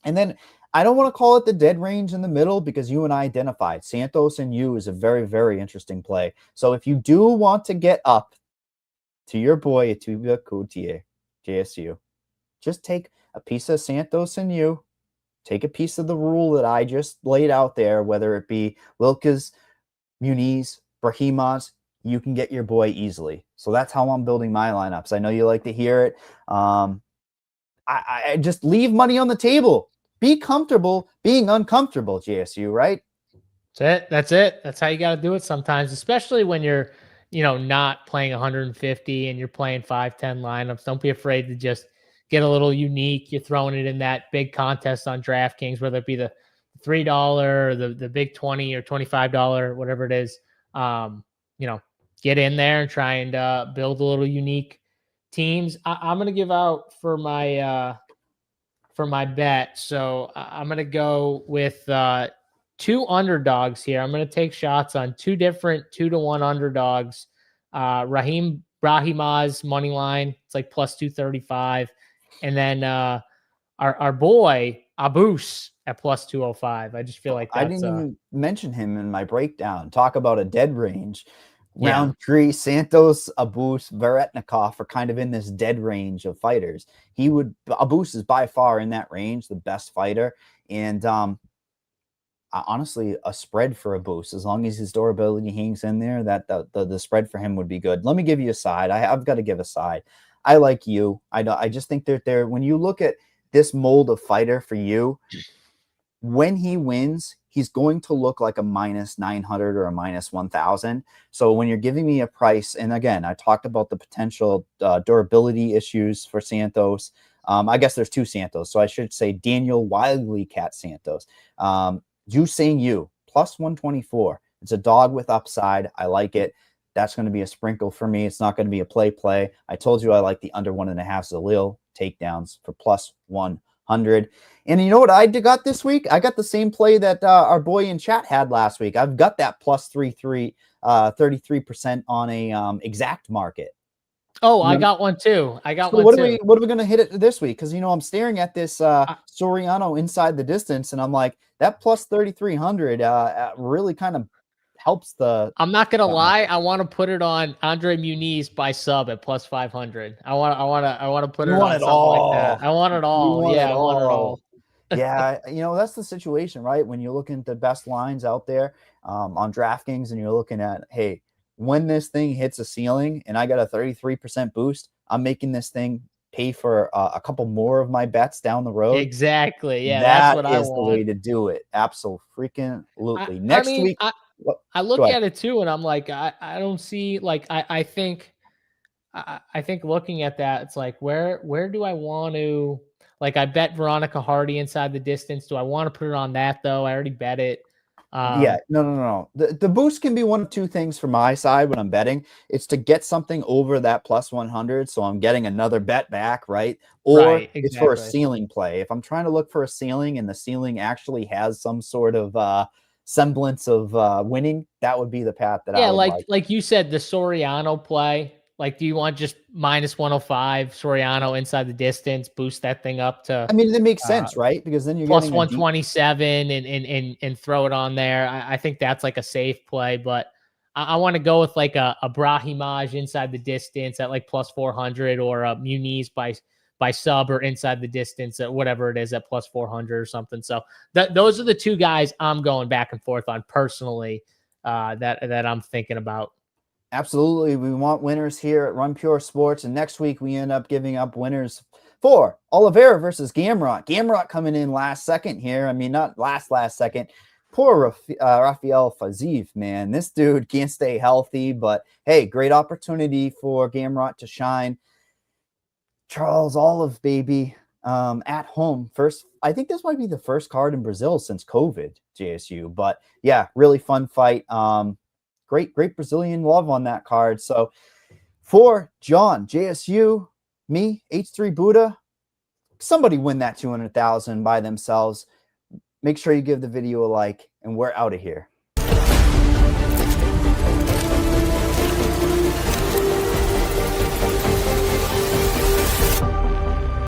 Speaker 7: And then I don't want to call it the dead range in the middle because you and I identified Santos and you is a very, very interesting play. So if you do want to get up to your boy Atiba Gautier, JSU, just take a piece of Santos and you. Take a piece of the rule that I just laid out there, whether it be Wilkes, Muniz, Brahimaj, you can get your boy easily. So that's how I'm building my lineups. I know you like to hear it. I just leave money on the table. Be comfortable being uncomfortable, JSU, right?
Speaker 1: That's it. That's how you got to do it sometimes, especially when you're, not playing 150 and you're playing 5-10 lineups. Don't be afraid to just get a little unique. You're throwing it in that big contest on DraftKings, whether it be the $3 or the big $20 or $25, whatever it is. Get in there and try and build a little unique teams. I'm going to give out for my bet. So I'm going to go with 2 underdogs here. I'm going to take shots on 2 different 2-to-1 underdogs. Raheem Brahimaj money line. It's like plus 235. And then our boy Abus at plus 205. I just feel like that's,
Speaker 7: I didn't even mention him in my breakdown. Talk about a dead range. Round 3, Santos, Abus, Veretnikov are kind of in this dead range of fighters. Abus is by far in that range, the best fighter. And honestly, a spread for Abus, as long as his durability hangs in there, that the spread for him would be good. Let me give you a side. I've got to give a side. I like you. I just think that when you look at this mold of fighter for you, when he wins, he's going to look like a minus 900 or a minus 1,000. So when you're giving me a price, and again, I talked about the potential durability issues for Santos. I guess there's 2 Santos, so I should say Daniel Wildly Cat Santos. You saying you plus 124. It's a dog with upside. I like it. That's going to be a sprinkle for me. It's not going to be a play. I told you I like the under 1.5 Zalil takedowns for plus 100. And you know what I got this week? I got the same play that our boy in chat had last week. I've got that plus 33% on a exact market.
Speaker 1: Oh, I got one too. I got
Speaker 7: So
Speaker 1: one
Speaker 7: what
Speaker 1: too.
Speaker 7: are we going to hit it this week? Because I'm staring at this Soriano inside the distance, and I'm like, that plus 3,300 really kind of helps the.
Speaker 1: I'm not gonna lie. I want to put it on Andre Muniz by sub at plus 500. I want to put it
Speaker 7: You want
Speaker 1: on
Speaker 7: it
Speaker 1: something
Speaker 7: all.
Speaker 1: like that. I want it
Speaker 7: You
Speaker 1: all.
Speaker 7: want
Speaker 1: Yeah,
Speaker 7: it
Speaker 1: I want it all.
Speaker 7: Yeah, that's the situation, right? When you're looking at the best lines out there on DraftKings, and you're looking at, hey, when this thing hits a ceiling and I got a 33% boost, I'm making this thing pay for a couple more of my bets down the road.
Speaker 1: Exactly. Yeah, that's
Speaker 7: That
Speaker 1: what I
Speaker 7: is the way
Speaker 1: want.
Speaker 7: to do it. Absolutely.
Speaker 1: I
Speaker 7: Next
Speaker 1: mean,
Speaker 7: week,
Speaker 1: I
Speaker 7: go
Speaker 1: look
Speaker 7: ahead.
Speaker 1: at it too, and I'm like, I don't see like I think looking at that, it's like where do I want to like I bet Veronica Hardy inside the distance. Do I want to put it on that though? I already bet it.
Speaker 7: Yeah, no. The boost can be one of two things from my side when I'm betting. It's to get something over that plus 100, so I'm getting another bet back, right? Or
Speaker 1: Right,
Speaker 7: it's for a
Speaker 1: exactly.
Speaker 7: ceiling play. If I'm trying to look for a ceiling and the ceiling actually has some sort of semblance of winning, that would be the path that I
Speaker 1: Yeah,
Speaker 7: would like.
Speaker 1: like you said, the Soriano play. Like, do you want just minus 105 Soriano inside the distance, boost that thing up to
Speaker 7: I mean, that makes
Speaker 1: uh,
Speaker 7: sense, right? Because then you're
Speaker 1: plus
Speaker 7: getting a deep.
Speaker 1: 127 and throw it on there? I think that's like a safe play, but I want to go with like a Brahimaj inside the distance at like plus 400 or a Muniz by sub or inside the distance at whatever it is at plus 400 or something. So those are the two guys I'm going back and forth on personally that I'm thinking about.
Speaker 7: Absolutely. We want winners here at Run Pure Sports. And next week, we end up giving up winners for Oliveira versus Gamrot. Gamrot coming in last second here. I mean, not last second. Poor Rafael Fiziev, man. This dude can't stay healthy. But hey, great opportunity for Gamrot to shine. Charles Olive, baby, at home. First, I think this might be the first card in Brazil since COVID, JSU. But yeah, really fun fight. Great Brazilian love on that card. So for John, JSU, me, H3 Buddha, somebody win that 200,000 by themselves. Make sure you give the video a like, and we're out of here.